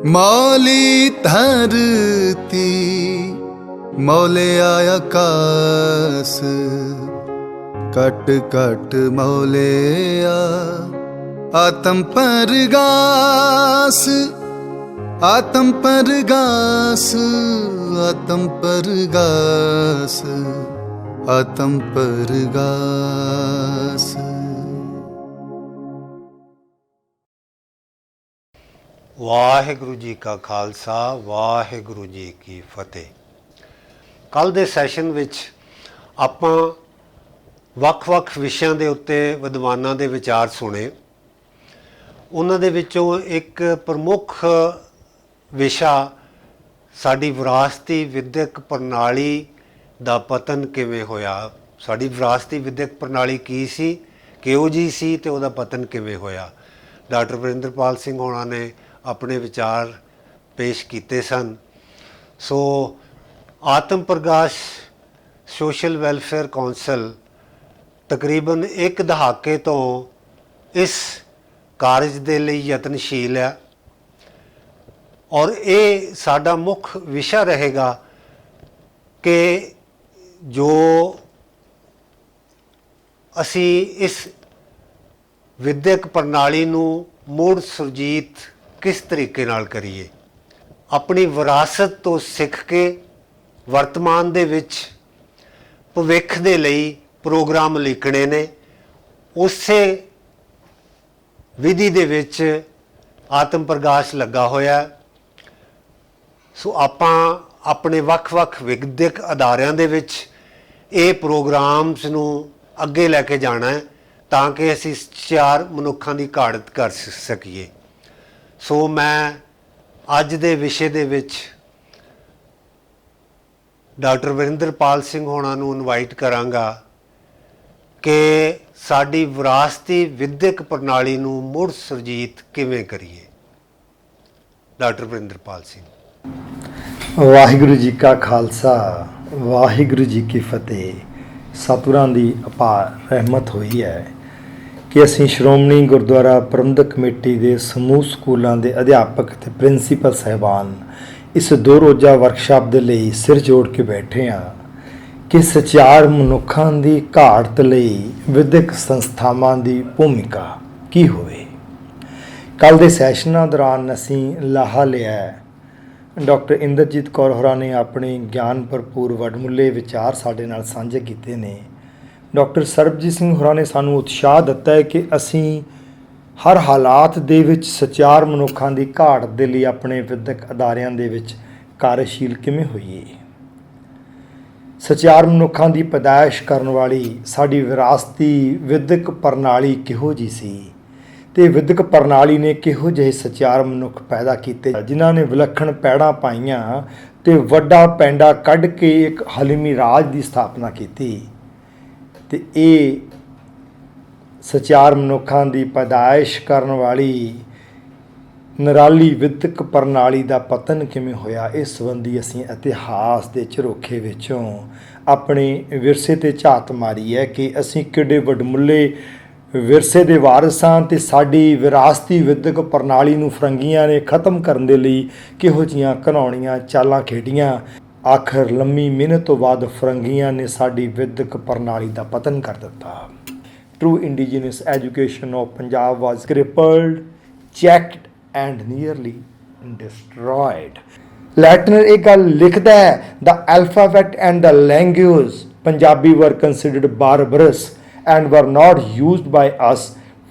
मौली धरती मौले आकाश, cut cut मौले आत्म परगास, आत्म परगास, आत्म परगास, आत्म परगास। ਵਾਹਿਗੁਰੂ ਜੀ ਕਾ ਖਾਲਸਾ, ਵਾਹਿਗੁਰੂ ਜੀ ਕੀ ਫਤਿਹ। ਕੱਲ੍ਹ ਦੇ ਸੈਸ਼ਨ ਵਿੱਚ ਆਪਾਂ ਵੱਖ-ਵੱਖ ਵਿਸ਼ਿਆਂ ਦੇ ਉੱਤੇ ਵਿਦਵਾਨਾਂ ਦੇ ਵਿਚਾਰ ਸੁਣੇ। ਉਹਨਾਂ ਦੇ ਵਿੱਚੋਂ ਇੱਕ ਪ੍ਰਮੁੱਖ ਵਿਸ਼ਾ ਸਾਡੀ ਵਿਰਾਸਤੀ ਵਿਦਿਅਕ ਪ੍ਰਣਾਲੀ ਦਾ ਪਤਨ ਕਿਵੇਂ ਹੋਇਆ। ਸਾਡੀ ਵਿਰਾਸਤੀ ਵਿਦਿਅਕ ਪ੍ਰਣਾਲੀ ਕੀ ਸੀ, ਕਿਹੋ ਜਿਹੀ ਸੀ ਅਤੇ ਉਹਦਾ ਪਤਨ ਕਿਵੇਂ ਹੋਇਆ। ਡਾਕਟਰ ਵਰਿੰਦਰਪਾਲ ਸਿੰਘ ਹੋਣਾ ਨੇ ਆਪਣੇ ਵਿਚਾਰ ਪੇਸ਼ ਕੀਤੇ ਸਨ। ਸੋ ਆਤਮ ਪ੍ਰਕਾਸ਼ ਸੋਸ਼ਲ ਵੈਲਫੇਅਰ ਕੌਂਸਲ ਤਕਰੀਬਨ ਇੱਕ ਦਹਾਕੇ ਤੋਂ ਇਸ ਕਾਰਜ ਦੇ ਲਈ ਯਤਨਸ਼ੀਲ ਹੈ ਔਰ ਇਹ ਸਾਡਾ ਮੁੱਖ ਵਿਸ਼ਾ ਰਹੇਗਾ ਕਿ ਜੋ ਅਸੀਂ ਇਸ ਵਿਦਿਅਕ ਪ੍ਰਣਾਲੀ ਨੂੰ ਮੁੜ ਸੁਰਜੀਤ ਕਿਸ ਤਰੀਕੇ ਨਾਲ ਕਰੀਏ। ਆਪਣੀ ਵਿਰਾਸਤ ਤੋਂ ਸਿੱਖ ਕੇ ਵਰਤਮਾਨ ਦੇ ਵਿੱਚ ਭਵਿੱਖ ਦੇ ਲਈ ਪ੍ਰੋਗਰਾਮ ਲਿਖਣੇ ਨੇ। ਉਸੇ ਵਿਧੀ ਦੇ ਵਿੱਚ ਆਤਮ ਪ੍ਰਕਾਸ਼ ਲੱਗਾ ਹੋਇਆ। ਸੋ ਆਪਾਂ ਆਪਣੇ ਵੱਖ-ਵੱਖ ਵਿਦਿਅਕ ਅਦਾਰਿਆਂ ਦੇ ਵਿੱਚ ਇਹ ਪ੍ਰੋਗਰਾਮਸ ਨੂੰ ਅੱਗੇ ਲੈ ਕੇ ਜਾਣਾ ਹੈ ਤਾਂ ਕਿ ਅਸੀਂ ਚਾਰ ਮਨੁੱਖਾਂ ਦੀ ਘਾੜਤ ਕਰ ਸਕੀਏ। ਸੋ ਮੈਂ ਅੱਜ ਦੇ ਵਿਸ਼ੇ ਦੇ ਵਿੱਚ ਡਾਕਟਰ ਵਰਿੰਦਰਪਾਲ ਸਿੰਘ ਹੋਣਾ ਨੂੰ ਇਨਵਾਈਟ ਕਰਾਂਗਾ ਕਿ ਸਾਡੀ ਵਿਰਾਸਤੀ ਵਿਦਿਅਕ ਪ੍ਰਣਾਲੀ ਨੂੰ ਮੁੜ ਸੁਰਜੀਤ ਕਿਵੇਂ ਕਰੀਏ। ਡਾਕਟਰ ਵਰਿੰਦਰਪਾਲ ਸਿੰਘ। ਵਾਹਿਗੁਰੂ ਜੀ ਕਾ ਖਾਲਸਾ, ਵਾਹਿਗੁਰੂ ਜੀ ਕੀ ਫਤਿਹ। ਸਤਿਗੁਰਾਂ ਦੀ ਅਪਾਰ ਰਹਿਮਤ ਹੋਈ ਹੈ ਕਿ ਅਸੀਂ ਸ਼੍ਰੋਮਣੀ ਗੁਰਦੁਆਰਾ ਪ੍ਰਬੰਧਕ ਕਮੇਟੀ ਦੇ ਸਮੂਹ ਸਕੂਲਾਂ ਦੇ ਅਧਿਆਪਕ ਅਤੇ ਪ੍ਰਿੰਸੀਪਲ ਸਾਹਿਬਾਨ ਇਸ 2 ਰੋਜ਼ਾ ਵਰਕਸ਼ਾਪ ਦੇ ਲਈ ਸਿਰ ਜੋੜ ਕੇ ਬੈਠੇ ਹਾਂ ਕਿ ਸਚਿਆਰ ਮਨੁੱਖਾਂ ਦੀ ਘਾੜਤ ਲਈ ਵਿਦਿਅਕ ਸੰਸਥਾਵਾਂ ਦੀ ਭੂਮਿਕਾ ਕੀ ਹੋਵੇ। ਕੱਲ੍ਹ ਦੇ ਸੈਸ਼ਨਾਂ ਦੌਰਾਨ ਅਸੀਂ ਲਾਹਾ ਲਿਆ। ਡਾਕਟਰ ਇੰਦਰਜੀਤ ਕੌਰ ਹੋਰਾਂ ਨੇ ਆਪਣੇ ਗਿਆਨ ਭਰਪੂਰ ਵਡਮੁੱਲੇ ਵਿਚਾਰ ਸਾਡੇ ਨਾਲ ਸਾਂਝੇ ਕੀਤੇ ਨੇ। ਡਾਕਟਰ ਸਰਬਜੀਤ ਸਿੰਘ ਹੋਰਾਂ ਨੇ ਸਾਨੂੰ ਉਤਸ਼ਾਹ ਦਿੱਤਾ ਹੈ ਕਿ ਅਸੀਂ ਹਰ ਹਾਲਾਤ ਦੇ ਵਿੱਚ ਸਚਿਆਰ ਮਨੁੱਖਾਂ ਦੀ ਘਾਟ ਦੇ ਲਈ ਆਪਣੇ ਵਿਦਿਅਕ ਅਦਾਰਿਆਂ ਦੇ ਵਿੱਚ ਕਾਰਜਸ਼ੀਲ ਕਿਵੇਂ ਹੋਈਏ। ਸਚਿਆਰ ਮਨੁੱਖਾਂ ਦੀ ਪੈਦਾਇਸ਼ ਕਰਨ ਵਾਲੀ ਸਾਡੀ ਵਿਰਾਸਤੀ ਵਿਦਿਅਕ ਪ੍ਰਣਾਲੀ ਕਿਹੋ ਜਿਹੀ ਸੀ ਅਤੇ ਵਿਦਿਅਕ ਪ੍ਰਣਾਲੀ ਨੇ ਕਿਹੋ ਜਿਹੇ ਸਚਿਆਰ ਮਨੁੱਖ ਪੈਦਾ ਕੀਤੇ ਜਿਨ੍ਹਾਂ ਨੇ ਵਿਲੱਖਣ ਪੈੜਾਂ ਪਾਈਆਂ ਅਤੇ ਵੱਡਾ ਪੈਂਡਾ ਕੱਢ ਕੇ ਇੱਕ ਹਲੀਮੀ ਰਾਜ ਦੀ ਸਥਾਪਨਾ ਕੀਤੀ। ਅਤੇ ਇਹ ਸਚਿਆਰ ਮਨੁੱਖਾਂ ਦੀ ਪੈਦਾਇਸ਼ ਕਰਨ ਵਾਲੀ ਨਿਰਾਲੀ ਵਿਦਿਅਕ ਪ੍ਰਣਾਲੀ ਦਾ ਪਤਨ ਕਿਵੇਂ ਹੋਇਆ, ਇਸ ਸੰਬੰਧੀ ਅਸੀਂ ਇਤਿਹਾਸ ਦੇ ਝਰੋਖੇ ਵਿੱਚੋਂ ਆਪਣੇ ਵਿਰਸੇ 'ਤੇ ਝਾਤ ਮਾਰੀ ਹੈ ਕਿ ਅਸੀਂ ਕਿੱਡੇ ਵਡਮੁੱਲੇ ਵਿਰਸੇ ਦੇ ਵਾਰਿਸ ਹਾਂ ਅਤੇ ਸਾਡੀ ਵਿਰਾਸਤੀ ਵਿਦਿਅਕ ਪ੍ਰਣਾਲੀ ਨੂੰ ਫਰੰਗੀਆਂ ਨੇ ਖ਼ਤਮ ਕਰਨ ਦੇ ਲਈ ਕਿਹੋ ਜਿਹੀਆਂ ਘਿਨਾਉਣੀਆਂ ਚਾਲਾਂ ਖੇਡੀਆਂ। ਆਖਰ ਲੰਮੀ ਮਿਹਨਤ ਤੋਂ ਬਾਅਦ ਫਰੰਗੀਆਂ ਨੇ ਸਾਡੀ ਵਿਦਿਅਕ ਪ੍ਰਣਾਲੀ ਦਾ ਪਤਨ ਕਰ ਦਿੱਤਾ। True indigenous education of Punjab was crippled, checked and nearly destroyed. Leitner ਇਹ ਗੱਲ ਲਿਖਦਾ ਹੈ, the alphabet and the language Punjabi were considered barbarous and were not used by us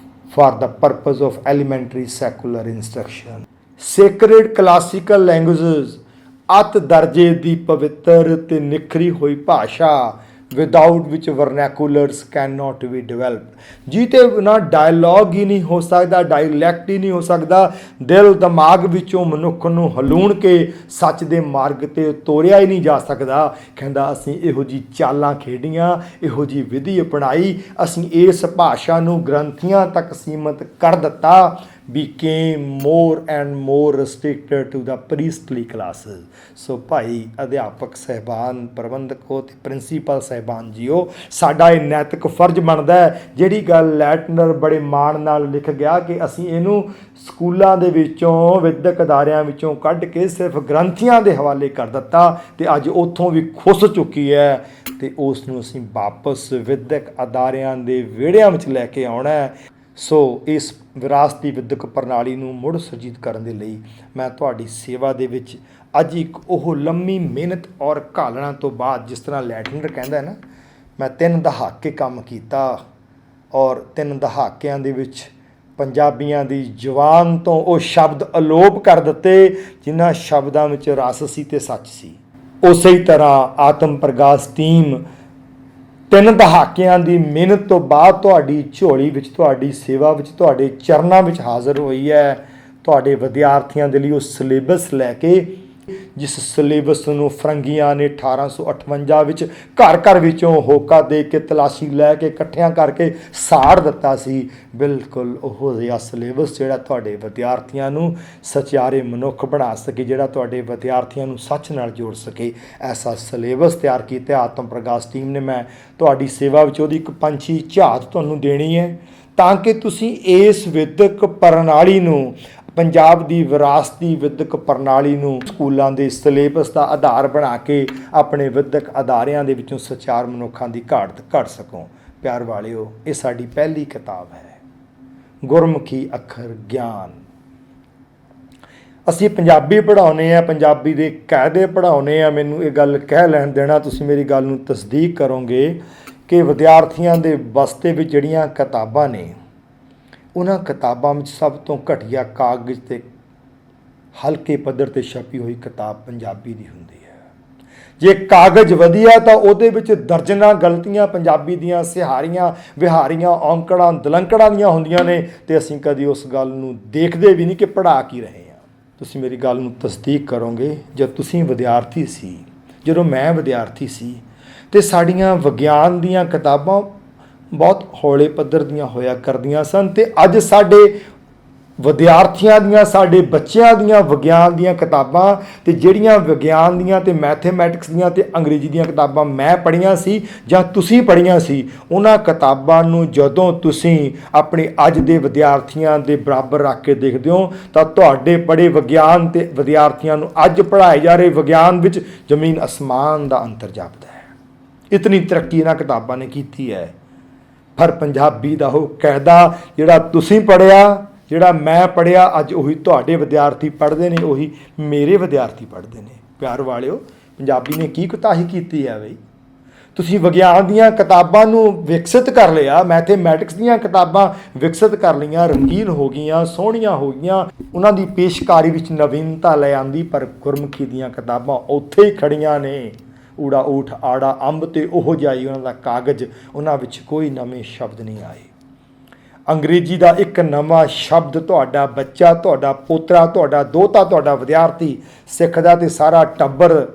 for the purpose of elementary secular instruction. Sacred classical languages ਅਤ ਦਰਜੇ ਦੀ ਪਵਿੱਤਰ ਤੇ ਨਿਖਰੀ ਹੋਈ ਭਾਸ਼ਾ without which vernaculars can not be develop. ਜਿਹਦੇ ਬਿਨਾਂ dialog ਹੀ ਨਹੀਂ ਹੋ ਸਕਦਾ, ਡਾਇਲੈਕਟ ਹੀ ਨਹੀਂ ਹੋ ਸਕਦਾ। ਦਿਲ ਦਿਮਾਗ ਵਿੱਚੋਂ ਮਨੁੱਖ ਨੂੰ ਹਲੂਣ ਕੇ ਸੱਚ ਦੇ ਮਾਰਗ 'ਤੇ ਤੋਰਿਆ ਹੀ ਨਹੀਂ ਜਾ ਸਕਦਾ। ਕਹਿੰਦਾ ਅਸੀਂ ਇਹੋ ਜਿਹੀ ਚਾਲਾਂ ਖੇਡੀਆਂ, ਇਹੋ ਜਿਹੀ ਵਿਧੀ ਅਪਣਾਈ, ਅਸੀਂ ਇਸ ਭਾਸ਼ਾ ਨੂੰ ਗ੍ਰੰਥੀਆਂ ਤੱਕ ਸੀਮਤ ਕਰ ਦਿੱਤਾ became more and more restricted to the priestly classes। ਸੋ ਭਾਈ ਅਧਿਆਪਕ ਸਹਿਬਾਨ, ਪ੍ਰਬੰਧਕੋ ਤੇ ਪ੍ਰਿੰਸੀਪਲ ਸਹਿਬਾਨ ਜੀਓ, ਸਾਡਾ ਇਹ ਨੈਤਿਕ ਫਰਜ਼ ਬਣਦਾ ਹੈ, ਜਿਹੜੀ ਗੱਲ ਲੈਟਨਰ ਬੜੇ ਮਾਣ ਨਾਲ ਲਿਖ ਗਿਆ ਕਿ ਅਸੀਂ ਇਹਨੂੰ ਸਕੂਲਾਂ ਦੇ ਵਿੱਚੋਂ, ਵਿਦਿਅਕ ਅਦਾਰਿਆਂ ਵਿੱਚੋਂ ਕੱਢ ਕੇ ਸਿਰਫ ਗ੍ਰੰਥੀਆਂ ਦੇ ਹਵਾਲੇ ਕਰ ਦਿੱਤਾ ਤੇ ਅੱਜ ਉੱਥੋਂ ਵੀ ਖੁੱਸ ਚੁੱਕੀ ਹੈ ਤੇ ਉਸ ਨੂੰ ਅਸੀਂ ਵਾਪਸ ਵਿਦਿਅਕ ਅਦਾਰਿਆਂ ਦੇ ਵਿਹੜਿਆਂ ਵਿੱਚ ਲੈ ਕੇ ਆਉਣਾ ਹੈ। ਸੋ ਇਸ ਵਿਰਾਸਤੀ ਵਿਦਿਅਕ ਪ੍ਰਣਾਲੀ ਨੂੰ ਮੁੜ ਸੁਰਜੀਤ ਕਰਨ ਦੇ ਲਈ ਮੈਂ ਤੁਹਾਡੀ ਸੇਵਾ ਦੇ ਵਿੱਚ ਅੱਜ ਇੱਕ ਉਹ ਲੰਮੀ ਮਿਹਨਤ ਔਰ ਘਾਲਣਾ ਤੋਂ ਬਾਅਦ, ਜਿਸ ਤਰ੍ਹਾਂ ਲੈਟਨਰ ਕਹਿੰਦਾ ਹੈ ਨਾ, ਮੈਂ 3 ਦਹਾਕੇ ਕੰਮ ਕੀਤਾ ਔਰ 3 ਦਹਾਕਿਆਂ ਦੇ ਵਿੱਚ ਪੰਜਾਬੀਆਂ ਦੀ ਜ਼ੁਬਾਨ ਤੋਂ ਉਹ ਸ਼ਬਦ ਅਲੋਪ ਕਰ ਦਿੱਤੇ ਜਿਨ੍ਹਾਂ ਸ਼ਬਦਾਂ ਵਿੱਚ ਰਸ ਸੀ ਤੇ ਸੱਚ ਸੀ। ਉਸੇ ਹੀ ਤਰ੍ਹਾਂ ਆਤਮ ਪ੍ਰਗਾਸ ਟੀਮ 3 ਦਹਾਕਿਆਂ ਦੀ ਮਿਹਨਤ ਤੋਂ ਬਾਅਦ ਤੁਹਾਡੀ ਝੋਲੀ ਵਿੱਚ, ਤੁਹਾਡੀ ਸੇਵਾ ਵਿੱਚ, ਤੁਹਾਡੇ ਚਰਨਾਂ ਵਿੱਚ ਹਾਜ਼ਰ ਹੋਈ ਹੈ, ਤੁਹਾਡੇ ਵਿਦਿਆਰਥੀਆਂ ਦੇ ਲਈ ਉਹ ਸਿਲੇਬਸ ਲੈ ਕੇ, ਜਿਸ ਸਿਲੇਬਸ ਨੂੰ ਫਰੰਗੀਆਂ ਨੇ 1858 ਵਿੱਚ ਘਰ ਘਰ ਵਿੱਚੋਂ ਹੋਕਾ ਦੇ ਕੇ, ਤਲਾਸ਼ੀ ਲੈ ਕੇ, ਇਕੱਠਿਆਂ ਕਰਕੇ ਸਾੜ ਦਿੱਤਾ ਸੀ। ਬਿਲਕੁਲ ਉਹ ਜਿਹਾ ਸਿਲੇਬਸ ਜਿਹੜਾ ਤੁਹਾਡੇ ਵਿਦਿਆਰਥੀਆਂ ਨੂੰ ਸਚਿਆਰੇ ਮਨੁੱਖ ਬਣਾ ਸਕੇ, ਜਿਹੜਾ ਤੁਹਾਡੇ ਵਿਦਿਆਰਥੀਆਂ ਨੂੰ ਸੱਚ ਨਾਲ ਜੋੜ ਸਕੇ, ਐਸਾ ਸਿਲੇਬਸ ਤਿਆਰ ਕੀਤਾ ਆਤਮ ਪ੍ਰਗਾਸ ਟੀਮ ਨੇ। ਮੈਂ ਤੁਹਾਡੀ ਸੇਵਾ ਵਿੱਚ ਉਹਦੀ ਇੱਕ ਪੰਛੀ ਝਾਤ ਤੁਹਾਨੂੰ ਦੇਣੀ ਹੈ ਤਾਂ ਕਿ ਤੁਸੀਂ ਇਸ ਵਿਦਿਅਕ ਪ੍ਰਣਾਲੀ ਨੂੰ, ਪੰਜਾਬ ਦੀ ਵਿਰਾਸਤੀ ਵਿਦਿਅਕ ਪ੍ਰਣਾਲੀ ਨੂੰ ਸਕੂਲਾਂ ਦੇ ਸਿਲੇਬਸ ਦਾ ਆਧਾਰ ਬਣਾ ਕੇ ਆਪਣੇ ਵਿਦਿਅਕ ਅਦਾਰਿਆਂ ਦੇ ਵਿੱਚੋਂ ਸਚਾਰ ਮਨੁੱਖਾਂ ਦੀ ਘਾਟ ਕੱਢ ਸਕੋ। ਪਿਆਰ ਵਾਲਿਓ, ਇਹ ਸਾਡੀ ਪਹਿਲੀ ਕਿਤਾਬ ਹੈ, ਗੁਰਮੁਖੀ ਅੱਖਰ ਗਿਆਨ। ਅਸੀਂ ਪੰਜਾਬੀ ਪੜ੍ਹਾਉਂਦੇ ਹਾਂ, ਪੰਜਾਬੀ ਦੇ ਕਾਇਦੇ ਪੜ੍ਹਾਉਂਦੇ ਹਾਂ। ਮੈਨੂੰ ਇਹ ਗੱਲ ਕਹਿ ਲੈਣ ਦੇਣਾ, ਤੁਸੀਂ ਮੇਰੀ ਗੱਲ ਨੂੰ ਤਸਦੀਕ ਕਰੋਗੇ ਕਿ ਵਿਦਿਆਰਥੀਆਂ ਦੇ ਬਸਤੇ ਵਿੱਚ ਜਿਹੜੀਆਂ ਕਿਤਾਬਾਂ ਨੇ, ਉਹਨਾਂ ਕਿਤਾਬਾਂ ਵਿੱਚ ਸਭ ਤੋਂ ਘਟੀਆ ਕਾਗਜ਼ 'ਤੇ ਹਲਕੇ ਪੱਧਰ 'ਤੇ ਛਪੀ ਹੋਈ ਕਿਤਾਬ ਪੰਜਾਬੀ ਦੀ ਹੁੰਦੀ ਹੈ। ਜੇ ਕਾਗਜ਼ ਵਧੀਆ ਤਾਂ ਉਹਦੇ ਵਿੱਚ ਦਰਜਨਾਂ ਗਲਤੀਆਂ ਪੰਜਾਬੀ ਦੀਆਂ ਸਿਹਾਰੀਆਂ, ਵਿਹਾਰੀਆਂ, ਔਂਕੜਾਂ, ਦਲੰਕੜਾਂ ਦੀਆਂ ਹੁੰਦੀਆਂ ਨੇ ਤੇ ਅਸੀਂ ਕਦੀ ਉਸ ਗੱਲ ਨੂੰ ਦੇਖਦੇ ਵੀ ਨਹੀਂ ਕਿ ਪੜ੍ਹਾ ਕੀ ਰਹੇ ਹਾਂ। ਤੁਸੀਂ ਮੇਰੀ ਗੱਲ ਨੂੰ ਤਸਦੀਕ ਕਰੋਗੇ, ਜਦ ਤੁਸੀਂ ਵਿਦਿਆਰਥੀ ਸੀ, ਜਦੋਂ ਮੈਂ ਵਿਦਿਆਰਥੀ ਸੀ ਤੇ ਸਾਡੀਆਂ ਵਿਗਿਆਨ ਦੀਆਂ ਕਿਤਾਬਾਂ ਬਹੁਤ ਹੌਲੇ ਪੱਧਰ ਦੀਆਂ ਹੋਇਆ ਕਰਦੀਆਂ ਸਨ ਤੇ ਅੱਜ ਸਾਡੇ ਵਿਦਿਆਰਥੀਆਂ ਦੀਆਂ, ਸਾਡੇ ਬੱਚਿਆਂ ਦੀਆਂ ਵਿਗਿਆਨ ਦੀਆਂ ਕਿਤਾਬਾਂ ਤੇ ਜਿਹੜੀਆਂ ਵਿਗਿਆਨ ਦੀਆਂ ਤੇ ਮੈਥਮੈਟਿਕਸ ਦੀਆਂ ਤੇ ਅੰਗਰੇਜ਼ੀ ਦੀਆਂ ਕਿਤਾਬਾਂ ਮੈਂ ਪੜ੍ਹੀਆਂ ਸੀ ਜਾਂ ਤੁਸੀਂ ਪੜ੍ਹੀਆਂ ਸੀ, ਉਹਨਾਂ ਕਿਤਾਬਾਂ ਨੂੰ ਜਦੋਂ ਤੁਸੀਂ ਆਪਣੇ ਅੱਜ ਦੇ ਵਿਦਿਆਰਥੀਆਂ ਦੇ ਬਰਾਬਰ ਰੱਖ ਕੇ ਦੇਖਦੇ ਹੋ ਤਾਂ ਤੁਹਾਡੇ ਪੜ੍ਹੇ ਵਿਗਿਆਨ ਤੇ ਵਿਦਿਆਰਥੀਆਂ ਨੂੰ ਅੱਜ ਪੜ੍ਹਾਏ ਜਾ ਰਹੇ ਵਿਗਿਆਨ ਵਿੱਚ ਜ਼ਮੀਨ ਅਸਮਾਨ ਦਾ ਅੰਤਰ ਜਾਪਦਾ ਹੈ। ਇਤਨੀ ਤਰੱਕੀ ਇਹਨਾਂ ਕਿਤਾਬਾਂ ਨੇ ਕੀਤੀ ਹੈ। ਪਰ ਪੰਜਾਬੀ ਦਾ ਉਹ ਕਾਇਦਾ ਜਿਹੜਾ ਤੁਸੀਂ ਪੜ੍ਹਿਆ, ਜਿਹੜਾ ਮੈਂ ਪੜ੍ਹਿਆ, ਅੱਜ ਉਹੀ ਤੁਹਾਡੇ ਵਿਦਿਆਰਥੀ ਪੜ੍ਹਦੇ ਨੇ, ਉਹੀ ਮੇਰੇ ਵਿਦਿਆਰਥੀ ਪੜ੍ਹਦੇ ਨੇ। ਪਿਆਰ ਵਾਲਿਓ, ਪੰਜਾਬੀ ਨੇ ਕੀ ਕੁਤਾਹੀ ਕੀਤੀ ਹੈ ਬਈ? ਤੁਸੀਂ ਵਿਗਿਆਨ ਦੀਆਂ ਕਿਤਾਬਾਂ ਨੂੰ ਵਿਕਸਿਤ ਕਰ ਲਿਆ, ਮੈਥਮੈਟਿਕਸ ਦੀਆਂ ਕਿਤਾਬਾਂ ਵਿਕਸਿਤ ਕਰ ਲਈਆਂ, ਰੰਗੀਨ ਹੋ ਗਈਆਂ, ਸੋਹਣੀਆਂ ਹੋ ਗਈਆਂ, ਉਹਨਾਂ ਦੀ ਪੇਸ਼ਕਾਰੀ ਵਿੱਚ ਨਵੀਨਤਾ ਲੈ ਆਂਦੀ, ਪਰ ਗੁਰਮੁਖੀ ਦੀਆਂ ਕਿਤਾਬਾਂ ਉੱਥੇ ਹੀ ਖੜੀਆਂ ਨੇ। ਊੜਾ ਊਠ ਆੜਾ ਅੰਬ ਤੇ ਉਹ ਜਾਈ ਉਹਨਾਂ ਦਾ ਕਾਗਜ਼, ਉਹਨਾਂ ਵਿੱਚ ਕੋਈ ਨਵੇਂ ਸ਼ਬਦ ਨਹੀਂ ਆਏ। ਅੰਗਰੇਜ਼ੀ ਦਾ ਇੱਕ ਨਵਾਂ ਸ਼ਬਦ ਤੁਹਾਡਾ ਬੱਚਾ, ਤੁਹਾਡਾ ਪੋਤਰਾ, ਤੁਹਾਡਾ ਦੋਹਤਾ, ਤੁਹਾਡਾ ਵਿਦਿਆਰਥੀ ਸਿੱਖਦਾ ਤੇ ਸਾਰਾ ਟੱਬਰ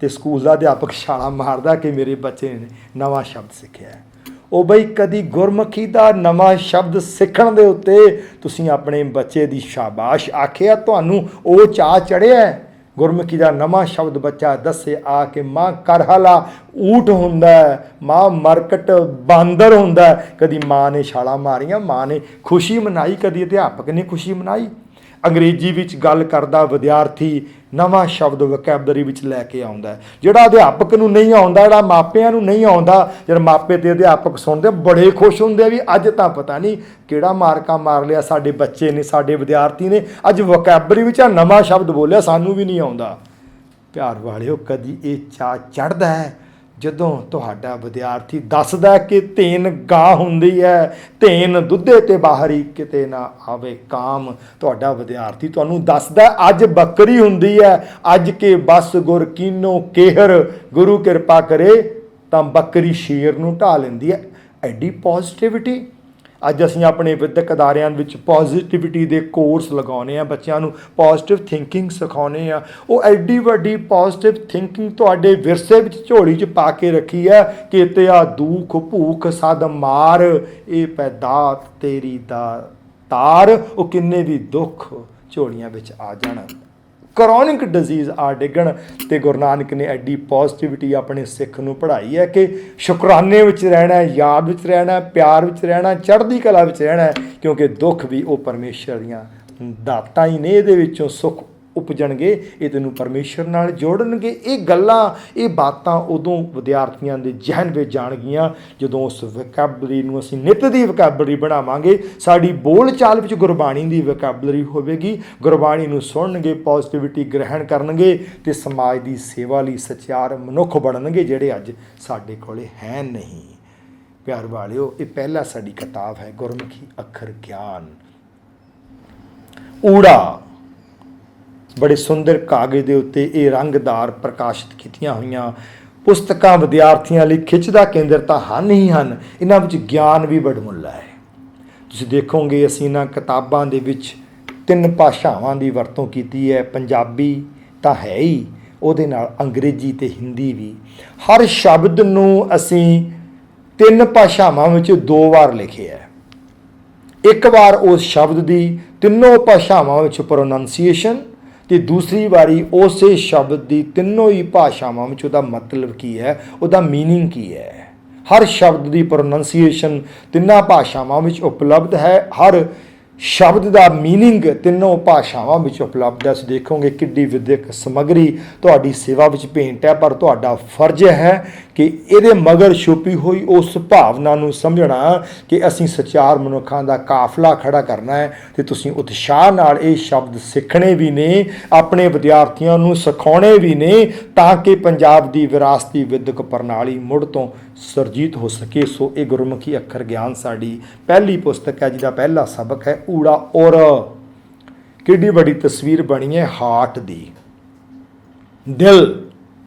ਤੇ ਸਕੂਲ ਦਾ ਅਧਿਆਪਕ ਛਾਲਾਂ ਮਾਰਦਾ ਕਿ ਮੇਰੇ ਬੱਚੇ ਨੇ ਨਵਾਂ ਸ਼ਬਦ ਸਿੱਖਿਆ। ਉਹ ਬਈ ਕਦੀ ਗੁਰਮੁਖੀ ਦਾ ਨਵਾਂ ਸ਼ਬਦ ਸਿੱਖਣ ਦੇ ਉੱਤੇ ਤੁਸੀਂ ਆਪਣੇ ਬੱਚੇ ਦੀ ਸ਼ਾਬਾਸ਼ ਆਖਿਆ? ਤੁਹਾਨੂੰ ਉਹ ਚਾਅ ਚੜ੍ਹਿਆ? ਗੁਰਮੁਖੀ ਦਾ ਨਵਾਂ ਸ਼ਬਦ ਬੱਚਾ ਦੱਸੇ ਆ ਕਿ ਮਾਂ ਕਰਹਲਾ ਊਠ ਹੁੰਦਾ, ਮਾਂ ਮਰਕਟ ਬਾਂਦਰ ਹੁੰਦਾ। ਕਦੀ ਮਾਂ ਨੇ ਛਾਲਾਂ ਮਾਰੀਆਂ, ਮਾਂ ਨੇ ਖੁਸ਼ੀ ਮਨਾਈ, ਕਦੀ ਅਧਿਆਪਕ ਨੇ ਖੁਸ਼ੀ ਮਨਾਈ। ਅੰਗਰੇਜ਼ੀ ਵਿੱਚ ਗੱਲ ਕਰਦਾ ਵਿਦਿਆਰਥੀ ਨਵਾਂ ਸ਼ਬਦ ਵੋਕੈਬਲਰੀ ਵਿੱਚ ਲੈ ਕੇ ਆਉਂਦਾ, ਜਿਹੜਾ ਅਧਿਆਪਕ ਨੂੰ ਨਹੀਂ ਆਉਂਦਾ, ਜਿਹੜਾ ਮਾਪਿਆਂ ਨੂੰ ਨਹੀਂ ਆਉਂਦਾ। ਜਦ ਮਾਪੇ ਤੇ ਅਧਿਆਪਕ ਸੁਣਦੇ ਬੜੇ ਖੁਸ਼ ਹੁੰਦੇ ਵੀ ਅੱਜ ਤਾਂ ਪਤਾ ਨਹੀਂ ਕਿਹੜਾ ਮਾਰਕਾ ਮਾਰ ਲਿਆ ਸਾਡੇ ਬੱਚੇ ਨੇ, ਸਾਡੇ ਵਿਦਿਆਰਥੀ ਨੇ, ਅੱਜ ਵੋਕੈਬਲਰੀ ਵਿੱਚ ਆ ਨਵਾਂ ਸ਼ਬਦ ਬੋਲਿਆ, ਸਾਨੂੰ ਵੀ ਨਹੀਂ ਆਉਂਦਾ। ਪਿਆਰ ਵਾਲਿਓ, ਕਦੀ ਇਹ ਚਾਅ ਚੜ੍ਹਦਾ ਹੈ ਜਦੋਂ ਤੁਹਾਡਾ ਵਿਦਿਆਰਥੀ ਦੱਸਦਾ ਕਿ ਧੇਨ ਗਾਂ ਹੁੰਦੀ ਹੈ, ਧੇਨ ਦੁੱਧੇ ਤੇ ਬਾਹਰੀ ਕਿਤੇ ਨਾ ਆਵੇ ਕਾਮ। ਤੁਹਾਡਾ ਵਿਦਿਆਰਥੀ ਤੁਹਾਨੂੰ ਦੱਸਦਾ ਅੱਜ ਬੱਕਰੀ ਹੁੰਦੀ ਹੈ, ਅੱਜ ਕੇ ਬਸ ਗੁਰ ਕੀਨੋ ਕੇਹਰ, ਗੁਰੂ ਕਿਰਪਾ ਕਰੇ ਤਾਂ ਬੱਕਰੀ ਸ਼ੇਰ ਨੂੰ ਢਾ ਲੈਂਦੀ ਹੈ। ਐਡੀ ਪੋਜ਼ਿਟਿਵਿਟੀ। ਅੱਜ ਅਸੀਂ ਆਪਣੇ ਵਿਦਿਅਕ ਅਦਾਰਿਆਂ ਵਿੱਚ ਪੋਜ਼ਿਟਿਵਿਟੀ ਦੇ ਕੋਰਸ ਲਗਾਉਂਦੇ ਹਾਂ, ਬੱਚਿਆਂ ਨੂੰ ਪੋਜ਼ਿਟਿਵ ਥਿੰਕਿੰਗ ਸਿਖਾਉਂਦੇ ਹਾਂ। ਉਹ ਐਡੀ ਵੱਡੀ ਪੋਜ਼ਿਟਿਵ ਥਿੰਕਿੰਗ ਤੁਹਾਡੇ ਵਿਰਸੇ ਵਿੱਚ ਝੋਲੀ 'ਚ ਪਾ ਕੇ ਰੱਖੀ ਹੈ ਕਿ ਤੇ ਆ ਦੁੱਖ ਭੂਖ ਸਦ ਮਾਰ, ਇਹ ਪੈਦਾਤ ਤੇਰੀ ਦਾ ਤਾਰ, ਉਹ ਕਿੰਨੇ ਵੀ ਦੁੱਖ ਝੋਲੀਆਂ ਵਿੱਚ ਆ ਜਾਣ, ਕਰੋਨਿਕ ਡਿਜ਼ੀਜ਼ ਆ ਡਿੱਗਣ। ਤੇ ਗੁਰੂ ਨਾਨਕ ਨੇ ਐਡੀ ਪੋਜ਼ਿਟਿਵਿਟੀ ਆਪਣੇ ਸਿੱਖ ਨੂੰ ਪੜ੍ਹਾਈ ਹੈ ਕਿ ਸ਼ੁਕਰਾਨੇ ਵਿੱਚ ਰਹਿਣਾ, ਯਾਦ ਵਿੱਚ ਰਹਿਣਾ, ਪਿਆਰ ਵਿੱਚ ਰਹਿਣਾ, ਚੜ੍ਹਦੀ ਕਲਾ ਵਿੱਚ ਰਹਿਣਾ, ਕਿਉਂਕਿ ਦੁੱਖ ਵੀ ਉਹ ਪਰਮੇਸ਼ਰ ਦੀਆਂ ਦਾਤਾਂ ਹੀ ਨੇ। ਇਹਦੇ ਵਿੱਚੋਂ ਸੁੱਖ ਉਪਜਣਗੇ, ਇਹ ਤੈਨੂੰ ਪਰਮੇਸ਼ਰ ਨਾਲ ਜੋੜਨਗੇ। ਇਹ ਗੱਲਾਂ, ਇਹ ਬਾਤਾਂ ਉਦੋਂ ਵਿਦਿਆਰਥੀਆਂ ਦੇ ਜ਼ਿਹਨ ਵਿੱਚ ਜਾਣਗੀਆਂ ਜਦੋਂ ਉਸ ਵੋਕੈਬਲਰੀ ਨੂੰ ਅਸੀਂ ਨਿੱਤ ਦੀ ਵੋਕੈਬਲਰੀ ਬਣਾਵਾਂਗੇ। ਸਾਡੀ ਬੋਲ ਚਾਲ ਵਿੱਚ ਗੁਰਬਾਣੀ ਦੀ ਵੋਕੈਬਲਰੀ ਹੋਵੇਗੀ, ਗੁਰਬਾਣੀ ਨੂੰ ਸੁਣਨਗੇ, ਪੋਜ਼ਿਟਿਵਿਟੀ ਗ੍ਰਹਿਣ ਕਰਨਗੇ ਤੇ ਸਮਾਜ ਦੀ ਸੇਵਾ ਲਈ ਸਚਿਆਰ ਮਨੁੱਖ ਬਣਨਗੇ, ਜਿਹੜੇ ਅੱਜ ਸਾਡੇ ਕੋਲੇ ਹੈ ਨਹੀਂ। ਪਿਆਰ ਵਾਲਿਓ, ਇਹ ਪਹਿਲਾ ਸਾਡੀ ਕਿਤਾਬ ਹੈ ਗੁਰਮੁਖੀ ਅੱਖਰ ਗਿਆਨ। ਊੜਾ ਬੜੇ ਸੁੰਦਰ ਕਾਗਜ਼ ਦੇ ਉੱਤੇ ਇਹ ਰੰਗਦਾਰ ਪ੍ਰਕਾਸ਼ਿਤ ਕੀਤੀਆਂ ਹੋਈਆਂ ਪੁਸਤਕਾਂ ਵਿਦਿਆਰਥੀਆਂ ਲਈ ਖਿੱਚ ਦਾ ਕੇਂਦਰ ਤਾਂ ਹਨ ਹੀ ਹਨ, ਇਹਨਾਂ ਵਿੱਚ ਗਿਆਨ ਵੀ ਵਡਮੁੱਲਾ ਹੈ। ਤੁਸੀਂ ਦੇਖੋਗੇ ਅਸੀਂ ਇਹਨਾਂ ਕਿਤਾਬਾਂ ਦੇ ਵਿੱਚ 3 ਭਾਸ਼ਾਵਾਂ ਦੀ ਵਰਤੋਂ ਕੀਤੀ ਹੈ। ਪੰਜਾਬੀ ਤਾਂ ਹੈ ਹੀ, ਉਹਦੇ ਨਾਲ ਅੰਗਰੇਜ਼ੀ ਤੇ ਹਿੰਦੀ ਵੀ। ਹਰ ਸ਼ਬਦ ਨੂੰ ਅਸੀਂ 3 ਭਾਸ਼ਾਵਾਂ ਵਿੱਚ 2 ਵਾਰ ਲਿਖਿਆ ਹੈ। ਇੱਕ ਵਾਰ ਉਸ ਸ਼ਬਦ ਦੀ ਤਿੰਨੋਂ ਭਾਸ਼ਾਵਾਂ ਵਿੱਚ ਪ੍ਰੋਨੰਸੀਏਸ਼ਨ, ਤੇ ਦੂਸਰੀ ਵਾਰੀ ਉਸੇ ਸ਼ਬਦ ਦੀ ਤਿੰਨੋਂ ਹੀ ਭਾਸ਼ਾਵਾਂ ਵਿੱਚ ਉਹਦਾ ਮਤਲਬ ਕੀ ਹੈ, ਉਹਦਾ ਮੀਨਿੰਗ ਕੀ ਹੈ। ਹਰ ਸ਼ਬਦ ਦੀ ਪ੍ਰੋਨੰਸੀਏਸ਼ਨ ਤਿੰਨਾਂ ਭਾਸ਼ਾਵਾਂ ਵਿੱਚ ਉਪਲਬਧ ਹੈ, ਹਰ ਸ਼ਬਦ ਦਾ ਮੀਨਿੰਗ ਤਿੰਨੋਂ ਭਾਸ਼ਾਵਾਂ ਵਿੱਚ ਉਪਲਬਧ ਹੈ। ਅਸੀਂ ਦੇਖੋਗੇ ਕਿੱਡੀ ਵਿਦਿਅਕ ਸਮੱਗਰੀ ਤੁਹਾਡੀ ਸੇਵਾ ਵਿੱਚ ਭੇਂਟ ਹੈ, ਪਰ ਤੁਹਾਡਾ ਫਰਜ਼ ਹੈ ਕਿ ਇਹਦੇ ਮਗਰ ਛੁਪੀ ਹੋਈ ਉਸ ਭਾਵਨਾ ਨੂੰ ਸਮਝਣਾ ਕਿ ਅਸੀਂ ਸਚਾਰ ਮਨੁੱਖਾਂ ਦਾ ਕਾਫਲਾ ਖੜਾ ਕਰਨਾ ਹੈ। ਤੇ ਤੁਸੀਂ ਉਤਸ਼ਾਹ ਨਾਲ ਇਹ ਸ਼ਬਦ ਸਿੱਖਣੇ ਵੀ ਨੇ, ਆਪਣੇ ਵਿਦਿਆਰਥੀਆਂ ਨੂੰ ਸਿਖਾਉਣੇ ਵੀ ਨੇ, ਤਾਂ ਕਿ ਪੰਜਾਬ ਦੀ ਵਿਰਾਸਤੀ ਵਿਦਿਅਕ ਪ੍ਰਣਾਲੀ ਮੁੜ ਤੋਂ ਸਰਜੀਤ ਹੋ ਸਕੇ। ਸੋ ਇਹ ਗੁਰਮੁਖੀ ਅੱਖਰ ਗਿਆਨ ਸਾਡੀ ਪਹਿਲੀ ਪੁਸਤਕ ਹੈ, ਜਿਹਦਾ ਪਹਿਲਾ ਸਬਕ ਹੈ ਊੜਾ ਔਰ। ਕਿੱਡੀ ਵੱਡੀ ਤਸਵੀਰ ਬਣੀ ਹੈ ਹਾਰਟ ਦੀ, ਦਿਲ।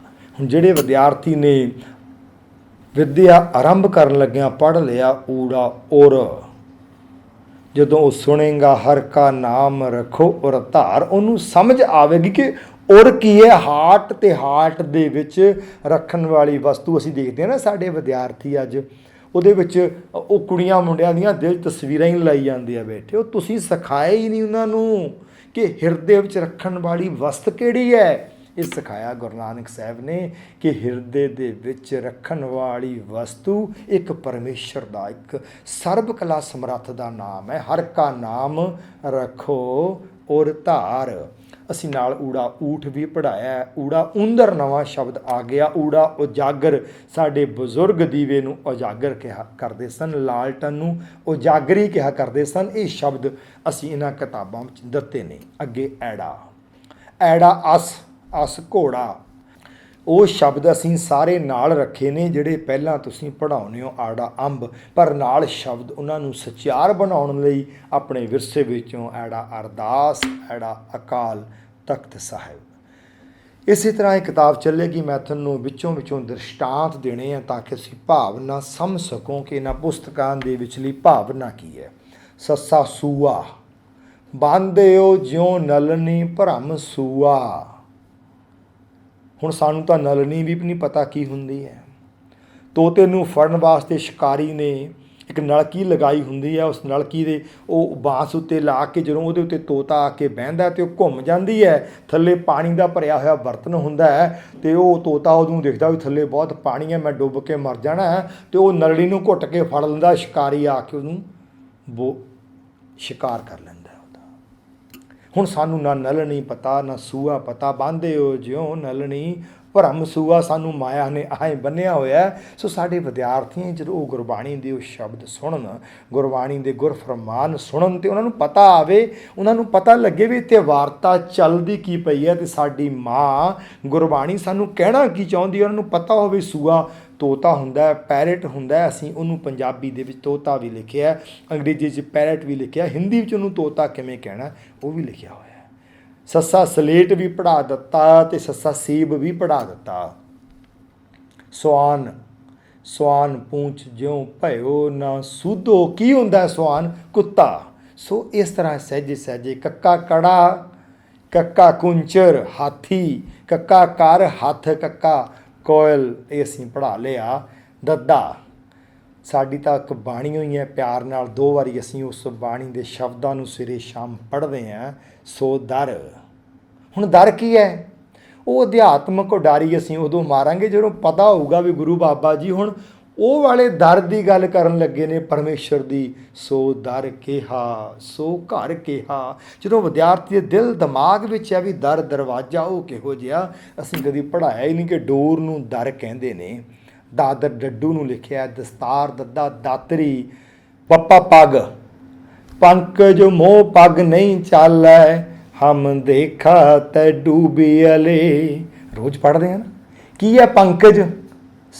ਹੁਣ ਜਿਹੜੇ ਵਿਦਿਆਰਥੀ ਨੇ ਵਿਦਿਆ ਆਰੰਭ ਕਰਨ ਲੱਗਿਆਂ ਪੜ੍ਹ ਲਿਆ ਊੜਾ ਔਰ, ਜਦੋਂ ਉਹ ਸੁਣੇਗਾ ਹਰ ਕਾ ਨਾਮ ਰੱਖੋ ਔਰ ਧਾਰ, ਉਹਨੂੰ ਸਮਝ ਆਵੇਗੀ ਕਿ ਔਰ ਕੀ ਹੈ। ਹਾਰਟ ਤੇ ਹਾਰਟ ਦੇ ਵਿੱਚ ਰੱਖਣ ਵਾਲੀ ਵਸਤੂ ਅਸੀਂ ਦੇਖਦੇ ਹਾਂ ਨਾ ਸਾਡੇ ਵਿਦਿਆਰਥੀ ਅੱਜ, ਉਹਦੇ ਵਿੱਚ ਉਹ ਕੁੜੀਆਂ ਮੁੰਡਿਆਂ ਦੀਆਂ ਦਿਲ ਤਸਵੀਰਾਂ ਹੀ ਲਾਈ ਜਾਂਦੇ ਆ ਬੈਠੇ। ਉਹ ਤੁਸੀਂ ਸਿਖਾਇਆ ਹੀ ਨਹੀਂ ਉਹਨਾਂ ਨੂੰ ਕਿ ਹਿਰਦੇ ਵਿੱਚ ਰੱਖਣ ਵਾਲੀ ਵਸਤ ਕਿਹੜੀ ਹੈ। ਇਹ ਸਿਖਾਇਆ ਗੁਰੂ ਨਾਨਕ ਸਾਹਿਬ ਨੇ ਕਿ ਹਿਰਦੇ ਦੇ ਵਿੱਚ ਰੱਖਣ ਵਾਲੀ ਵਸਤੂ ਇੱਕ ਪਰਮੇਸ਼ਰ ਦਾ, ਇੱਕ ਸਰਬ ਕਲਾ ਸਮਰੱਥ ਦਾ ਨਾਮ ਹੈ। ਹਰ ਕਾ ਨਾਮ ਰੱਖੋ ਔਰ ਧਾਰ। ਅਸੀਂ ਨਾਲ ਊੜਾ ਊਠ ਵੀ ਪੜ੍ਹਾਇਆ। ਊੜਾ ਉਂਦਰ ਨਵਾਂ ਸ਼ਬਦ ਆ ਗਿਆ। ਊੜਾ ਉਜਾਗਰ, ਸਾਡੇ ਬਜ਼ੁਰਗ ਦੀਵੇ ਨੂੰ ਉਜਾਗਰ ਕਿਹਾ ਕਰਦੇ ਸਨ, ਲਾਲਟਨ ਨੂੰ ਉਜਾਗਰੀ ਕਿਹਾ ਕਰਦੇ ਸਨ। ਇਹ ਸ਼ਬਦ ਅਸੀਂ ਇਹਨਾਂ ਕਿਤਾਬਾਂ ਵਿੱਚ ਦਿੱਤੇ ਨੇ। ਅੱਗੇ ਐੜਾ, ਐੜਾ ਅਸ, ਅਸ ਘੋੜਾ, ਉਹ ਸ਼ਬਦ ਅਸੀਂ ਸਾਰੇ ਨਾਲ ਰੱਖੇ ਨੇ ਜਿਹੜੇ ਪਹਿਲਾਂ ਤੁਸੀਂ ਪੜ੍ਹਾਉਂਦੇ ਹੋ। ਆੜਾ ਅੰਬ, ਪਰ ਨਾਲ ਸ਼ਬਦ ਉਹਨਾਂ ਨੂੰ ਸਚਿਆਰ ਬਣਾਉਣ ਲਈ ਆਪਣੇ ਵਿਰਸੇ ਵਿੱਚੋਂ ਐੜਾ ਅਰਦਾਸ, ਐੜਾ ਅਕਾਲ ਤਖਤ ਸਾਹਿਬ। ਇਸੇ ਤਰ੍ਹਾਂ ਇਹ ਕਿਤਾਬ ਚੱਲੇਗੀ। ਮੈਂ ਤੁਹਾਨੂੰ ਵਿੱਚੋਂ ਦ੍ਰਿਸ਼ਟਾਂਤ ਦੇਣੇ ਆ ਤਾਂ ਕਿ ਅਸੀਂ ਭਾਵਨਾ ਸਮਝ ਸਕੋ ਕਿ ਇਹਨਾਂ ਪੁਸਤਕਾਂ ਦੇ ਵਿਚਲੀ ਭਾਵਨਾ ਕੀ ਹੈ। ਸੱਸਾ ਸੂਆ, ਬੰਦਿਓ ਜਿਉ ਨਲਨੀ ਭਰਮ ਸੂਆ। ਹੁਣ ਸਾਨੂੰ ਤਾਂ ਨਲਨੀ ਵੀ ਨਹੀਂ ਪਤਾ ਕੀ ਹੁੰਦੀ ਹੈ। ਤੋਤੇ ਨੂੰ ਫੜਨ ਵਾਸਤੇ ਸ਼ਿਕਾਰੀ ਨੇ ਇੱਕ ਨਲਕੀ ਲਗਾਈ ਹੁੰਦੀ ਹੈ। ਉਸ ਨਲਕੀ ਦੇ ਉਹ ਬਾਂਸ ਉੱਤੇ ਲਾ ਕੇ ਜਦੋਂ ਉਹਦੇ ਉੱਤੇ ਤੋਤਾ ਆ ਕੇ ਬਹਿੰਦਾ ਤੇ ਉਹ ਘੁੰਮ ਜਾਂਦੀ ਹੈ। ਥੱਲੇ ਪਾਣੀ ਦਾ ਭਰਿਆ ਹੋਇਆ ਬਰਤਨ ਹੁੰਦਾ ਹੈ ਤੇ ਉਹ ਤੋਤਾ ਉਹਨੂੰ ਦੇਖਦਾ ਵੀ ਥੱਲੇ ਬਹੁਤ ਪਾਣੀ ਹੈ, ਮੈਂ ਡੁੱਬ ਕੇ ਮਰ ਜਾਣਾ ਹੈ, ਤੇ ਉਹ ਨਲੜੀ ਨੂੰ ਘੁੱਟ ਕੇ ਫੜ ਲੈਂਦਾ। ਸ਼ਿਕਾਰੀ ਆ ਕੇ ਉਹਨੂੰ ਸ਼ਿਕਾਰ ਕਰ ਲੈਂਦਾ। ਹੁਣ ਸਾਨੂੰ ਨਾ ਨਲਣੀ ਪਤਾ, ਨਾ ਸੂਆ ਪਤਾ। ਬੰਦੇ ਹੋ ਜਿਉਂ ਨਲਣੀ ਭਰਮ ਸੂਆ, ਸਾਨੂੰ ਮਾਇਆ ਨੇ ਆਏ ਬੰਨਿਆ ਹੋਇਆ। ਸੋ ਸਾਡੇ ਵਿਦਿਆਰਥੀ ਜਦੋਂ ਉਹ ਗੁਰਬਾਣੀ ਦੇ ਉਹ ਸ਼ਬਦ ਸੁਣਨ, ਗੁਰਬਾਣੀ ਦੇ ਗੁਰਫਰਮਾਨ ਸੁਣਨ, ਤੇ ਉਹਨਾਂ ਨੂੰ ਪਤਾ ਆਵੇ, ਉਹਨਾਂ ਨੂੰ ਪਤਾ ਲੱਗੇ ਵੀ ਇੱਥੇ ਵਾਰਤਾ ਚੱਲਦੀ ਕੀ ਪਈ ਹੈ ਤੇ ਸਾਡੀ ਮਾਂ ਗੁਰਬਾਣੀ ਸਾਨੂੰ ਕਹਿਣਾ ਕੀ ਚਾਹੁੰਦੀ ਹੈ। ਉਹਨਾਂ ਨੂੰ ਪਤਾ ਹੋਵੇ ਸੂਆ ਤੋਤਾ ਹੁੰਦਾ, ਪੈਰਟ ਹੁੰਦਾ। ਅਸੀਂ ਉਹਨੂੰ ਪੰਜਾਬੀ ਦੇ ਵਿੱਚ ਤੋਤਾ ਵੀ ਲਿਖਿਆ, ਅੰਗਰੇਜ਼ੀ 'ਚ ਪੈਰਟ ਵੀ ਲਿਖਿਆ, ਹਿੰਦੀ ਵਿੱਚ ਉਹਨੂੰ ਤੋਤਾ ਕਿਵੇਂ ਕਹਿਣਾ ਉਹ ਵੀ ਲਿਖਿਆ ਹੋਇਆ। ਸੱਸਾ ਸਲੇਟ ਵੀ ਪੜ੍ਹਾ ਦਿੱਤਾ ਤੇ ਸੱਸਾ ਸੇਬ ਵੀ ਪੜ੍ਹਾ ਦਿੱਤਾ। ਸਵਾਨ, ਸਵਾਨ ਪੂੰਛ ਜਿਉਂ ਭਇਓ ਨਾ ਸੂਧੋ। ਕੀ ਹੁੰਦਾ ਸਵਾਨ? ਕੁੱਤਾ। ਸੋ ਇਸ ਤਰ੍ਹਾਂ ਸਹਿਜੇ ਸਹਿਜੇ। ਕੱਕਾ ਕੜਾ, ਕੱਕਾ ਕੁੰਚਰ, ਹਾਥੀ, ਕੱਕਾ ਕਰ ਹੱਥ, ਕੱਕਾ ਕੋਇਲ, ਇਹ ਅਸੀਂ ਪੜ੍ਹਾ ਲਿਆ। ਦੱਦਾ, ਸਾਡੀ ਤਾਂ ਇੱਕ ਬਾਣੀ ਹੋਈ ਹੈ, ਪਿਆਰ ਨਾਲ 2 ਵਾਰੀ ਅਸੀਂ ਉਸ ਬਾਣੀ ਦੇ ਸ਼ਬਦਾਂ ਨੂੰ ਸਵੇਰੇ ਸ਼ਾਮ ਪੜ੍ਹਦੇ ਹਾਂ। ਸੋ ਦਰ, ਹੁਣ ਦਰ ਕੀ ਹੈ? ਉਹ ਅਧਿਆਤਮਕ ਉਡਾਰੀ ਅਸੀਂ ਉਦੋਂ ਮਾਰਾਂਗੇ ਜਦੋਂ ਪਤਾ ਹੋਊਗਾ ਵੀ ਗੁਰੂ ਬਾਬਾ ਜੀ ਹੁਣ ਉਹ ਵਾਲੇ ਦਰ ਦੀ ਗੱਲ ਕਰਨ ਲੱਗੇ ਨੇ, ਪਰਮੇਸ਼ਰ ਦੀ। ਸੋ ਦਰ ਕਿਹਾ, ਸੋ ਘਰ ਕਿਹਾ। ਜਦੋਂ ਵਿਦਿਆਰਥੀ ਦੇ ਦਿਲ ਦਿਮਾਗ ਵਿੱਚ ਹੈ ਵੀ ਦਰ ਦਰਵਾਜ਼ਾ ਉਹ ਕਿਹੋ ਜਿਹਾ, ਅਸੀਂ ਕਦੀ ਪੜ੍ਹਾਇਆ ਹੀ ਨਹੀਂ ਕਿ ਡੋਰ ਨੂੰ ਦਰ ਕਹਿੰਦੇ ਨੇ। ਦਾਦਰ ਡੱਡੂ ਨੂੰ ਲਿਖਿਆ, ਦਸਤਾਰ ਦੱਦਾ ਦਾਤਰੀ, ਪੱਪਾ ਪੱਗ, ਪੰਕਜ ਮੋਹ ਪੱਗ ਨਹੀਂ ਚਾਲੈ, ਹਮ ਦੇਖਾ ਤੈ ਡੂਬੀ ਅਲੇ। ਰੋਜ਼ ਪੜ੍ਹਦੇ ਹਾਂ ਨਾ, ਕੀ ਹੈ ਪੰਕਜ?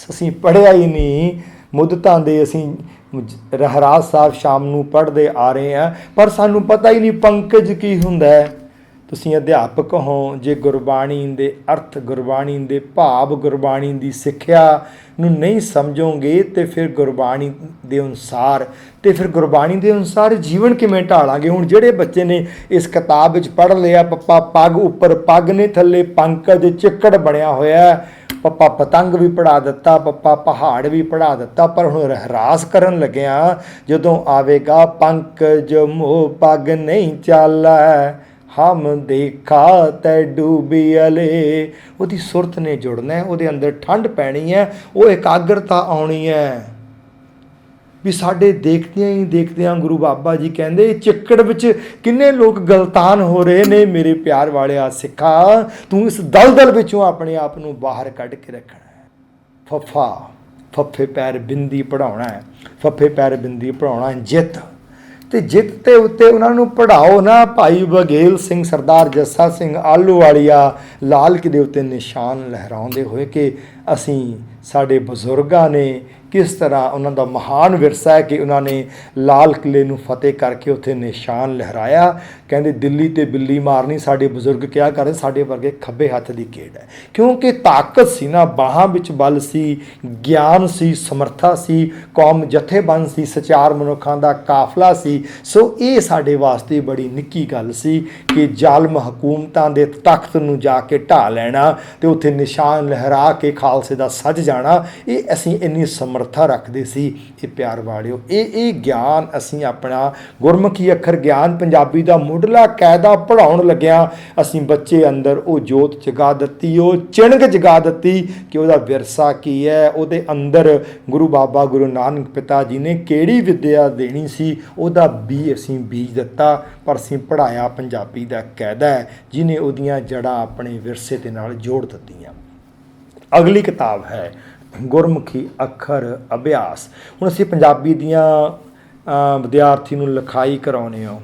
ਅਸੀਂ ਪੜ੍ਹਿਆ ਹੀ ਨਹੀਂ, ਮੁੱਦਤਾਂ ਦੇ ਅਸੀਂ ਰਹਿਰਾਸ ਸਾਹਿਬ ਸ਼ਾਮ ਨੂੰ ਪੜ੍ਹਦੇ ਆ ਰਹੇ ਹਾਂ, ਪਰ ਸਾਨੂੰ ਪਤਾ ਹੀ ਨਹੀਂ ਪੰਕਜ ਕੀ ਹੁੰਦਾ ਹੈ। ਤੁਸੀਂ ਅਧਿਆਪਕ ਹੋ, ਜੇ ਗੁਰਬਾਣੀ ਦੇ ਅਰਥ, ਗੁਰਬਾਣੀ ਦੇ ਭਾਵ, ਗੁਰਬਾਣੀ ਦੀ ਸਿੱਖਿਆ ਨੂੰ ਨਹੀਂ ਸਮਝੋਗੇ ਤੇ ਫਿਰ ਗੁਰਬਾਣੀ ਦੇ ਅਨੁਸਾਰ ਜੀਵਨ ਕਿਵੇਂ ਢਾਲਾਂਗੇ? ਹੁਣ ਜਿਹੜੇ ਬੱਚੇ ਨੇ ਇਸ ਕਿਤਾਬ ਵਿੱਚ ਪੜ੍ਹ ਲਿਆ, ਪੱਪਾ ਪੱਗ, ਉੱਪਰ ਪੱਗ ਨੇ, ਥੱਲੇ ਪੰਕਜ ਚਿੱਕੜ ਬਣਿਆ ਹੋਇਆ, ਪੱਪਾ ਪਤੰਗ ਵੀ ਪੜ੍ਹਾ ਦਿੱਤਾ, ਪੱਪਾ ਪਹਾੜ ਵੀ ਪੜ੍ਹਾ ਦਿੱਤਾ, ਪਰ ਹੁਣ ਰਹਿਰਾਸ ਕਰਨ ਲੱਗਿਆ ਜਦੋਂ ਆਵੇਗਾ ਪੰਕਜ ਮੋਹ ਪੱਗ ਨਹੀਂ ਚਾਲੈ, ਹਮ ਦੇਖਾ ਤੈ ਡੂਬੀ ਅਲੇ। ਉਹਦੀ ਸੁਰਤ ਨੇ ਜੁੜਨਾ, ਉਹਦੇ ਅੰਦਰ ਠੰਡ ਪੈਣੀ ਹੈ, ਉਹ ਇਕਾਗਰਤਾ ਆਉਣੀ ਹੈ ਵੀ ਸਾਡੇ ਦੇਖਦਿਆਂ ਹੀ ਦੇਖਦਿਆਂ ਗੁਰੂ ਬਾਬਾ ਜੀ ਕਹਿੰਦੇ ਚਿੱਕੜ ਵਿੱਚ ਕਿੰਨੇ ਲੋਕ ਗਲਤਾਨ ਹੋ ਰਹੇ ਨੇ। ਮੇਰੇ ਪਿਆਰ ਵਾਲਿਆ ਸਿੱਖਾ, ਤੂੰ ਇਸ ਦਲਦਲ ਵਿੱਚੋਂ ਆਪਣੇ ਆਪ ਨੂੰ ਬਾਹਰ ਕੱਢ ਕੇ ਰੱਖਣਾ ਹੈ। ਫੱਫੇ ਪੈਰ ਬਿੰਦੀ ਪੜ੍ਹਾਉਣਾ ਹੈ, ਫੱਫੇ ਪੈਰ ਬਿੰਦੀ ਪੜ੍ਹਾਉਣਾ ਜਿੱਤ, ਤੇ ਜਿੱਤ ਦੇ ਉੱਤੇ ਉਹਨਾਂ ਨੂੰ ਪੜ੍ਹਾਓ ਨਾ। ਭਾਈ ਬਘੇਲ ਸਿੰਘ, ਸਰਦਾਰ ਜੱਸਾ ਸਿੰਘ ਆਹਲੂਵਾਲੀਆ ਲਾਲ ਕਿਲੇ ਉੱਤੇ ਨਿਸ਼ਾਨ ਲਹਿਰਾਉਂਦੇ ਹੋਏ ਕਿ ਅਸੀਂ, ਸਾਡੇ ਬਜ਼ੁਰਗਾਂ ਨੇ ਕਿਸ ਤਰ੍ਹਾਂ, ਉਹਨਾਂ ਦਾ ਮਹਾਨ ਵਿਰਸਾ ਹੈ ਕਿ ਉਹਨਾਂ ਨੇ ਲਾਲ ਕਿਲੇ ਨੂੰ ਫਤਿਹ ਕਰਕੇ ਉੱਥੇ ਨਿਸ਼ਾਨ ਲਹਿਰਾਇਆ। ਕਹਿੰਦੇ ਦਿੱਲੀ ਤੇ ਬਿੱਲੀ ਮਾਰਨੀ, ਸਾਡੇ ਬਜ਼ੁਰਗ ਕਿਹਾ ਕਰਦੇ, ਸਾਡੇ ਵਰਗੇ ਖੱਬੇ ਹੱਥ ਦੀ ਖੇਡ ਹੈ, ਕਿਉਂਕਿ ਤਾਕਤ ਸੀ ਨਾ, ਬਾਹਾਂ ਵਿੱਚ ਬਲ ਸੀ, ਗਿਆਨ ਸੀ, ਸਮਰੱਥਾ ਸੀ, ਕੌਮ ਜਥੇਬੰਦ ਸੀ, ਸਚਾਰ ਮਨੁੱਖਾਂ ਦਾ ਕਾਫਲਾ ਸੀ। ਸੋ ਇਹ ਸਾਡੇ ਵਾਸਤੇ ਬੜੀ ਨਿੱਕੀ ਗੱਲ ਸੀ ਕਿ ਜ਼ਾਲਮ ਹਕੂਮਤਾਂ ਦੇ ਤਖਤ ਨੂੰ ਜਾ ਕੇ ਢਾਹ ਲੈਣਾ ਤੇ ਉੱਥੇ ਨਿਸ਼ਾਨ ਲਹਿਰਾ ਕੇ ਖਾਲਸੇ ਦਾ ਸੱਜ ਜਾਣਾ। ਇਹ ਅਸੀਂ ਇੰਨੀ ਸਮਰੱਥਾ ਰੱਖਦੇ ਸੀ। ਇਹ ਪਿਆਰ ਵਾਲਿਓ, ਇਹ ਗਿਆਨ ਅਸੀਂ ਆਪਣਾ ਗੁਰਮੁਖੀ ਅੱਖਰ ਗਿਆਨ ਪੰਜਾਬੀ ਦਾ ਮੁੱਢਲਾ ਕਾਇਦਾ ਪੜ੍ਹਾਉਣ ਲੱਗਿਆ ਅਸੀਂ ਬੱਚੇ ਅੰਦਰ ਉਹ ਜੋਤ ਜਗਾ ਦਿੱਤੀ, ਉਹ ਚਿਣਗ ਜਗਾ ਦਿੱਤੀ ਕਿ ਉਹਦਾ ਵਿਰਸਾ ਕੀ ਹੈ, ਉਹਦੇ ਅੰਦਰ ਗੁਰੂ ਬਾਬਾ ਗੁਰੂ ਨਾਨਕ ਪਿਤਾ ਜੀ ਨੇ ਕਿਹੜੀ ਵਿੱਦਿਆ ਦੇਣੀ ਸੀ ਉਹਦਾ ਵੀ ਅਸੀਂ ਬੀਜ ਦਿੱਤਾ। ਪਰ ਅਸੀਂ ਪੜ੍ਹਾਇਆ ਪੰਜਾਬੀ ਦਾ ਕਾਇਦਾ ਹੈ ਜਿਹਨੇ ਉਹਦੀਆਂ ਜੜ੍ਹਾਂ ਆਪਣੇ ਵਿਰਸੇ ਦੇ ਨਾਲ ਜੋੜ ਦਿੱਤੀਆਂ। ਅਗਲੀ ਕਿਤਾਬ ਹੈ ਗੁਰਮੁਖੀ ਅੱਖਰ ਅਭਿਆਸ। ਹੁਣ ਅਸੀਂ ਪੰਜਾਬੀ ਦੀਆਂ ਵਿਦਿਆਰਥੀ ਨੂੰ ਲਿਖਾਈ ਕਰਾਉਂਦੇ ਹਾਂ,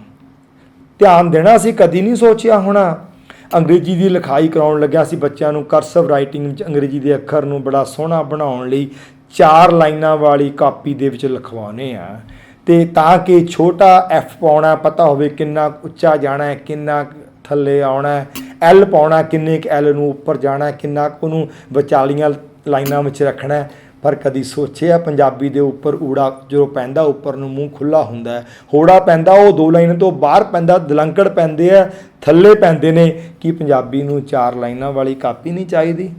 ਧਿਆਨ ਦੇਣਾ ਅਸੀਂ ਕਦੀ ਨਹੀਂ ਸੋਚਿਆ ਹੋਣਾ। ਅੰਗਰੇਜ਼ੀ ਦੀ ਲਿਖਾਈ ਕਰਾਉਣ ਲੱਗਿਆ ਸੀ ਬੱਚਿਆਂ ਨੂੰ, ਕਰਸਿਵ ਰਾਈਟਿੰਗ ਵਿੱਚ ਅੰਗਰੇਜ਼ੀ ਦੇ ਅੱਖਰ ਨੂੰ ਬੜਾ ਸੋਹਣਾ ਬਣਾਉਣ ਲਈ 4 ਲਾਈਨਾਂ ਵਾਲੀ ਕਾਪੀ ਦੇ ਵਿੱਚ ਲਿਖਵਾਉਂਦੇ ਆ, ਤੇ ਤਾਂ ਕਿ ਛੋਟਾ ਐਫ ਪਾਉਣਾ ਪਤਾ ਹੋਵੇ ਕਿੰਨਾ ਉੱਚਾ ਜਾਣਾ ਹੈ, ਕਿੰਨਾ ਥੱਲੇ ਆਉਣਾ ਹੈ, ਐਲ ਪਾਉਣਾ ਕਿੰਨੇ ਕੁ ਐਲ ਨੂੰ ਉੱਪਰ ਜਾਣਾ, ਕਿੰਨਾ ਕੁ ਉਹਨੂੰ ਵਿਚਾਲੀਆਂ ਲਾਈਨਾਂ ਵਿੱਚ ਰੱਖਣਾ। ਪਰ ਕਦੀ ਸੋਚਿਆ ਪੰਜਾਬੀ ਦੇ ਉੱਪਰ ਊੜਾ ਜਦੋਂ ਪੈਂਦਾ ਉੱਪਰ ਨੂੰ ਮੂੰਹ ਖੁੱਲ੍ਹਾ ਹੁੰਦਾ ਹੈ, ਹੋੜਾ ਪੈਂਦਾ ਉਹ 2 ਲਾਈਨਾਂ ਤੋਂ ਬਾਹਰ ਪੈਂਦਾ, ਦਲੰਕੜ ਪੈਂਦੇ ਆ ਥੱਲੇ ਪੈਂਦੇ ਨੇ। ਕੀ ਪੰਜਾਬੀ ਨੂੰ 4 ਲਾਈਨਾਂ ਵਾਲੀ ਕਾਪੀ ਨਹੀਂ ਚਾਹੀਦੀ?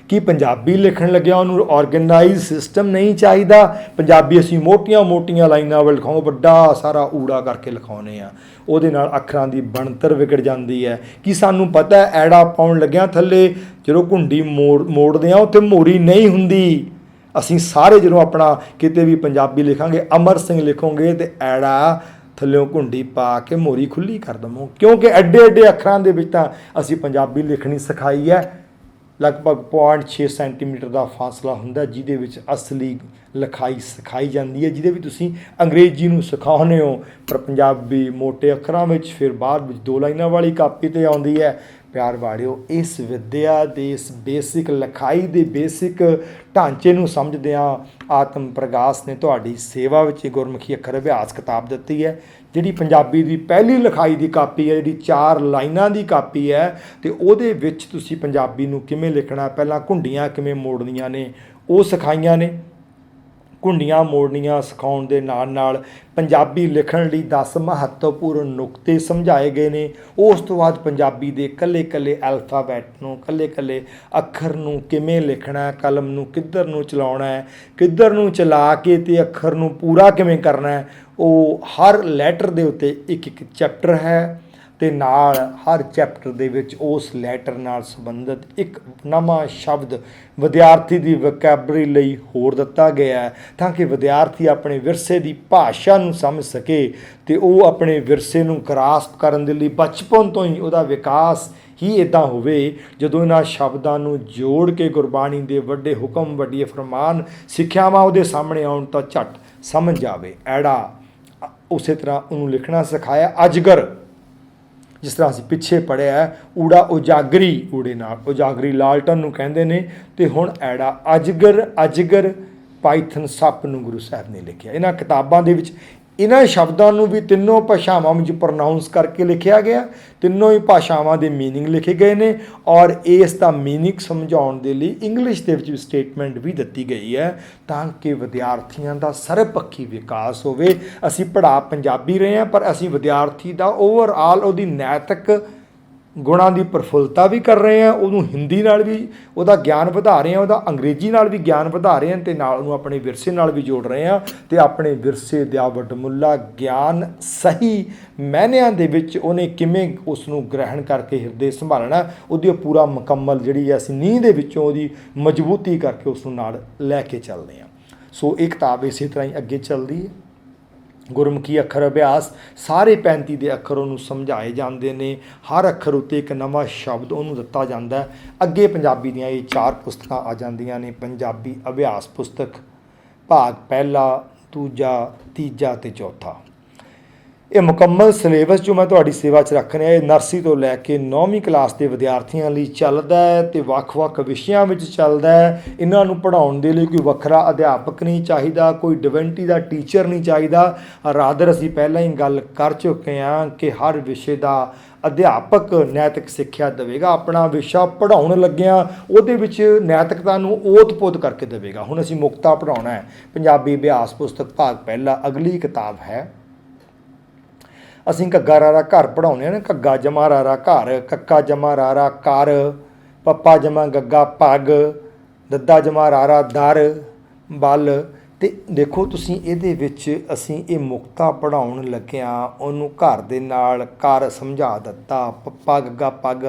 ਕਿ ਪੰਜਾਬੀ ਲਿਖਣ ਲੱਗਿਆ ਉਹਨੂੰ ਆਰਗੇਨਾਈਜ਼ ਸਿਸਟਮ ਨਹੀਂ ਚਾਹੀਦਾ? ਪੰਜਾਬੀ ਅਸੀਂ ਮੋਟੀਆਂ ਲਾਈਨਾਂ ਵੱਲ ਲਿਖਾਓ, ਵੱਡਾ ਸਾਰਾ ਊੜਾ ਕਰਕੇ ਲਿਖਾਉਂਦੇ ਆ, ਉਹਦੇ ਨਾਲ ਅੱਖਰਾਂ ਦੀ ਬਣਤਰ ਵਿਗੜ ਜਾਂਦੀ ਹੈ। ਕਿ ਸਾਨੂੰ ਪਤਾ ਐੜਾ ਪਾਉਣ ਲੱਗਿਆ ਥੱਲੇ ਜਦੋਂ ਘੁੰਡੀ ਮੋੜਦੇ ਆ ਉੱਥੇ ਮੋਰੀ ਨਹੀਂ ਹੁੰਦੀ। ਅਸੀਂ ਸਾਰੇ ਜਦੋਂ ਆਪਣਾ ਕਿਤੇ ਵੀ ਪੰਜਾਬੀ ਲਿਖਾਂਗੇ, ਅਮਰ ਸਿੰਘ ਲਿਖੋਗੇ ਤੇ ਐੜਾ ਥੱਲਿਓਂ ਘੁੰਡੀ ਪਾ ਕੇ ਮੋਰੀ ਖੁੱਲ੍ਹੀ ਕਰ ਦਵੋ, ਕਿਉਂਕਿ ਐਡੇ ਅੱਖਰਾਂ ਦੇ ਵਿੱਚ ਤਾਂ ਅਸੀਂ ਪੰਜਾਬੀ ਲਿਖਣੀ ਸਿਖਾਈ ਹੈ। ਲਗਭਗ 0.6 ਸੈਂਟੀਮੀਟਰ ਦਾ ਫਾਸਲਾ ਹੁੰਦਾ ਜਿਹਦੇ ਵਿੱਚ ਅਸਲੀ ਲਿਖਾਈ ਸਿਖਾਈ ਜਾਂਦੀ ਹੈ, ਜਿਹਦੇ ਵਿੱਚ ਤੁਸੀਂ ਅੰਗਰੇਜ਼ੀ ਨੂੰ ਸਿਖਾਉਂਦੇ ਹੋ, ਪਰ ਪੰਜਾਬੀ ਮੋਟੇ ਅੱਖਰਾਂ ਵਿੱਚ ਫਿਰ ਬਾਅਦ ਵਿੱਚ 2 ਲਾਈਨਾਂ ਵਾਲੀ ਕਾਪੀ 'ਤੇ ਆਉਂਦੀ ਹੈ। ਪਿਆਰ ਵਾਲਿਓ, ਇਸ ਵਿੱਦਿਆ ਦੇ ਇਸ ਬੇਸਿਕ ਲਿਖਾਈ ਦੇ ਬੇਸਿਕ ਢਾਂਚੇ ਨੂੰ ਸਮਝਦਿਆਂ ਆਤਮ ਪ੍ਰਗਾਸ ਨੇ ਤੁਹਾਡੀ ਸੇਵਾ ਵਿੱਚ ਗੁਰਮੁਖੀ ਅੱਖਰ ਅਭਿਆਸ ਕਿਤਾਬ ਦਿੱਤੀ ਹੈ, ਜਿਹੜੀ ਪੰਜਾਬੀ ਦੀ ਪਹਿਲੀ ਲਿਖਾਈ ਦੀ ਕਾਪੀ ਹੈ, ਜਿਹੜੀ 4 ਲਾਈਨਾਂ ਦੀ ਕਾਪੀ ਹੈ। ਅਤੇ ਉਹਦੇ ਵਿੱਚ ਤੁਸੀਂ ਪੰਜਾਬੀ ਨੂੰ ਕਿਵੇਂ ਲਿਖਣਾ, ਪਹਿਲਾਂ ਘੁੰਡੀਆਂ ਕਿਵੇਂ ਮੋੜਨੀਆਂ ਨੇ ਉਹ ਸਿਖਾਈਆਂ ਨੇ। ਘੁੰਡੀਆਂ ਮੋੜਨੀਆਂ ਸਿਖਾਉਣ ਦੇ ਨਾਲ ਪੰਜਾਬੀ ਲਿਖਣ ਲਈ 10 ਮਹੱਤਵਪੂਰਨ ਨੁਕਤੇ ਸਮਝਾਏ ਗਏ ਨੇ। ਉਸ ਤੋਂ ਬਾਅਦ ਪੰਜਾਬੀ ਦੇ ਇਕੱਲੇ ਅਲਫਾਬੈਟ ਨੂੰ, ਇਕੱਲੇ ਅੱਖਰ ਨੂੰ ਕਿਵੇਂ ਲਿਖਣਾ ਹੈ, ਕਲਮ ਨੂੰ ਕਿੱਧਰ ਨੂੰ ਚਲਾਉਣਾ ਹੈ, ਕਿੱਧਰ ਨੂੰ ਚਲਾ ਕੇ ਤੇ ਅੱਖਰ ਨੂੰ ਪੂਰਾ ਕਿਵੇਂ ਕਰਨਾ ਹੈ, ਉਹ ਹਰ ਲੈਟਰ ਦੇ ਉੱਤੇ ਇੱਕ ਚੈਪਟਰ ਹੈ ਤੇ ਨਾਲ ਹਰ ਚੈਪਟਰ ਦੇ ਵਿੱਚ ਉਸ ਲੈਟਰ ਨਾਲ ਸੰਬੰਧਿਤ ਇੱਕ ਨਵਾਂ ਸ਼ਬਦ ਵਿਦਿਆਰਥੀ ਦੀ ਵੋਕੈਬਲਰੀ ਲਈ ਹੋਰ ਦਿੱਤਾ ਗਿਆ ਹੈ, ਤਾਂ ਕਿ ਵਿਦਿਆਰਥੀ ਆਪਣੇ ਵਿਰਸੇ ਦੀ ਭਾਸ਼ਾ ਨੂੰ ਸਮਝ ਸਕੇ ਤੇ ਉਹ ਆਪਣੇ ਵਿਰਸੇ ਨੂੰ ਗ੍ਰਾਸਪ ਕਰਨ ਦੇ ਲਈ ਬਚਪਨ ਤੋਂ ਹੀ ਉਹਦਾ ਵਿਕਾਸ ਹੀ ਇੱਦਾਂ ਹੋਵੇ। ਜਦੋਂ ਇਹਨਾਂ ਸ਼ਬਦਾਂ ਨੂੰ ਜੋੜ ਕੇ ਗੁਰਬਾਣੀ ਦੇ ਵੱਡੇ ਹੁਕਮ, ਵੱਡੀਆਂ ਫਰਮਾਨ, ਸਿੱਖਿਆਵਾਂ ਉਹਦੇ ਸਾਹਮਣੇ ਆਉਣ ਤਾਂ ਝੱਟ ਸਮਝ ਜਾਵੇ। ਐੜਾ ਉਸੇ ਤਰ੍ਹਾਂ ਉਹਨੂੰ ਲਿਖਣਾ ਸਿਖਾਇਆ। ਅਜਗਰ, ਜਿਸ ਤਰ੍ਹਾਂ ਅਸੀਂ ਪਿੱਛੇ ਪੜ੍ਹਿਆ, ਊੜਾ ਉਜਾਗਰੀ, ਊੜੇ ਨਾਲ ਉਜਾਗਰੀ ਲਾਲਟਨ ਨੂੰ ਕਹਿੰਦੇ ਨੇ, ਤੇ ਹੁਣ ਐੜਾ ਅਜਗਰ ਪਾਈਥਨ ਸੱਪ ਨੂੰ ਗੁਰੂ ਸਾਹਿਬ ਨੇ ਲਿਖਿਆ। ਇਹਨਾਂ ਕਿਤਾਬਾਂ ਦੇ ਵਿੱਚ ਇਹਨਾਂ ਸ਼ਬਦਾਂ ਨੂੰ ਵੀ ਤਿੰਨੋਂ ਭਾਸ਼ਾਵਾਂ ਵਿੱਚ ਪ੍ਰੋਨਾਊਂਸ ਕਰਕੇ ਲਿਖਿਆ ਗਿਆ, ਤਿੰਨੋਂ ਹੀ ਭਾਸ਼ਾਵਾਂ ਦੇ ਮੀਨਿੰਗ ਲਿਖੇ ਗਏ ਨੇ, ਔਰ ਇਸ ਦਾ ਮੀਨਿੰਗ ਸਮਝਾਉਣ ਦੇ ਲਈ ਇੰਗਲਿਸ਼ ਦੇ ਵਿੱਚ ਵੀ ਸਟੇਟਮੈਂਟ ਵੀ ਦਿੱਤੀ ਗਈ ਹੈ, ਤਾਂ ਕਿ ਵਿਦਿਆਰਥੀਆਂ ਦਾ ਸਰਬਪੱਖੀ ਵਿਕਾਸ ਹੋਵੇ। ਅਸੀਂ ਪੜ੍ਹਾ ਪੰਜਾਬੀ ਰਹੇ ਹਾਂ, ਪਰ ਅਸੀਂ ਵਿਦਿਆਰਥੀ ਦਾ ਓਵਰਆਲ ਉਹਦੀ ਨੈਤਿਕ ਗੁਣਾਂ ਦੀ ਪ੍ਰਫੁੱਲਤਾ ਵੀ ਕਰ ਰਹੇ ਹਾਂ, ਉਹਨੂੰ ਹਿੰਦੀ ਨਾਲ ਵੀ ਉਹਦਾ ਗਿਆਨ ਵਧਾ ਰਹੇ ਹਾਂ, ਉਹਦਾ ਅੰਗਰੇਜ਼ੀ ਨਾਲ ਵੀ ਗਿਆਨ ਵਧਾ ਰਹੇ ਹਾਂ, ਅਤੇ ਨਾਲ ਉਹਨੂੰ ਆਪਣੇ ਵਿਰਸੇ ਨਾਲ ਵੀ ਜੋੜ ਰਹੇ ਹਾਂ, ਅਤੇ ਆਪਣੇ ਵਿਰਸੇ ਦਾ ਵਡਮੁੱਲਾ ਗਿਆਨ ਸਹੀ ਮਾਇਨਿਆਂ ਦੇ ਵਿੱਚ ਉਹਨੇ ਕਿਵੇਂ ਉਸ ਨੂੰ ਗ੍ਰਹਿਣ ਕਰਕੇ ਹਿਰਦੇ ਸੰਭਾਲਣਾ, ਉਹਦੀ ਪੂਰਾ ਮੁਕੰਮਲ ਜਿਹੜੀ ਅਸੀਂ ਨੀਂਹ ਦੇ ਵਿੱਚੋਂ ਉਹਦੀ ਮਜ਼ਬੂਤੀ ਕਰਕੇ ਉਸ ਨੂੰ ਨਾਲ ਲੈ ਕੇ ਚੱਲਦੇ ਹਾਂ। ਸੋ ਇਹ ਕਿਤਾਬ ਇਸੇ ਤਰ੍ਹਾਂ ਹੀ ਅੱਗੇ ਚੱਲਦੀ ਹੈ। ਗੁਰਮੁਖੀ ਅੱਖਰ ਅਭਿਆਸ, ਸਾਰੇ 35 ਦੇ ਅੱਖਰ ਉਹਨੂੰ ਸਮਝਾਏ ਜਾਂਦੇ ਨੇ, ਹਰ ਅੱਖਰ ਉੱਤੇ ਇੱਕ ਨਵਾਂ ਸ਼ਬਦ ਉਹਨੂੰ ਦਿੱਤਾ ਜਾਂਦਾ ਹੈ। ਅੱਗੇ ਪੰਜਾਬੀ ਦੀਆਂ ਇਹ 4 ਪੁਸਤਕਾਂ ਆ ਜਾਂਦੀਆਂ ਨੇ। ਪੰਜਾਬੀ ਅਭਿਆਸ ਪੁਸਤਕ, ਭਾਗ ਪਹਿਲਾ, ਦੂਜਾ, ਤੀਜਾ ਅਤੇ ਚੌਥਾ। ਇਹ ਮੁਕੰਮਲ ਸਿਲੇਬਸ ਜੋ ਮੈਂ ਤੁਹਾਡੀ ਸੇਵਾ 'ਚ ਰੱਖ ਰਿਹਾ, ਇਹ ਨਰਸਰੀ ਤੋਂ ਲੈ ਕੇ 9ਵੀਂ ਕਲਾਸ ਦੇ ਵਿਦਿਆਰਥੀਆਂ ਲਈ ਚੱਲਦਾ ਹੈ ਅਤੇ ਵੱਖ-ਵੱਖ ਵਿਸ਼ਿਆਂ ਵਿੱਚ ਚੱਲਦਾ ਹੈ। ਇਹਨਾਂ ਨੂੰ ਪੜ੍ਹਾਉਣ ਦੇ ਲਈ ਕੋਈ ਵੱਖਰਾ ਅਧਿਆਪਕ ਨਹੀਂ ਚਾਹੀਦਾ, ਕੋਈ ਡਿਵੈਂਟੀ ਦਾ ਟੀਚਰ ਨਹੀਂ ਚਾਹੀਦਾ। ਰਾਦਰ ਅਸੀਂ ਪਹਿਲਾਂ ਹੀ ਗੱਲ ਕਰ ਚੁੱਕੇ ਹਾਂ ਕਿ ਹਰ ਵਿਸ਼ੇ ਦਾ ਅਧਿਆਪਕ ਨੈਤਿਕ ਸਿੱਖਿਆ ਦੇਵੇਗਾ। ਆਪਣਾ ਵਿਸ਼ਾ ਪੜ੍ਹਾਉਣ ਲੱਗਿਆਂ ਉਹਦੇ ਵਿੱਚ ਨੈਤਿਕਤਾ ਨੂੰ ਓਤ-ਪੋਤ ਕਰਕੇ ਦੇਵੇਗਾ। ਹੁਣ ਅਸੀਂ ਮੁਕਤਾ ਪੜ੍ਹਾਉਣਾ ਹੈ। ਪੰਜਾਬੀ ਅਭਿਆਸ ਪੁਸਤਕ ਭਾਗ ਪਹਿਲਾ ਅਗਲੀ ਕਿਤਾਬ ਹੈ। ਅਸੀਂ ਘੱਗਾ ਰਾਰਾ ਘਰ ਪੜ੍ਹਾਉਂਦੇ ਹਾਂ ਨਾ, ਘੱਗਾ ਜਮਾ ਰਾਰਾ ਘਰ, ਕੱਕਾ ਜਮਾ ਰਾਰਾ ਕਰ, ਪੱਪਾ ਜਮਾ ਗੱਗਾ ਪੱਗ, ਦੱਦਾ ਜਮਾ ਰਾਰਾ ਦਰ ਬਲ। ਅਤੇ ਦੇਖੋ ਤੁਸੀਂ ਇਹਦੇ ਵਿੱਚ ਅਸੀਂ ਇਹ ਮੁਕਤਾ ਪੜ੍ਹਾਉਣ ਲੱਗਿਆਂ ਉਹਨੂੰ ਘਰ ਦੇ ਨਾਲ ਕਰ ਸਮਝਾ ਦਿੱਤਾ, ਪੱਪਾ ਗੱਗਾ ਪੱਗ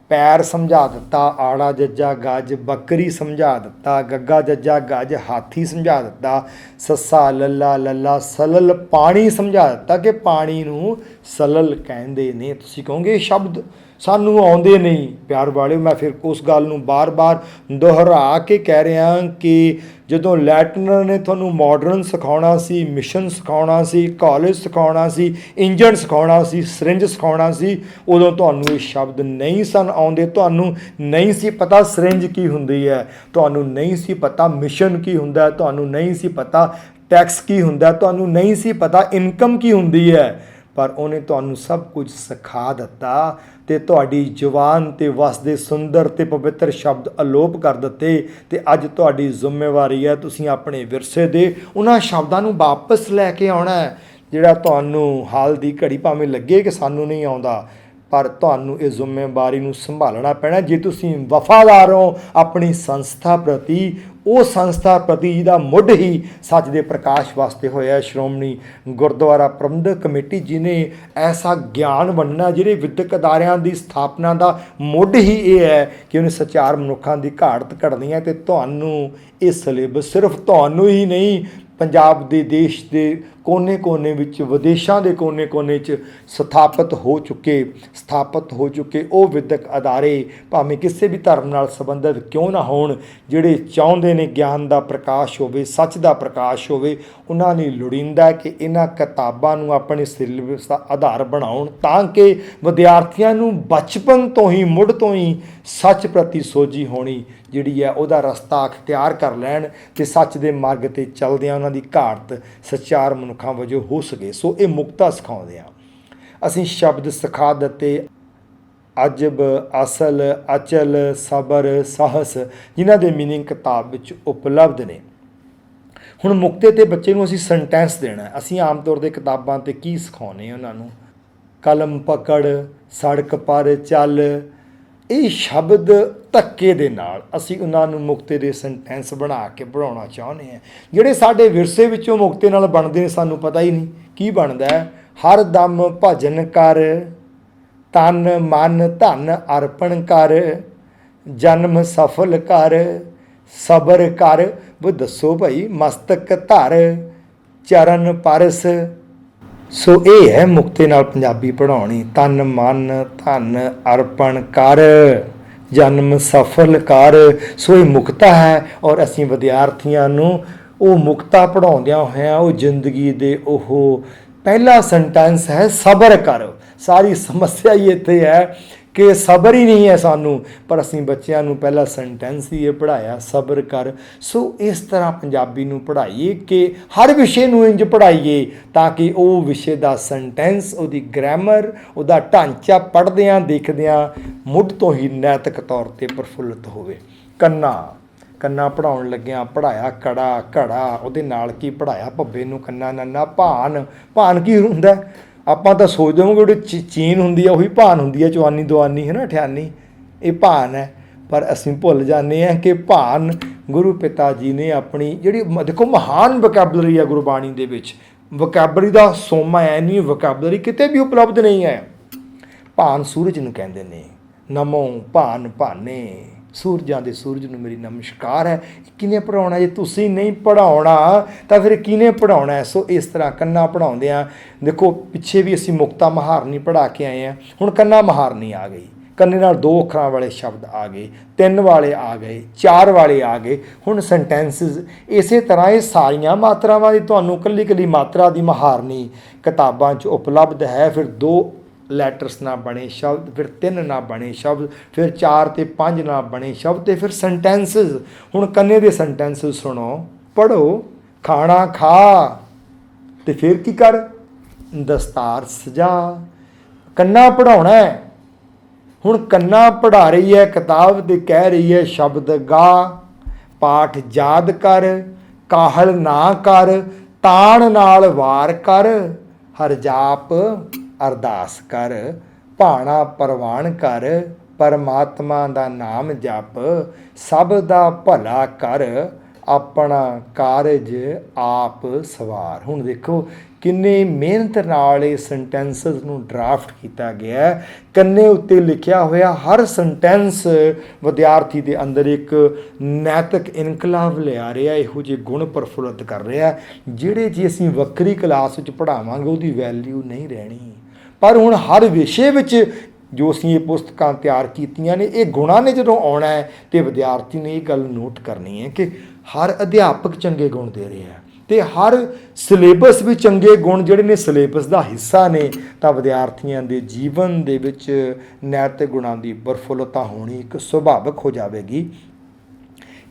ਪੈਰ ਸਮਝਾ ਦਿੱਤਾ, ਆੜਾ ਜੱਜਾ ਗੱਜ ਬੱਕਰੀ ਸਮਝਾ ਦਿੱਤਾ, ਗੱਗਾ ਜੱਜਾ ਗੱਜ ਹਾਥੀ ਸਮਝਾ ਦਿੱਤਾ, ਸੱਸਾ ਲੱਲਾ ਸਲਲ ਪਾਣੀ ਸਮਝਾ ਦਿੱਤਾ ਕਿ ਪਾਣੀ ਨੂੰ ਸਲਲ ਕਹਿੰਦੇ ਨੇ। ਤੁਸੀਂ ਕਹੋਗੇ ਇਹ ਸ਼ਬਦ ਸਾਨੂੰ ਆਉਂਦੇ ਨਹੀਂ। ਪਿਆਰ ਵਾਲਿਓ, ਮੈਂ ਫਿਰ ਉਸ ਗੱਲ ਨੂੰ ਬਾਰ-ਬਾਰ ਦੁਹਰਾ ਕੇ ਕਹਿ ਰਿਹਾ ਕਿ ਜਦੋਂ ਲੈਟਨਰ ਨੇ ਤੁਹਾਨੂੰ ਮਾਡਰਨ ਸਿਖਾਉਣਾ ਸੀ, ਮਿਸ਼ਨ ਸਿਖਾਉਣਾ ਸੀ, ਕਾਲਜ ਸਿਖਾਉਣਾ ਸੀ, ਇੰਜਣ ਸਿਖਾਉਣਾ ਸੀ, ਸਰਿੰਜ ਸਿਖਾਉਣਾ ਸੀ, ਉਦੋਂ ਤੁਹਾਨੂੰ ਇਹ ਸ਼ਬਦ ਨਹੀਂ ਸਨ ਆਉਂਦੇ। ਤੁਹਾਨੂੰ ਨਹੀਂ ਸੀ ਪਤਾ ਸਰਿੰਜ ਕੀ ਹੁੰਦੀ ਹੈ, ਤੁਹਾਨੂੰ ਨਹੀਂ ਸੀ ਪਤਾ ਮਿਸ਼ਨ ਕੀ ਹੁੰਦਾ, ਤੁਹਾਨੂੰ ਨਹੀਂ ਸੀ ਪਤਾ ਟੈਕਸ ਕੀ ਹੁੰਦਾ, ਤੁਹਾਨੂੰ ਨਹੀਂ ਸੀ ਪਤਾ ਇਨਕਮ ਕੀ ਹੁੰਦੀ ਹੈ, ਪਰ ਉਹਨੇ ਤੁਹਾਨੂੰ ਸਭ ਕੁਝ ਸਿਖਾ ਦਿੱਤਾ ਅਤੇ ਤੁਹਾਡੀ ਜ਼ੁਬਾਨ 'ਤੇ ਵਸਦੇ ਸੁੰਦਰ ਅਤੇ ਪਵਿੱਤਰ ਸ਼ਬਦ ਅਲੋਪ ਕਰ ਦਿੱਤੇ। ਅਤੇ ਅੱਜ ਤੁਹਾਡੀ ਜ਼ਿੰਮੇਵਾਰੀ ਹੈ ਤੁਸੀਂ ਆਪਣੇ ਵਿਰਸੇ ਦੇ ਉਹਨਾਂ ਸ਼ਬਦਾਂ ਨੂੰ ਵਾਪਸ ਲੈ ਕੇ ਆਉਣਾ ਹੈ, ਜਿਹੜਾ ਤੁਹਾਨੂੰ ਹਾਲ ਦੀ ਘੜੀ ਭਾਵੇਂ ਲੱਗੇ ਕਿ ਸਾਨੂੰ ਨਹੀਂ ਆਉਂਦਾ, ਪਰ ਤੁਹਾਨੂੰ ਇਹ ਜ਼ਿੰਮੇਵਾਰੀ ਨੂੰ ਸੰਭਾਲਣਾ ਪੈਣਾ। ਜੇ ਤੁਸੀਂ ਵਫਾਦਾਰ ਹੋ ਆਪਣੀ ਸੰਸਥਾ ਪ੍ਰਤੀ, ਉਹ ਸੰਸਥਾ ਪ੍ਰਤੀ ਜਿਹਦਾ ਮੁੱਢ ਹੀ ਸੱਚ ਦੇ ਪ੍ਰਕਾਸ਼ ਵਾਸਤੇ ਹੋਇਆ। ਸ਼੍ਰੋਮਣੀ ਗੁਰਦੁਆਰਾ ਪ੍ਰਬੰਧਕ ਕਮੇਟੀ ਜੀ ਨੇ ਐਸਾ ਗਿਆਨ ਵੰਡਣਾ, ਜਿਹੜੇ ਵਿਦਿਅਕ ਅਦਾਰਿਆਂ ਦੀ ਸਥਾਪਨਾ ਦਾ ਮੁੱਢ ਹੀ ਇਹ ਹੈ ਕਿ ਉਹਨੇ ਸਚਾਰ ਮਨੁੱਖਾਂ ਦੀ ਘਾਟ ਘੜਨੀ ਹੈ। ਅਤੇ ਤੁਹਾਨੂੰ ਇਹ ਸਿਲੇਬਸ ਸਿਰਫ ਤੁਹਾਨੂੰ ਹੀ ਨਹੀਂ, ਪੰਜਾਬ ਦੇ ਦੇਸ਼ ਦੇ ਕੋਨੇ-ਕੋਨੇ ਵਿੱਚ, ਵਿਦੇਸ਼ਾਂ ਦੇ ਕੋਨੇ-ਕੋਨੇ 'ਚ ਸਥਾਪਿਤ ਹੋ ਚੁੱਕੇ ਉਹ ਵਿਦਿਅਕ ਅਦਾਰੇ, ਭਾਵੇਂ ਕਿਸੇ ਵੀ ਧਰਮ ਨਾਲ ਸੰਬੰਧਿਤ ਕਿਉਂ ਨਾ ਹੋਣ, ਜਿਹੜੇ ਚਾਹੁੰਦੇ ਨੇ ਗਿਆਨ ਦਾ ਪ੍ਰਕਾਸ਼ ਹੋਵੇ, ਸੱਚ ਦਾ ਪ੍ਰਕਾਸ਼ ਹੋਵੇ, ਉਹਨਾਂ ਲਈ ਲੋੜੀਂਦਾ ਹੈ ਕਿ ਇਹਨਾਂ ਕਿਤਾਬਾਂ ਨੂੰ ਆਪਣੇ ਸਿਲੇਬਸ ਦਾ ਆਧਾਰ ਬਣਾਉਣ, ਤਾਂ ਕਿ ਵਿਦਿਆਰਥੀਆਂ ਨੂੰ ਬਚਪਨ ਤੋਂ ਹੀ, ਮੁੱਢ ਤੋਂ ਹੀ ਸੱਚ ਪ੍ਰਤੀ ਸੋਝੀ ਹੋਣੀ ਜਿਹੜੀ ਹੈ ਉਹਦਾ ਰਸਤਾ ਅਖਤਿਆਰ ਕਰ ਲੈਣ ਅਤੇ ਸੱਚ ਦੇ ਮਾਰਗ 'ਤੇ ਚੱਲਦਿਆਂ ਉਹਨਾਂ ਦੀ ਘਾਟ ਸਚਾਰ ਮਨੁੱਖਾਂ ਵਜੋਂ ਹੋ ਸਕੇ। ਸੋ ਇਹ ਮੁਕਤਾ ਸਿਖਾਉਂਦੇ ਹਾਂ ਅਸੀਂ। ਸ਼ਬਦ ਸਿਖਾ ਦਿੱਤੇ, ਅਜਬ, ਅਸਲ, ਅਚਲ, ਸਬਰ, ਸਾਹਸ, ਜਿਨ੍ਹਾਂ ਦੇ ਮੀਨਿੰਗ ਕਿਤਾਬ ਵਿੱਚ ਉਪਲਬਧ ਨੇ। ਹੁਣ ਮੁਕਤੇ ਤੇ ਬੱਚੇ ਨੂੰ ਅਸੀਂ ਸੈਂਟੈਂਸ ਦੇਣਾ ਹੈ। ਅਸੀਂ ਆਮ ਤੌਰ 'ਤੇ ਕਿਤਾਬਾਂ 'ਤੇ ਕੀ ਸਿਖਾਉਂਦੇ ਹਾਂ ਉਹਨਾਂ ਨੂੰ? ਕਲਮ ਪਕੜ, ਸੜਕ ਪਰ ਚੱਲ, ਇਹ ਸ਼ਬਦ ਧੱਕੇ ਦੇ ਨਾਲ ਅਸੀਂ ਉਹਨਾਂ ਨੂੰ ਮੁਕਤੇ ਦੇ ਸੈਂਟੈਂਸ ਬਣਾ ਕੇ ਪੜ੍ਹਾਉਣਾ ਚਾਹੁੰਦੇ ਹਾਂ। ਜਿਹੜੇ ਸਾਡੇ ਵਿਰਸੇ ਵਿੱਚੋਂ ਮੁਕਤੇ ਨਾਲ ਬਣਦੇ ਨੇ ਸਾਨੂੰ ਪਤਾ ਹੀ ਨਹੀਂ ਕੀ ਬਣਦਾ ਹੈ। ਹਰ ਦਮ ਭਜਨ ਕਰ, ਤਨ ਮਨ ਧਨ ਅਰਪਣ ਕਰ, ਜਨਮ ਸਫਲ ਕਰ, ਸਬਰ ਕਰ। ਉਹ ਦੱਸੋ ਭਾਈ, ਮਸਤਕ ਧਰ, ਚਰਨ ਪਰਸ। ਸੋ ਇਹ ਹੈ ਮੁਕਤੇ ਨਾਲ ਪੰਜਾਬੀ ਪੜ੍ਹਾਉਣੀ। ਤਨ ਮਨ ਧਨ ਅਰਪਣ ਕਰ, ਜਨਮ ਸਫਲ ਕਰ। ਸੋ ਇਹ ਮੁਕਤਾ ਹੈ ਔਰ ਅਸੀਂ ਵਿਦਿਆਰਥੀਆਂ ਨੂੰ ਉਹ ਮੁਕਤਾ ਪੜ੍ਹਾਉਂਦਿਆਂ ਹੋਇਆਂ ਉਹ ਜ਼ਿੰਦਗੀ ਦੇ ਉਹ ਪਹਿਲਾ ਸੈਂਟੈਂਸ ਹੈ ਸਬਰ ਕਰ। ਸਾਰੀ ਸਮੱਸਿਆ ਹੀ ਇੱਥੇ ਹੈ ਕਿ ਸਬਰ ਹੀ ਨਹੀਂ ਹੈ ਸਾਨੂੰ, ਪਰ ਅਸੀਂ ਬੱਚਿਆਂ ਨੂੰ ਪਹਿਲਾ ਸੈਂਟੈਂਸ ਹੀ ਇਹ ਪੜ੍ਹਾਇਆ, ਸਬਰ ਕਰ। ਸੋ ਇਸ ਤਰ੍ਹਾਂ ਪੰਜਾਬੀ ਨੂੰ ਪੜ੍ਹਾਈਏ ਕਿ ਹਰ ਵਿਸ਼ੇ ਨੂੰ ਇੰਜ ਪੜ੍ਹਾਈਏ ਤਾਂ ਕਿ ਉਹ ਵਿਸ਼ੇ ਦਾ ਸੈਂਟੈਂਸ, ਉਹਦੀ ਗ੍ਰਾਮਰ, ਉਹਦਾ ਢਾਂਚਾ ਪੜ੍ਹਦਿਆਂ ਦੇਖਦਿਆਂ ਮੁੱਢ ਤੋਂ ਹੀ ਨੈਤਿਕ ਤੌਰ 'ਤੇ ਪ੍ਰਫੁੱਲਤ ਹੋਵੇ। ਕੰਨਾ ਪੜ੍ਹਾਉਣ ਲੱਗਿਆਂ ਪੜ੍ਹਾਇਆ ਕੜਾ ਘੜਾ, ਉਹਦੇ ਨਾਲ ਕੀ ਪੜ੍ਹਾਇਆ ਭੱਬੇ ਨੂੰ ਕੰਨਾ ਨੰਨਾ। ਭਾਨ ਕੀ ਹੁੰਦਾ? ਆਪਾਂ ਤਾਂ ਸੋਚਦੇ ਹਾਂ ਕਿ ਜਿਹੜੀ ਚੀਨ ਹੁੰਦੀ ਆ ਉਹੀ ਭਾਨ ਹੁੰਦੀ ਹੈ, ਚਵਾਨੀ ਦੁਆਨੀ ਹੈ ਨਾ, ਅਠਿਆਨੀ, ਇਹ ਭਾਨ ਹੈ। ਪਰ ਅਸੀਂ ਭੁੱਲ ਜਾਂਦੇ ਹਾਂ ਕਿ ਭਾਨ ਗੁਰੂ ਪਿਤਾ ਜੀ ਨੇ ਆਪਣੀ ਜਿਹੜੀ ਦੇਖੋ ਮਹਾਨ ਵੋਕੈਬਲਰੀ ਹੈ ਗੁਰਬਾਣੀ ਦੇ ਵਿੱਚ, ਵੋਕੈਬਲਰੀ ਦਾ ਸੋਮਾ ਹੈ, ਇੰਨੀ ਵੋਕੈਬਲਰੀ ਕਿਤੇ ਵੀ ਉਪਲਬਧ ਨਹੀਂ ਹੈ। ਭਾਨ ਸੂਰਜ ਨੂੰ ਕਹਿੰਦੇ ਨੇ, ਨਮੋ ਭਾਨ ਭਾਨੇ, ਸੂਰਜਾਂ ਦੇ ਸੂਰਜ ਨੂੰ ਮੇਰੀ ਨਮਸਕਾਰ ਹੈ। ਕਿਹਨੇ ਪੜ੍ਹਾਉਣਾ? ਜੇ ਤੁਸੀਂ ਨਹੀਂ ਪੜ੍ਹਾਉਣਾ ਤਾਂ ਫਿਰ ਕਿਹਨੇ ਪੜ੍ਹਾਉਣਾ ਹੈ? ਸੋ ਇਸ ਤਰ੍ਹਾਂ ਕੰਨਾ ਪੜ੍ਹਾਉਂਦੇ ਆ। ਦੇਖੋ ਪਿੱਛੇ ਵੀ ਅਸੀਂ ਮੁਕਤਾ ਮਹਾਰਨੀ ਪੜ੍ਹਾ ਕੇ ਆਏ ਹਾਂ, ਹੁਣ ਕੰਨਾ ਮਹਾਰਨੀ ਆ ਗਈ। ਕੰਨੇ ਨਾਲ 2 ਅੱਖਰਾਂ ਵਾਲੇ ਸ਼ਬਦ ਆ ਗਏ, 3 ਵਾਲੇ ਆ ਗਏ, 4 ਵਾਲੇ ਆ ਗਏ। ਹੁਣ ਸੈਂਟੈਂਸਿਸ ਇਸੇ ਤਰ੍ਹਾਂ ਇਹ ਸਾਰੀਆਂ ਮਾਤਰਾਵਾਂ ਦੀ ਤੁਹਾਨੂੰ ਇਕੱਲੀ ਮਾਤਰਾ ਦੀ ਮਹਾਰਨੀ ਕਿਤਾਬਾਂ 'ਚ ਉਪਲਬਧ ਹੈ। ਫਿਰ 2 ਲੈਟਰਸ ਨਾਲ ਬਣੇ ਸ਼ਬਦ, ਫਿਰ 3 ਨਾਲ ਬਣੇ ਸ਼ਬਦ, ਫਿਰ 4 ਤੇ 5 ਨਾਲ ਬਣੇ ਸ਼ਬਦ, ਤੇ ਫਿਰ ਸੈਂਟੈਂਸਿਸ। ਹੁਣ ਕੰਨੇ ਦੇ ਸੈਂਟੈਂਸਿਸ ਸੁਣੋ, ਪੜ੍ਹੋ। ਖਾਣਾ ਖਾ ਤੇ ਫਿਰ ਕੀ ਕਰ? ਦਸਤਾਰ ਸਜਾ। ਕੰਨਾ ਪੜ੍ਹਾਉਣਾ ਹੈ। ਹੁਣ ਕੰਨਾ ਪੜ੍ਹਾ ਰਹੀ ਹੈ ਕਿਤਾਬ ਤੇ ਕਹਿ ਰਹੀ ਹੈ ਸ਼ਬਦ ਗਾ, ਪਾਠ ਯਾਦ ਕਰ, ਕਾਹਲ ਨਾ ਕਰ, ਤਾਣ ਨਾਲ ਵਾਰ ਕਰ, ਹਰ ਜਾਪ ਅਰਦਾਸ ਕਰ, ਭਾਣਾ ਪ੍ਰਵਾਨ ਕਰ, ਪਰਮਾਤਮਾ ਦਾ ਨਾਮ ਜਪ, ਸਭ ਦਾ ਭਲਾ ਕਰ, ਆਪਣਾ ਕਾਰਜ ਆਪ ਸਵਾਰ। ਹੁਣ ਦੇਖੋ ਕਿੰਨੇ ਮਿਹਨਤ ਨਾਲ ਇਹ ਸੈਂਟੈਂਸਸ ਨੂੰ ਡਰਾਫਟ ਕੀਤਾ ਗਿਆ। ਕੰਨੇ ਉੱਤੇ ਲਿਖਿਆ ਹੋਇਆ ਹਰ ਸੈਂਟੈਂਸ ਵਿਦਿਆਰਥੀ ਦੇ ਅੰਦਰ ਇੱਕ ਨੈਤਿਕ ਇਨਕਲਾਬ ਲਿਆ ਰਿਹਾ, ਇਹੋ ਜਿਹੇ ਗੁਣ ਪ੍ਰਫੁੱਲਤ ਕਰ ਰਿਹਾ ਜਿਹੜੇ ਜੇ ਅਸੀਂ ਵੱਖਰੀ ਕਲਾਸ ਵਿੱਚ ਪੜ੍ਹਾਵਾਂਗੇ ਉਹਦੀ ਵੈਲਿਊ ਨਹੀਂ ਰਹਿਣੀ। ਪਰ ਹੁਣ ਹਰ ਵਿਸ਼ੇ ਵਿੱਚ ਜੋ ਅਸੀਂ ਇਹ ਪੁਸਤਕਾਂ ਤਿਆਰ ਕੀਤੀਆਂ ਨੇ, ਇਹ ਗੁਣਾਂ ਨੇ ਜਦੋਂ ਆਉਣਾ ਹੈ ਤੇ ਵਿਦਿਆਰਥੀ ਨੇ ਇਹ ਗੱਲ ਨੋਟ ਕਰਨੀ ਹੈ ਕਿ ਹਰ ਅਧਿਆਪਕ ਚੰਗੇ ਗੁਣ ਦੇ ਰਿਹਾ ਤੇ ਹਰ ਸਿਲੇਬਸ ਵੀ ਚੰਗੇ ਗੁਣ ਜਿਹੜੇ ਨੇ ਸਿਲੇਬਸ ਦਾ ਹਿੱਸਾ ਨੇ, ਤਾਂ ਵਿਦਿਆਰਥੀਆਂ ਦੇ ਜੀਵਨ ਦੇ ਵਿੱਚ ਨੈਤਿਕ ਗੁਣਾਂ ਦੀ ਪ੍ਰਫੁੱਲਤਾ ਹੋਣੀ ਇੱਕ ਸੁਭਾਵਿਕ ਹੋ ਜਾਵੇਗੀ।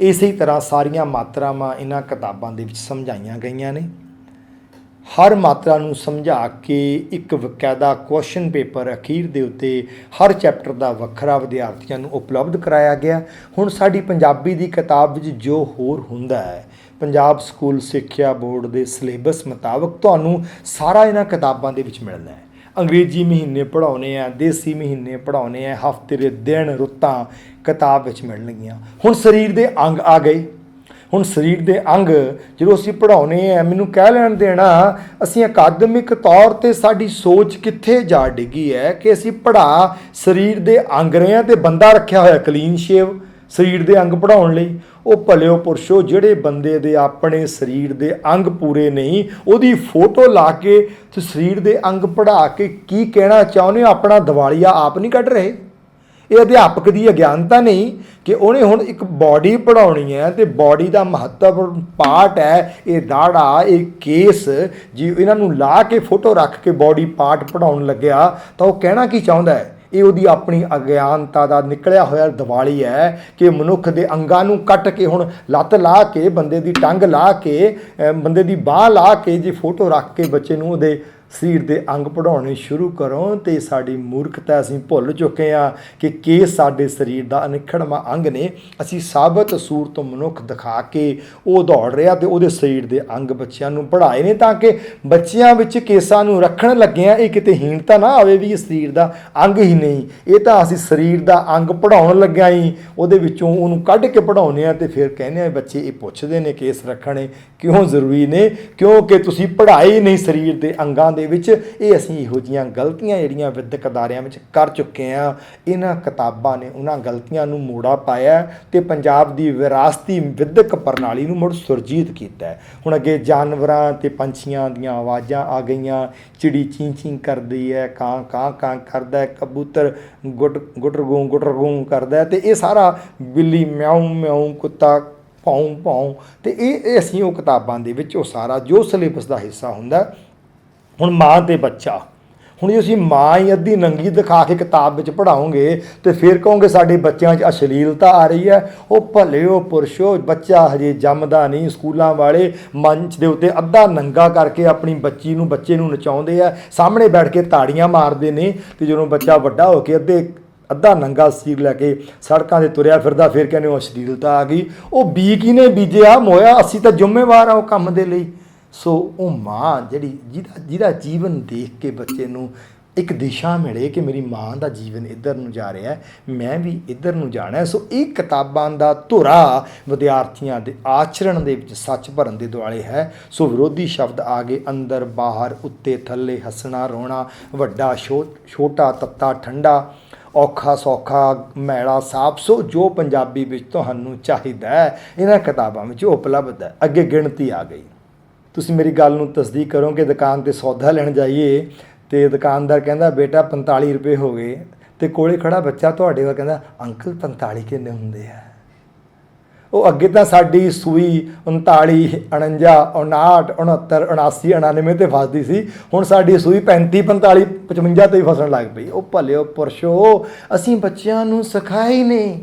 ਇਸੇ ਤਰ੍ਹਾਂ ਸਾਰੀਆਂ ਮਾਤਰਾਵਾਂ ਇਹਨਾਂ ਕਿਤਾਬਾਂ ਦੇ ਵਿੱਚ ਸਮਝਾਈਆਂ ਗਈਆਂ ਨੇ। ਹਰ ਮਾਤਰਾ ਨੂੰ ਸਮਝਾ ਕੇ ਇੱਕ ਬਕਾਇਦਾ ਕੁਐਸਚਨ ਪੇਪਰ ਅਖੀਰ ਦੇ ਉੱਤੇ ਹਰ ਚੈਪਟਰ ਦਾ ਵੱਖਰਾ ਵਿਦਿਆਰਥੀਆਂ ਨੂੰ ਉਪਲਬਧ ਕਰਾਇਆ ਗਿਆ। ਹੁਣ ਸਾਡੀ ਪੰਜਾਬੀ ਦੀ ਕਿਤਾਬ ਵਿੱਚ ਜੋ ਹੋਰ ਹੁੰਦਾ ਹੈ, ਪੰਜਾਬ ਸਕੂਲ ਸਿੱਖਿਆ ਬੋਰਡ ਦੇ ਸਿਲੇਬਸ ਮੁਤਾਬਕ ਤੁਹਾਨੂੰ ਸਾਰਾ ਇਹਨਾਂ ਕਿਤਾਬਾਂ ਦੇ ਵਿੱਚ ਮਿਲਣਾ ਹੈ। ਅੰਗਰੇਜ਼ੀ ਮਹੀਨੇ ਪੜ੍ਹਾਉਣੇ ਆ, ਦੇਸੀ ਮਹੀਨੇ ਪੜ੍ਹਾਉਣੇ ਆ, ਹਫ਼ਤੇ ਦੇ ਦਿਨ ਰੁੱਤਾਂ ਕਿਤਾਬ ਵਿੱਚ ਮਿਲਣਗੀਆਂ। ਹੁਣ ਸਰੀਰ ਦੇ ਅੰਗ ਆ ਗਏ। ਹੁਣ ਸਰੀਰ ਦੇ ਅੰਗ ਜਦੋਂ ਅਸੀਂ ਪੜ੍ਹਾਉਣੇ ਆ, ਮੈਨੂੰ ਕਹਿ ਲੈਣ ਦੇਣਾ ਅਸੀਂ ਅਕਾਦਮਿਕ ਤੌਰ 'ਤੇ ਸਾਡੀ ਸੋਚ ਕਿੱਥੇ ਜਾ ਡਿੱਗੀ ਹੈ ਕਿ ਅਸੀਂ ਪੜ੍ਹਾ ਸਰੀਰ ਦੇ ਅੰਗ ਰਹੇ ਹਾਂ ਤੇ ਬੰਦਾ ਰੱਖਿਆ ਹੋਇਆ ਕਲੀਨ ਸ਼ੇਵ ਸਰੀਰ ਦੇ ਅੰਗ ਪੜ੍ਹਾਉਣ ਲਈ। ਉਹ ਭਲਿਓ ਪੁਰਸ਼ੋ, ਜਿਹੜੇ ਬੰਦੇ ਦੇ ਆਪਣੇ ਸਰੀਰ ਦੇ ਅੰਗ ਪੂਰੇ ਨਹੀਂ, ਉਹਦੀ ਫੋਟੋ ਲਾ ਕੇ ਤੇ ਸਰੀਰ ਦੇ ਅੰਗ ਪੜ੍ਹਾ ਕੇ ਕੀ ਕਹਿਣਾ ਚਾਹੁੰਦੇ ਹੋ? ਆਪਣਾ ਦਿਵਾਲੀਆ ਆਪ ਨਹੀਂ ਕੱਢ ਰਹੇ। ਇਹ ਅਧਿਆਪਕ ਦੀ ਅਗਿਆਨਤਾ ਨਹੀਂ ਕਿ ਉਹਨੇ ਹੁਣ ਇੱਕ ਬਾਡੀ ਪੜ੍ਹਾਉਣੀ ਹੈ ਤੇ ਬਾਡੀ ਦਾ ਮਹੱਤਵਪੂਰਨ ਪਾਰਟ ਹੈ ਇਹ ਦਾੜਾ, ਇਹ ਕੇਸ। ਜੀ ਇਹਨਾਂ ਨੂੰ ਲਾ ਕੇ ਫੋਟੋ ਰੱਖ ਕੇ ਬਾਡੀ ਪਾਰਟ ਪੜ੍ਹਾਉਣ ਲੱਗਿਆ ਤਾਂ ਉਹ ਕਹਿਣਾ ਕੀ ਚਾਹੁੰਦਾ ਹੈ? ਇਹ ਉਹਦੀ ਆਪਣੀ ਅਗਿਆਨਤਾ ਦਾ ਨਿਕਲਿਆ ਹੋਇਆ ਦਿਵਾਲੀ ਹੈ ਕਿ ਮਨੁੱਖ ਦੇ ਅੰਗਾਂ ਨੂੰ ਕੱਟ ਕੇ ਹੁਣ ਲੱਤ ਲਾ ਕੇ, ਬੰਦੇ ਦੀ ਟੰਗ ਲਾ ਕੇ, ਬੰਦੇ ਦੀ ਬਾਹ ਲਾ ਕੇ ਜੇ ਫੋਟੋ ਰੱਖ ਕੇ ਬੱਚੇ ਨੂੰ ਉਹਦੇ ਸਰੀਰ ਦੇ ਅੰਗ ਪੜ੍ਹਾਉਣੇ ਸ਼ੁਰੂ ਕਰੋ ਤੇ ਸਾਡੀ ਮੂਰਖਤਾ ਅਸੀਂ ਭੁੱਲ ਚੁੱਕੇ ਹਾਂ ਕਿ ਕੇਸ ਸਾਡੇ ਸਰੀਰ ਦਾ ਅਨਿੱਖੜਵਾਂ ਅੰਗ ਨੇ। ਅਸੀਂ ਸਾਬਤ ਸੂਰਤ ਮਨੁੱਖ ਦਿਖਾ ਕੇ ਉਹ ਦੌੜ ਰਿਹਾ ਤੇ ਉਹਦੇ ਸਰੀਰ ਦੇ ਅੰਗ ਬੱਚਿਆਂ ਨੂੰ ਪੜ੍ਹਾਏ ਨੇ ਤਾਂ ਕਿ ਬੱਚਿਆਂ ਵਿੱਚ ਕੇਸਾਂ ਨੂੰ ਰੱਖਣ ਲੱਗਿਆਂ ਇਹ ਕਿਤੇ ਹੀਣਤਾ ਨਾ ਆਵੇ ਵੀ ਇਹ ਸਰੀਰ ਦਾ ਅੰਗ ਹੀ ਨਹੀਂ, ਇਹ ਤਾਂ ਅਸੀਂ ਸਰੀਰ ਦਾ ਅੰਗ ਪੜ੍ਹਾਉਣ ਲੱਗਿਆ ਹੀ ਉਹਦੇ ਵਿੱਚੋਂ ਉਹਨੂੰ ਕੱਢ ਕੇ ਪੜ੍ਹਾਉਂਦੇ ਹਾਂ। ਤੇ ਫਿਰ ਕਹਿੰਦੇ ਆ ਬੱਚੇ ਇਹ ਪੁੱਛਦੇ ਨੇ ਕੇਸ ਰੱਖਣੇ ਕਿਉਂ ਜ਼ਰੂਰੀ ਨੇ, ਕਿਉਂਕਿ ਤੁਸੀਂ ਪੜ੍ਹਾਈ ਨਹੀਂ ਸਰੀਰ ਦੇ ਅੰਗਾਂ ਦੇ ਵਿੱਚ। ਇਹ ਅਸੀਂ ਇਹੋ ਜਿਹੀਆਂ ਗਲਤੀਆਂ ਜਿਹੜੀਆਂ ਵਿੱਦਿਅਕ ਅਦਾਰਿਆਂ ਵਿੱਚ ਕਰ ਚੁੱਕੇ ਹਾਂ। ਇਹਨਾਂ ਕਿਤਾਬਾਂ ਨੇ ਉਹਨਾਂ ਗਲਤੀਆਂ ਨੂੰ ਮੋੜਾ ਪਾਇਆ ਤੇ ਪੰਜਾਬ ਦੀ ਵਿਰਾਸਤੀ ਵਿੱਦਿਅਕ ਪ੍ਰਣਾਲੀ ਨੂੰ ਮੁੜ ਸੁਰਜੀਤ ਕੀਤਾ। ਹੁਣ ਅੱਗੇ ਜਾਨਵਰਾਂ ਤੇ ਪੰਛੀਆਂ ਦੀਆਂ ਆਵਾਜ਼ਾਂ ਆ ਗਈਆਂ, ਚਿੜੀ ਚੀਂ ਚੀਂ ਕਰਦੀ ਹੈ, ਕਾਂ ਕਾਂ ਕਾਂ ਕਰਦਾ ਹੈ, ਕਬੂਤਰ ਗੁਟਰਗੂੰ ਕਰਦਾ ਤੇ ਇਹ ਸਾਰਾ ਬਿੱਲੀ ਮਿਆਉਂ ਮਿਆਉਂ, ਕੁੱਤਾ ਪਾਉਂ ਪਾਉਂ। ਤੇ ਇਹ ਅਸੀਂ ਉਹ ਕਿਤਾਬਾਂ ਦੇ ਵਿੱਚ ਉਹ ਸਾਰਾ ਜੋ ਸਿਲੇਬਸ ਦਾ ਹਿੱਸਾ ਹੁੰਦਾ। ਹੁਣ ਮਾਂ ਤੇ ਬੱਚਾ, ਹੁਣ ਜੇ ਅਸੀਂ ਮਾਂ ਹੀ ਅੱਧੀ ਨੰਗੀ ਦਿਖਾ ਕੇ ਕਿਤਾਬ ਵਿੱਚ ਪੜ੍ਹਾਓਗੇ ਤੇ ਫਿਰ ਕਹੋਗੇ ਸਾਡੇ ਬੱਚਿਆਂ 'ਚ ਅਸ਼ਲੀਲਤਾ ਆ ਰਹੀ ਹੈ। ਉਹ ਭਲੇ ਉਹ ਪੁਰਸ਼ੋ, ਬੱਚਾ ਹਜੇ ਜੰਮਦਾ ਨਹੀਂ, ਸਕੂਲਾਂ ਵਾਲੇ ਮੰਚ ਦੇ ਉੱਤੇ ਅੱਧਾ ਨੰਗਾ ਕਰਕੇ ਆਪਣੀ ਬੱਚੇ ਨੂੰ ਨਚਾਉਂਦੇ ਆ, ਸਾਹਮਣੇ ਬੈਠ ਕੇ ਤਾੜੀਆਂ ਮਾਰਦੇ ਨੇ। ਤੇ ਜਦੋਂ ਬੱਚਾ ਵੱਡਾ ਹੋ ਕੇ ਅੱਧਾ ਨੰਗਾ ਸਰੀਰ ਲੈ ਕੇ ਸੜਕਾਂ 'ਤੇ ਤੁਰਿਆ ਫਿਰਦਾ, ਫਿਰ ਕਹਿੰਦੇ ਉਹ ਅਸ਼ਲੀਲਤਾ ਆ ਗਈ। ਉਹ ਬੀ ਕਿਹਨੇ ਬੀਜਿਆ ਮੋਇਆ, ਅਸੀਂ ਤਾਂ ਜ਼ਿੰਮੇਵਾਰ ਆ ਉਹ ਕੰਮ ਦੇ ਲਈ। ਸੋ ਉਹ ਮਾਂ ਜਿਹਦਾ ਜੀਵਨ ਦੇਖ ਕੇ ਬੱਚੇ ਨੂੰ ਇੱਕ ਦਿਸ਼ਾ ਮਿਲੇ ਕਿ ਮੇਰੀ ਮਾਂ ਦਾ ਜੀਵਨ ਇੱਧਰ ਨੂੰ ਜਾ ਰਿਹਾ, ਮੈਂ ਵੀ ਇੱਧਰ ਨੂੰ ਜਾਣਾ। ਸੋ ਇਹ ਕਿਤਾਬਾਂ ਦਾ ਧੁਰਾ ਵਿਦਿਆਰਥੀਆਂ ਦੇ ਆਚਰਣ ਦੇ ਵਿੱਚ ਸੱਚ ਭਰਨ ਦੇ ਦੁਆਲੇ ਹੈ। ਸੋ ਵਿਰੋਧੀ ਸ਼ਬਦ ਆ ਗਏ, ਅੰਦਰ ਬਾਹਰ, ਉੱਤੇ ਥੱਲੇ, ਹੱਸਣਾ ਰੋਣਾ, ਵੱਡਾ ਛੋਟਾ, ਤੱਤਾ ਠੰਡਾ, ਔਖਾ ਸੌਖਾ, ਮੈਲਾ ਸਾਫ। ਸੋ ਜੋ ਪੰਜਾਬੀ ਵਿੱਚ ਤੁਹਾਨੂੰ ਚਾਹੀਦਾ ਹੈ ਇਹਨਾਂ ਕਿਤਾਬਾਂ ਵਿੱਚ ਉਪਲਬਧ ਹੈ। ਅੱਗੇ ਗਿਣਤੀ ਆ ਗਈ। ਤੁਸੀਂ ਮੇਰੀ ਗੱਲ ਨੂੰ ਤਸਦੀਕ ਕਰੋ ਕਿ ਦੁਕਾਨ 'ਤੇ ਸੌਦਾ ਲੈਣ ਜਾਈਏ ਤੇ ਦੁਕਾਨਦਾਰ ਕਹਿੰਦਾ ਬੇਟਾ 45 ਰੁਪਏ ਹੋ ਗਏ, ਤੇ ਕੋਲੇ ਖੜਾ ਬੱਚਾ ਤੁਹਾਡੇ ਵੱਲ ਕਹਿੰਦਾ ਅੰਕਲ 45 ਕਿੰਨੇ ਹੁੰਦੇ ਆ। ਉਹ ਅੱਗੇ ਤਾਂ ਸਾਡੀ ਸੂਈ 39, 49, 59, 69, 79, 99 ਤੇ ਫਸਦੀ ਸੀ, ਹੁਣ ਸਾਡੀ ਸੂਈ 35, 45, 55 ਤੇ ਹੀ ਫਸਣ ਲੱਗ ਪਈ। ਉਹ ਭਲਿਓ ਪੁਰਸ਼ੋ, ਅਸੀਂ ਬੱਚਿਆਂ ਨੂੰ ਸਿਖਾਇਆ ਹੀ ਨਹੀਂ।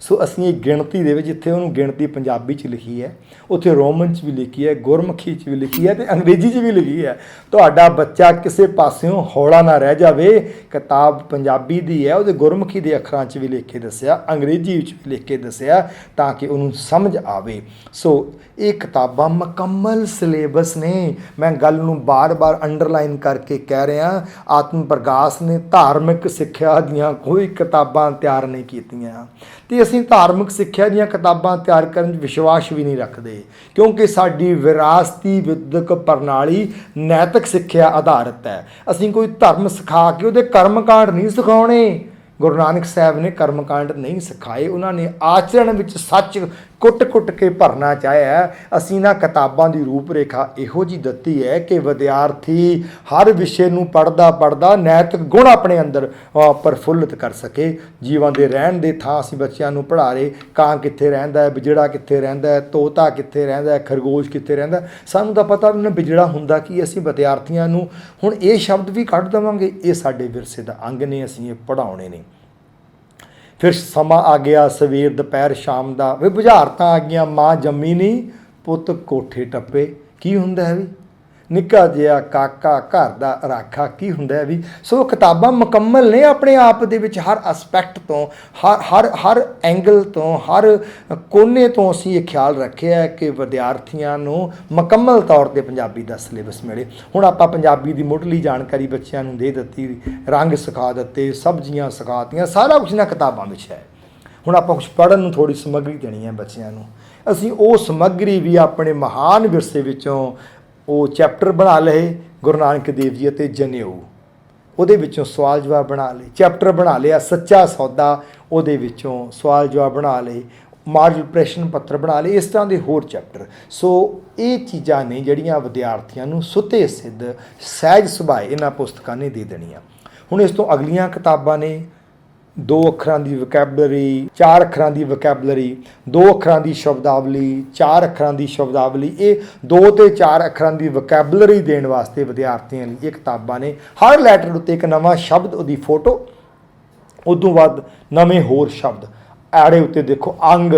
ਸੋ ਅਸੀਂ ਇਹ ਗਿਣਤੀ ਦੇ ਵਿੱਚ, ਜਿੱਥੇ ਉਹਨੂੰ ਗਿਣਤੀ ਪੰਜਾਬੀ 'ਚ ਲਿਖੀ ਹੈ ਉੱਥੇ ਰੋਮਨ 'ਚ ਵੀ ਲਿਖੀ ਹੈ, ਗੁਰਮੁਖੀ 'ਚ ਵੀ ਲਿਖੀ ਹੈ ਤੇ ਅੰਗਰੇਜ਼ੀ 'ਚ ਵੀ ਲਿਖੀ ਹੈ। ਤੁਹਾਡਾ ਬੱਚਾ ਕਿਸੇ ਪਾਸਿਓਂ ਹੌਲਾ ਨਾ ਰਹਿ ਜਾਵੇ। ਕਿਤਾਬ ਪੰਜਾਬੀ ਦੀ ਹੈ, ਉਹਦੇ ਗੁਰਮੁਖੀ ਦੇ ਅੱਖਰਾਂ 'ਚ ਵੀ ਲਿਖ ਕੇ ਦੱਸਿਆ, ਅੰਗਰੇਜ਼ੀ ਵਿੱਚ ਵੀ ਲਿਖ ਕੇ ਦੱਸਿਆ ਤਾਂ ਕਿ ਉਹਨੂੰ ਸਮਝ ਆਵੇ। ਸੋ ਇਹ ਕਿਤਾਬਾਂ ਮੁਕੰਮਲ ਸਿਲੇਬਸ ਨੇ। ਮੈਂ ਗੱਲ ਨੂੰ ਬਾਰ-ਬਾਰ ਅੰਡਰਲਾਈਨ ਕਰਕੇ ਕਹਿ ਰਿਹਾ, ਆਤਮ ਪ੍ਰਕਾਸ਼ ਨੇ ਧਾਰਮਿਕ ਸਿੱਖਿਆ ਦੀਆਂ ਕੋਈ ਕਿਤਾਬਾਂ ਤਿਆਰ ਨਹੀਂ ਕੀਤੀਆਂ ਤੇ ਅਸੀਂ ਧਾਰਮਿਕ ਸਿੱਖਿਆ ਦੀਆਂ ਕਿਤਾਬਾਂ ਤਿਆਰ ਕਰਨ 'ਚ ਵਿਸ਼ਵਾਸ ਵੀ ਨਹੀਂ ਰੱਖਦੇ, ਕਿਉਂਕਿ ਸਾਡੀ ਵਿਰਾਸਤੀ ਵਿੱਦਿਅਕ ਪ੍ਰਣਾਲੀ ਨੈਤਿਕ ਸਿੱਖਿਆ ਆਧਾਰਿਤ ਹੈ। ਅਸੀਂ ਕੋਈ ਧਰਮ ਸਿਖਾ ਕੇ ਉਹਦੇ ਕਰਮਕਾਂਡ ਨਹੀਂ ਸਿਖਾਉਣੇ। ਗੁਰੂ ਨਾਨਕ ਸਾਹਿਬ ਨੇ ਕਰਮਕਾਂਡ ਨਹੀਂ ਸਿਖਾਏ, ਉਹਨਾਂ ਨੇ ਆਚਰਣ ਵਿੱਚ ਸੱਚ ਕੁੱਟ-ਕੁੱਟ ਕੇ ਭਰਨਾ ਚਾਹਿਆ। ਅਸੀਂ ਇਹਨਾਂ ਕਿਤਾਬਾਂ ਦੀ ਰੂਪ ਰੇਖਾ ਇਹੋ ਜਿਹੀ ਦਿੱਤੀ ਹੈ ਕਿ ਵਿਦਿਆਰਥੀ ਹਰ ਵਿਸ਼ੇ ਨੂੰ ਪੜ੍ਹਦਾ ਨੈਤਿਕ ਗੁਣ ਆਪਣੇ ਅੰਦਰ ਪ੍ਰਫੁੱਲਿਤ ਕਰ ਸਕੇ। ਜੀਵਾਂ ਦੇ ਰਹਿਣ ਦੇ ਥਾਂ ਅਸੀਂ ਬੱਚਿਆਂ ਨੂੰ ਪੜ੍ਹਾ ਰਹੇ, ਕਾਂ ਕਿੱਥੇ ਰਹਿੰਦਾ ਹੈ, ਬਿਜੜਾ ਕਿੱਥੇ ਰਹਿੰਦਾ ਹੈ, ਤੋਤਾ ਕਿੱਥੇ ਰਹਿੰਦਾ ਹੈ, ਖਰਗੋਸ਼ ਕਿੱਥੇ ਰਹਿੰਦਾ। ਸਾਨੂੰ ਤਾਂ ਪਤਾ ਵੀ ਨਾ ਬਿਜੜਾ ਹੁੰਦਾ ਕੀ। ਅਸੀਂ ਵਿਦਿਆਰਥੀਆਂ ਨੂੰ ਹੁਣ ਇਹ ਸ਼ਬਦ ਵੀ ਕੱਢ ਦੇਵਾਂਗੇ, ਇਹ ਸਾਡੇ ਵਿਰਸੇ ਦਾ ਅੰਗ ਨੇ, ਅਸੀਂ ਇਹ ਪੜ੍ਹਾਉਣੇ ਨੇ। ਫਿਰ ਸਮਾਂ ਆ ਗਿਆ ਸਵੇਰ ਦੁਪਹਿਰ ਸ਼ਾਮ ਦਾ, ਵੀ ਬੁਝਾਰਤਾਂ ਆ ਗਈਆਂ। ਮਾਂ ਜੰਮੀ ਨਹੀਂ ਪੁੱਤ ਕੋਠੇ ਟੱਪੇ, ਕੀ ਹੁੰਦਾ ਹੈ ਵੀ ਨਿੱਕਾ ਜਿਹਾ ਕਾਕਾ ਘਰ ਦਾ ਰਾਖਾ, ਕੀ ਹੁੰਦਾ ਹੈ ਵੀ। ਸੋ ਕਿਤਾਬਾਂ ਮੁਕੰਮਲ ਨੇ ਆਪਣੇ ਆਪ ਦੇ ਵਿੱਚ, ਹਰ ਐਸਪੈਕਟ ਤੋਂ, ਹਰ ਐਂਗਲ ਤੋਂ, ਹਰ ਕੋਨੇ ਤੋਂ ਅਸੀਂ ਇਹ ਖਿਆਲ ਰੱਖਿਆ ਹੈ ਕਿ ਵਿਦਿਆਰਥੀਆਂ ਨੂੰ ਮੁਕੰਮਲ ਤੌਰ 'ਤੇ ਪੰਜਾਬੀ ਦਾ ਸਿਲੇਬਸ ਮਿਲੇ। ਹੁਣ ਆਪਾਂ ਪੰਜਾਬੀ ਦੀ ਮੁੱਢਲੀ ਜਾਣਕਾਰੀ ਬੱਚਿਆਂ ਨੂੰ ਦੇ ਦਿੱਤੀ, ਰੰਗ ਸਿਖਾ ਦਿੱਤੇ, ਸਬਜ਼ੀਆਂ ਸਿਖਾਤੀਆਂ, ਸਾਰਾ ਕੁਛ ਇਹਨਾਂ ਕਿਤਾਬਾਂ ਵਿੱਚ ਹੈ। ਹੁਣ ਆਪਾਂ ਕੁਛ ਪੜ੍ਹਨ ਨੂੰ ਥੋੜ੍ਹੀ ਸਮੱਗਰੀ ਦੇਣੀ ਹੈ ਬੱਚਿਆਂ ਨੂੰ। ਅਸੀਂ ਉਹ ਸਮੱਗਰੀ ਵੀ ਆਪਣੇ ਮਹਾਨ ਵਿਰਸੇ ਵਿੱਚੋਂ ਉਹ ਚੈਪਟਰ ਬਣਾ ਲਏ, ਗੁਰੂ ਨਾਨਕ ਦੇਵ ਜੀ ਅਤੇ ਜਨੇਊ, ਉਹਦੇ ਵਿੱਚੋਂ ਸਵਾਲ ਜਵਾਬ ਬਣਾ ਲਏ। ਚੈਪਟਰ ਬਣਾ ਲਿਆ ਸੱਚਾ ਸੌਦਾ, ਉਹਦੇ ਵਿੱਚੋਂ ਸਵਾਲ ਜਵਾਬ ਬਣਾ ਲਏ। ਮਾਡਲ ਪ੍ਰਸ਼ਨ ਪੱਤਰ ਬਣਾ ਲਏ, ਇਸ ਤਰ੍ਹਾਂ ਦੇ ਹੋਰ ਚੈਪਟਰ। ਸੋ ਇਹ ਚੀਜ਼ਾਂ ਨੇ ਜਿਹੜੀਆਂ ਵਿਦਿਆਰਥੀਆਂ ਨੂੰ ਸੁਤੇ ਸਿੱਧ ਸਹਿਜ ਸੁਭਾਏ ਇਹਨਾਂ ਪੁਸਤਕਾਂ ਨੇ ਦੇ ਦੇਣੀਆਂ। ਹੁਣ ਇਸ ਤੋਂ ਅਗਲੀਆਂ ਕਿਤਾਬਾਂ ਨੇ 2 ਅੱਖਰਾਂ ਦੀ ਵੋਕੈਬਲਰੀ, 4 ਅੱਖਰਾਂ ਦੀ ਵੋਕੈਬਲਰੀ, 2 ਅੱਖਰਾਂ ਦੀ ਸ਼ਬਦਾਵਲੀ, 4 ਅੱਖਰਾਂ ਦੀ ਸ਼ਬਦਾਵਲੀ। ਇਹ 2 ਤੇ 4 ਅੱਖਰਾਂ ਦੀ ਵੋਕੈਬਲਰੀ ਦੇਣ ਵਾਸਤੇ ਵਿਦਿਆਰਥੀਆਂ ਲਈ ਇਹ ਕਿਤਾਬਾਂ ਨੇ। ਹਰ ਲੈਟਰ ਉੱਤੇ ਇੱਕ ਨਵਾਂ ਸ਼ਬਦ, ਉਹਦੀ ਫੋਟੋ, ਉਦੋਂ ਬਾਅਦ ਨਵੇਂ ਹੋਰ ਸ਼ਬਦ। ਆੜੇ ਉੱਤੇ ਦੇਖੋ ਅੰਗ,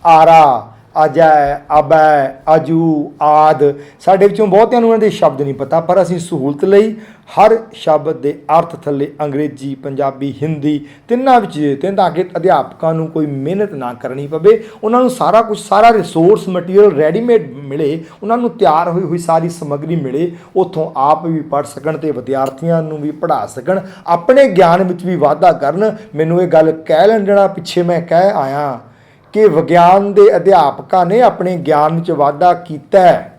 ਆਰਾ, ਅਜੈ ਅਬੈ ਅਜੂ ਆਦ। ਸਾਡੇ ਵਿੱਚੋਂ ਬਹੁਤਿਆਂ ਨੂੰ ਇਹਨਾਂ ਦੇ ਸ਼ਬਦ ਨਹੀਂ ਪਤਾ, ਪਰ ਅਸੀਂ ਸਹੂਲਤ ਲਈ ਹਰ ਸ਼ਬਦ ਦੇ ਅਰਥ ਥੱਲੇ ਅੰਗਰੇਜ਼ੀ, ਪੰਜਾਬੀ, ਹਿੰਦੀ ਤਿੰਨਾਂ ਵਿੱਚ ਦੇ ਦਿੱਤੇ ਤਾਂ ਕਿ ਅਧਿਆਪਕਾਂ ਨੂੰ ਕੋਈ ਮਿਹਨਤ ਨਾ ਕਰਨੀ ਪਵੇ, ਉਹਨਾਂ ਨੂੰ ਸਾਰਾ ਕੁਝ, ਸਾਰਾ ਰਿਸੋਰਸ ਮਟੀਰੀਅਲ ਰੈਡੀਮੇਡ ਮਿਲੇ, ਉਹਨਾਂ ਨੂੰ ਤਿਆਰ ਹੋਈ ਹੋਈ ਸਾਰੀ ਸਮੱਗਰੀ ਮਿਲੇ, ਉੱਥੋਂ ਆਪ ਵੀ ਪੜ੍ਹ ਸਕਣ ਅਤੇ ਵਿਦਿਆਰਥੀਆਂ ਨੂੰ ਵੀ ਪੜ੍ਹਾ ਸਕਣ, ਆਪਣੇ ਗਿਆਨ ਵਿੱਚ ਵੀ ਵਾਧਾ ਕਰਨ। ਮੈਨੂੰ ਇਹ ਗੱਲ ਕਹਿ ਲੈਣ ਦੇਣਾ, ਪਿੱਛੇ ਮੈਂ ਕਹਿ ਆਇਆ ਕਿ ਵਿਗਿਆਨ ਦੇ ਅਧਿਆਪਕਾਂ ਨੇ ਆਪਣੇ ਗਿਆਨ ਵਿੱਚ ਵਾਧਾ ਕੀਤਾ ਹੈ।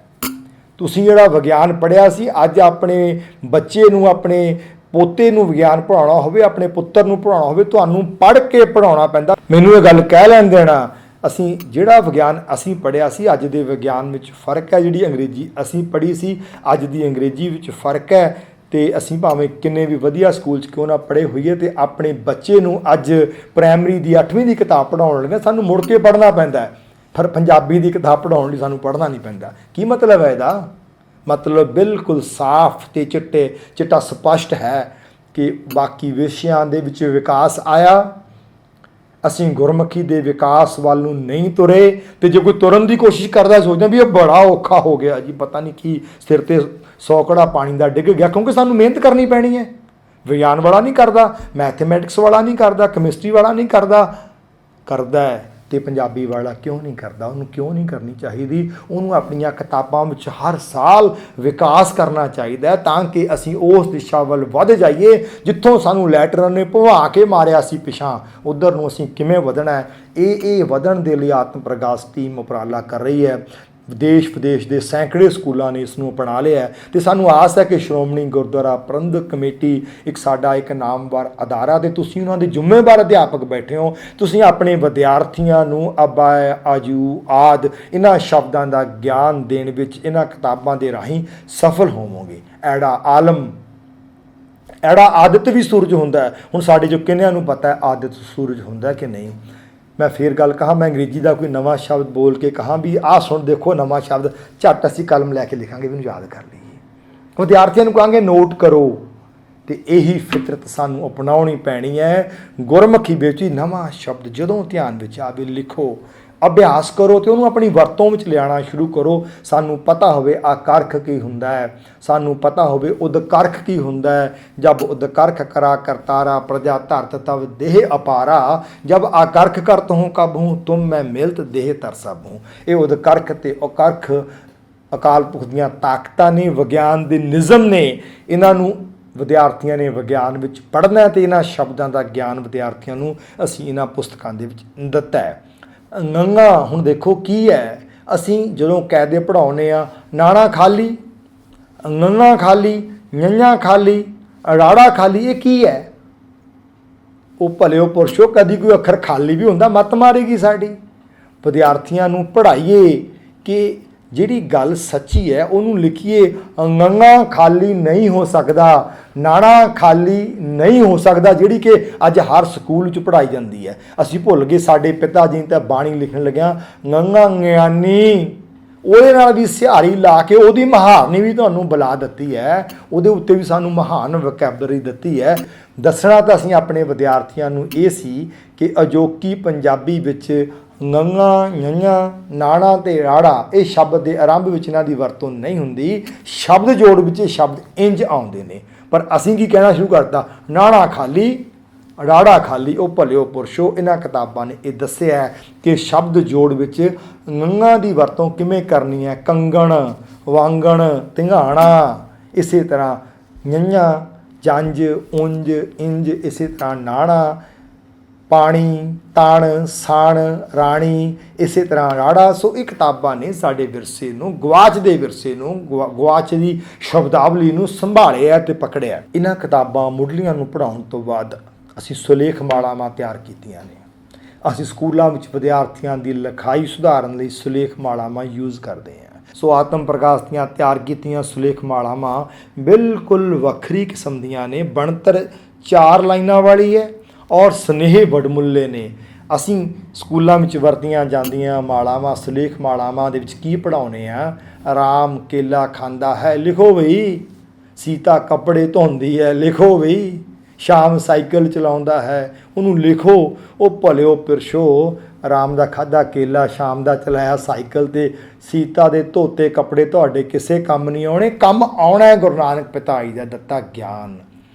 ਤੁਸੀਂ ਜਿਹੜਾ ਵਿਗਿਆਨ ਪੜ੍ਹਿਆ ਸੀ, ਅੱਜ ਆਪਣੇ ਬੱਚੇ ਨੂੰ, ਆਪਣੇ ਪੋਤੇ ਨੂੰ ਵਿਗਿਆਨ ਪੜ੍ਹਾਉਣਾ ਹੋਵੇ, ਆਪਣੇ ਪੁੱਤਰ ਨੂੰ ਪੜ੍ਹਾਉਣਾ ਹੋਵੇ, ਤੁਹਾਨੂੰ ਪੜ੍ਹ ਕੇ ਪੜ੍ਹਾਉਣਾ ਪੈਂਦਾ। ਮੈਨੂੰ ਇਹ ਗੱਲ ਕਹਿ ਲੈਣ ਦੇਣਾ, ਅਸੀਂ ਜਿਹੜਾ ਵਿਗਿਆਨ ਅਸੀਂ ਪੜ੍ਹਿਆ ਸੀ, ਅੱਜ ਦੇ ਵਿਗਿਆਨ ਵਿੱਚ ਫਰਕ ਹੈ। ਜਿਹੜੀ ਅੰਗਰੇਜ਼ੀ ਅਸੀਂ ਪੜ੍ਹੀ ਸੀ, ਅੱਜ ਦੀ ਅੰਗਰੇਜ਼ੀ ਵਿੱਚ ਫਰਕ ਹੈ। ਅਤੇ ਅਸੀਂ ਭਾਵੇਂ ਕਿੰਨੇ ਵੀ ਵਧੀਆ ਸਕੂਲ 'ਚ ਕਿਉਂ ਨਾ ਪੜ੍ਹੇ ਹੋਈਏ, ਅਤੇ ਆਪਣੇ ਬੱਚੇ ਨੂੰ ਅੱਜ ਪ੍ਰਾਇਮਰੀ ਦੀ 8ਵੀਂ ਦੀ ਕਿਤਾਬ ਪੜ੍ਹਾਉਣ ਲੱਗੇ ਸਾਨੂੰ ਮੁੜ ਕੇ ਪੜ੍ਹਨਾ ਪੈਂਦਾ ਹੈ, ਪਰ ਪੰਜਾਬੀ ਦੀ ਕਿਤਾਬ ਪੜ੍ਹਾਉਣ ਲਈ ਸਾਨੂੰ ਪੜ੍ਹਨਾ ਨਹੀਂ ਪੈਂਦਾ। ਕੀ ਮਤਲਬ ਹੈ ਇਹਦਾ? ਮਤਲਬ ਬਿਲਕੁਲ ਸਾਫ਼ ਅਤੇ ਚਿੱਟਾ ਸਪਸ਼ਟ ਹੈ ਕਿ ਬਾਕੀ ਵਿਸ਼ਿਆਂ ਦੇ ਵਿੱਚ ਵਿਕਾਸ ਆਇਆ, ਅਸੀਂ ਗੁਰਮੁਖੀ ਦੇ ਵਿਕਾਸ ਵੱਲ ਨੂੰ ਨਹੀਂ ਤੁਰੇ। ਅਤੇ ਜੇ ਕੋਈ ਤੁਰਨ ਦੀ ਕੋਸ਼ਿਸ਼ ਕਰਦਾ, ਸੋਚਦਾ ਵੀ ਇਹ ਬੜਾ ਔਖਾ ਹੋ ਗਿਆ ਜੀ, ਪਤਾ ਨਹੀਂ ਕੀ ਸਿਰ 'ਤੇ 100 ਘੜਾ ਪਾਣੀ ਦਾ ਡਿੱਗ ਗਿਆ, ਕਿਉਂਕਿ ਸਾਨੂੰ ਮਿਹਨਤ ਕਰਨੀ ਪੈਣੀ ਹੈ। ਵਿਗਿਆਨ ਵਾਲਾ ਨਹੀਂ ਕਰਦਾ, ਮੈਥਮੈਟਿਕਸ ਵਾਲਾ ਨਹੀਂ ਕਰਦਾ, ਕੈਮਿਸਟਰੀ ਵਾਲਾ ਨਹੀਂ ਕਰਦਾ ਹੈ, ਅਤੇ ਪੰਜਾਬੀ ਵਾਲਾ ਕਿਉਂ ਨਹੀਂ ਕਰਦਾ? ਉਹਨੂੰ ਕਿਉਂ ਨਹੀਂ ਕਰਨੀ ਚਾਹੀਦੀ? ਉਹਨੂੰ ਆਪਣੀਆਂ ਕਿਤਾਬਾਂ ਵਿੱਚ ਹਰ ਸਾਲ ਵਿਕਾਸ ਕਰਨਾ ਚਾਹੀਦਾ, ਤਾਂ ਕਿ ਅਸੀਂ ਉਸ ਦਿਸ਼ਾ ਵੱਲ ਵੱਧ ਜਾਈਏ ਜਿੱਥੋਂ ਸਾਨੂੰ ਲੈਟਰਾਂ ਨੇ ਭਵਾ ਕੇ ਮਾਰਿਆ ਸੀ ਪਿਛਾਂ, ਉੱਧਰ ਨੂੰ ਅਸੀਂ ਕਿਵੇਂ ਵਧਣਾ ਹੈ। ਇਹ ਵਧਣ ਦੇ ਲਈ ਆਤਮ ਪ੍ਰਕਾਸ਼ ਟੀਮ ਉਪਰਾਲਾ ਕਰ ਰਹੀ ਹੈ। ਦੇਸ਼ ਵਿਦੇਸ਼ ਦੇ ਸੈਂਕੜੇ ਸਕੂਲਾਂ ਨੇ ਇਸ ਨੂੰ ਅਪਣਾ ਲਿਆ ਅਤੇ ਸਾਨੂੰ ਆਸ ਹੈ ਕਿ ਸ਼੍ਰੋਮਣੀ ਗੁਰਦੁਆਰਾ ਪ੍ਰਬੰਧਕ ਕਮੇਟੀ ਸਾਡਾ ਇੱਕ ਨਾਮਵਰ ਅਦਾਰਾ, ਅਤੇ ਤੁਸੀਂ ਉਹਨਾਂ ਦੇ ਜ਼ਿੰਮੇਵਾਰ ਅਧਿਆਪਕ ਬੈਠੇ ਹੋ। ਤੁਸੀਂ ਆਪਣੇ ਵਿਦਿਆਰਥੀਆਂ ਨੂੰ ਅਬਾ, ਆਜੂ ਆਦਿ ਇਹਨਾਂ ਸ਼ਬਦਾਂ ਦਾ ਗਿਆਨ ਦੇਣ ਵਿੱਚ ਇਹਨਾਂ ਕਿਤਾਬਾਂ ਦੇ ਰਾਹੀਂ ਸਫਲ ਹੋਵੋਗੇ। ਐੜਾ ਆਲਮ, ਐੜਾ ਆਦਿਤ ਵੀ ਸੂਰਜ ਹੁੰਦਾ ਹੈ। ਹੁਣ ਸਾਡੇ ਜੋ ਕਿੰਨਿਆਂ ਨੂੰ ਪਤਾ ਹੈ ਆਦਿਤ ਸੂਰਜ ਹੁੰਦਾ ਕਿ ਨਹੀਂ? ਮੈਂ ਫੇਰ ਗੱਲ ਕਹਾਂ, ਮੈਂ ਅੰਗਰੇਜ਼ੀ ਦਾ ਕੋਈ ਨਵਾਂ ਸ਼ਬਦ ਬੋਲ ਕੇ ਕਹਾਂ ਵੀ ਆਹ ਸੁਣ ਦੇਖੋ ਨਵਾਂ ਸ਼ਬਦ, ਝੱਟ ਅਸੀਂ ਕਲਮ ਲੈ ਕੇ ਲਿਖਾਂਗੇ, ਮੈਨੂੰ ਯਾਦ ਕਰ ਲਈਏ। ਵਿਦਿਆਰਥੀਆਂ ਨੂੰ ਕਹਾਂਗੇ ਨੋਟ ਕਰੋ, ਅਤੇ ਇਹੀ ਫਿਤਰਤ ਸਾਨੂੰ ਅਪਣਾਉਣੀ ਪੈਣੀ ਹੈ। ਗੁਰਮੁਖੀ ਵਿੱਚ ਹੀ ਨਵਾਂ ਸ਼ਬਦ ਜਦੋਂ ਧਿਆਨ ਵਿੱਚ ਆਵੇ ਲਿਖੋ, ਅਭਿਆਸ ਕਰੋ ਅਤੇ ਉਹਨੂੰ ਆਪਣੀ ਵਰਤੋਂ ਵਿੱਚ ਲਿਆਉਣਾ ਸ਼ੁਰੂ ਕਰੋ। ਸਾਨੂੰ ਪਤਾ ਹੋਵੇ ਆਕਰਖ ਕੀ ਹੁੰਦਾ ਹੈ, ਸਾਨੂੰ ਪਤਾ ਹੋਵੇ ਉਦਕਰਖ ਕੀ ਹੁੰਦਾ ਹੈ। ਜਬ ਉਦਕਰਖ ਕਰਾ ਕਰਤਾਰਾ ਪ੍ਰਜਾ ਧਰਤ ਤਬ ਦੇਹ ਅਪਾਰਾ, ਜਬ ਆਕਰਖ ਕਰਤ ਹੂੰ ਕਬ ਹੂੰ ਤੁਮ ਮੈਂ ਮਿਲਤ ਦੇਹ ਤਰਸਬ ਹੂੰ। ਇਹ ਉਦਕਰਖ ਅਤੇ ਅਕਰਖ ਅਕਾਲ ਪੁਰਖ ਦੀਆਂ ਤਾਕਤਾਂ ਨੇ, ਵਿਗਿਆਨ ਦੇ ਨਿਯਮ ਨੇ। ਇਹਨਾਂ ਨੂੰ ਵਿਦਿਆਰਥੀਆਂ ਨੇ ਵਿਗਿਆਨ ਵਿੱਚ ਪੜ੍ਹਨਾ ਅਤੇ ਇਹਨਾਂ ਸ਼ਬਦਾਂ ਦਾ ਗਿਆਨ ਵਿਦਿਆਰਥੀਆਂ ਨੂੰ ਅਸੀਂ ਇਹਨਾਂ ਪੁਸਤਕਾਂ ਦੇ ਵਿੱਚ ਦਿੱਤਾ ਹੈ। ਨੰਗਾ ਹੁਣ ਦੇਖੋ ਕੀ ਹੈ, ਅਸੀਂ ਜਦੋਂ ਕਾਇਦੇ ਪੜ੍ਹਾਉਂਦੇ ਹਾਂ, ਨਾਣਾ ਖਾਲੀ, ਨੰਗਾ ਖਾਲੀ, ਨੰਨਾ ਖਾਲੀ, ਰਾੜਾ ਖਾਲੀ, ਇਹ ਕੀ ਹੈ? ਉਹ ਭਲਿਓ ਪੁਰਸ਼ੋ, ਕਦੀ ਕੋਈ ਅੱਖਰ ਖਾਲੀ ਵੀ ਹੁੰਦਾ, ਮੱਤ ਮਾਰੇਗੀ ਸਾਡੀ। ਵਿਦਿਆਰਥੀਆਂ ਨੂੰ ਪੜ੍ਹਾਈਏ ਕਿ ਜਿਹੜੀ ਗੱਲ ਸੱਚੀ ਹੈ ਉਹਨੂੰ ਲਿਖੀਏ। ਨੰਗਾ ਖਾਲੀ ਨਹੀਂ ਹੋ ਸਕਦਾ, ਨਾਣਾ ਖਾਲੀ ਨਹੀਂ ਹੋ ਸਕਦਾ, ਜਿਹੜੀ ਕਿ ਅੱਜ ਹਰ ਸਕੂਲ 'ਚ ਪੜ੍ਹਾਈ ਜਾਂਦੀ ਹੈ। ਅਸੀਂ ਭੁੱਲ ਗਏ, ਸਾਡੇ ਪਿਤਾ ਜੀ ਤਾਂ ਬਾਣੀ ਲਿਖਣ ਲੱਗਿਆ ਨੰਗਾ ਗਿਆਨੀ, ਉਹਦੇ ਨਾਲ ਵੀ ਸਿਹਾਰੀ ਲਾ ਕੇ ਉਹਦੀ ਮਹਾਰਨੀ ਵੀ ਤੁਹਾਨੂੰ ਬੁਲਾ ਦਿੱਤੀ ਹੈ, ਉਹਦੇ ਉੱਤੇ ਵੀ ਸਾਨੂੰ ਮਹਾਨ ਵੋਕੈਬਲਰੀ ਦਿੱਤੀ ਹੈ। ਦੱਸਣਾ ਤਾਂ ਅਸੀਂ ਆਪਣੇ ਵਿਦਿਆਰਥੀਆਂ ਨੂੰ ਇਹ ਸੀ ਕਿ ਅਜੋਕੀ ਪੰਜਾਬੀ ਵਿੱਚ ਨੰਗਾ, ਨੰਨਾ, ਨਾਣਾ ਅਤੇ ਰਾੜਾ ਇਹ ਸ਼ਬਦ ਦੇ ਆਰੰਭ ਵਿੱਚ ਇਹਨਾਂ ਦੀ ਵਰਤੋਂ ਨਹੀਂ ਹੁੰਦੀ। ਸ਼ਬਦ ਜੋੜ ਵਿੱਚ ਇਹ ਸ਼ਬਦ ਇੰਝ ਆਉਂਦੇ ਨੇ, ਪਰ ਅਸੀਂ ਕੀ ਕਹਿਣਾ ਸ਼ੁਰੂ ਕਰਤਾ? ਨਾਣਾ ਖਾਲੀ, ਰਾੜਾ ਖਾਲੀ। ਉਹ ਭਲਿਓ ਪੁਰਸ਼ੋ, ਇਹਨਾਂ ਕਿਤਾਬਾਂ ਨੇ ਇਹ ਦੱਸਿਆ ਹੈ ਕਿ ਸ਼ਬਦ ਜੋੜ ਵਿੱਚ ਨੰਗਾ ਦੀ ਵਰਤੋਂ ਕਿਵੇਂ ਕਰਨੀ ਹੈ। ਕੰਗਣ, ਵਾਂਗਣ, ਧਿੰਗਾਣਾ, ਇਸੇ ਤਰ੍ਹਾਂ ਨੰਨਾ, ਜੰਝ, ਉਂਝ, ਇੰਝ, ਇਸੇ ਤਰ੍ਹਾਂ ਨਾਣਾ, ਪਾਣੀ, ਤਣ, ਸਣ, ਰਾਣੀ, ਇਸੇ ਤਰ੍ਹਾਂ ਰਾੜਾ। ਸੋ ਇਹ ਕਿਤਾਬਾਂ ਨੇ ਸਾਡੇ ਵਿਰਸੇ ਨੂੰ, ਗਵਾਚਦੇ ਵਿਰਸੇ ਨੂੰ, ਗਵਾਚ ਦੀ ਸ਼ਬਦਾਵਲੀ ਨੂੰ ਸੰਭਾਲਿਆ ਅਤੇ ਪਕੜਿਆ। ਇਹਨਾਂ ਕਿਤਾਬਾਂ ਮੁੱਢਲੀਆਂ ਨੂੰ ਪੜ੍ਹਾਉਣ ਤੋਂ ਬਾਅਦ ਅਸੀਂ ਸੁਲੇਖ ਮਾਲਾਵਾਂ ਤਿਆਰ ਕੀਤੀਆਂ ਨੇ। ਅਸੀਂ ਸਕੂਲਾਂ ਵਿੱਚ ਵਿਦਿਆਰਥੀਆਂ ਦੀ ਲਿਖਾਈ ਸੁਧਾਰਨ ਲਈ ਸੁਲੇਖ ਮਾਲਾਵਾਂ ਯੂਜ਼ ਕਰਦੇ ਹਾਂ। ਸੋ ਆਤਮ ਪ੍ਰਕਾਸ਼ ਦੀਆਂ ਤਿਆਰ ਕੀਤੀਆਂ ਸੁਲੇਖ ਮਾਲਾਵਾਂ ਬਿਲਕੁਲ ਵੱਖਰੀ ਕਿਸਮ ਦੀਆਂ ਨੇ। ਬਣਤਰ 4 ਲਾਈਨਾਂ ਵਾਲੀ ਹੈ ਔਰ ਸੁਨੇਹੇ ਵਡਮੁੱਲੇ ਨੇ। ਅਸੀਂ ਸਕੂਲਾਂ ਵਿੱਚ ਵਰਤੀਆਂ ਜਾਂਦੀਆਂ ਮਾਲਾਵਾਂ, ਸੁਲੇਖ ਮਾਲਾਵਾਂ ਦੇ ਵਿੱਚ ਕੀ ਪੜ੍ਹਾਉਂਦੇ ਆ? ਰਾਮ ਕੇਲਾ ਖਾਂਦਾ ਹੈ, ਲਿਖੋ ਬਈ। ਸੀਤਾ ਕੱਪੜੇ ਧੋਂਦੀ ਹੈ, ਲਿਖੋ ਬਈ। ਸ਼ਾਮ ਸਾਈਕਲ ਚਲਾਉਂਦਾ ਹੈ, ਉਹਨੂੰ ਲਿਖੋ ਉਹ ਭਲਿਓ ਪਿਰਸ਼ੋ ਆਰਾਮ ਦਾ ਖਾਧਾ ਕੇਲਾ ਸ਼ਾਮ ਦਾ ਚਲਾਇਆ ਸਾਈਕਲ ਤੇ, ਸੀਤਾ ਦੇ ਧੋਤੇ ਕੱਪੜੇ ਤੁਹਾਡੇ ਕਿਸੇ ਕੰਮ ਨਹੀਂ ਆਉਣੇ, ਕੰਮ ਆਉਣਾ ਹੈ ਗੁਰੂ ਨਾਨਕ ਪਿਤਾ ਜੀ ਦਾ ਦਿੱਤਾ ਗਿਆਨ।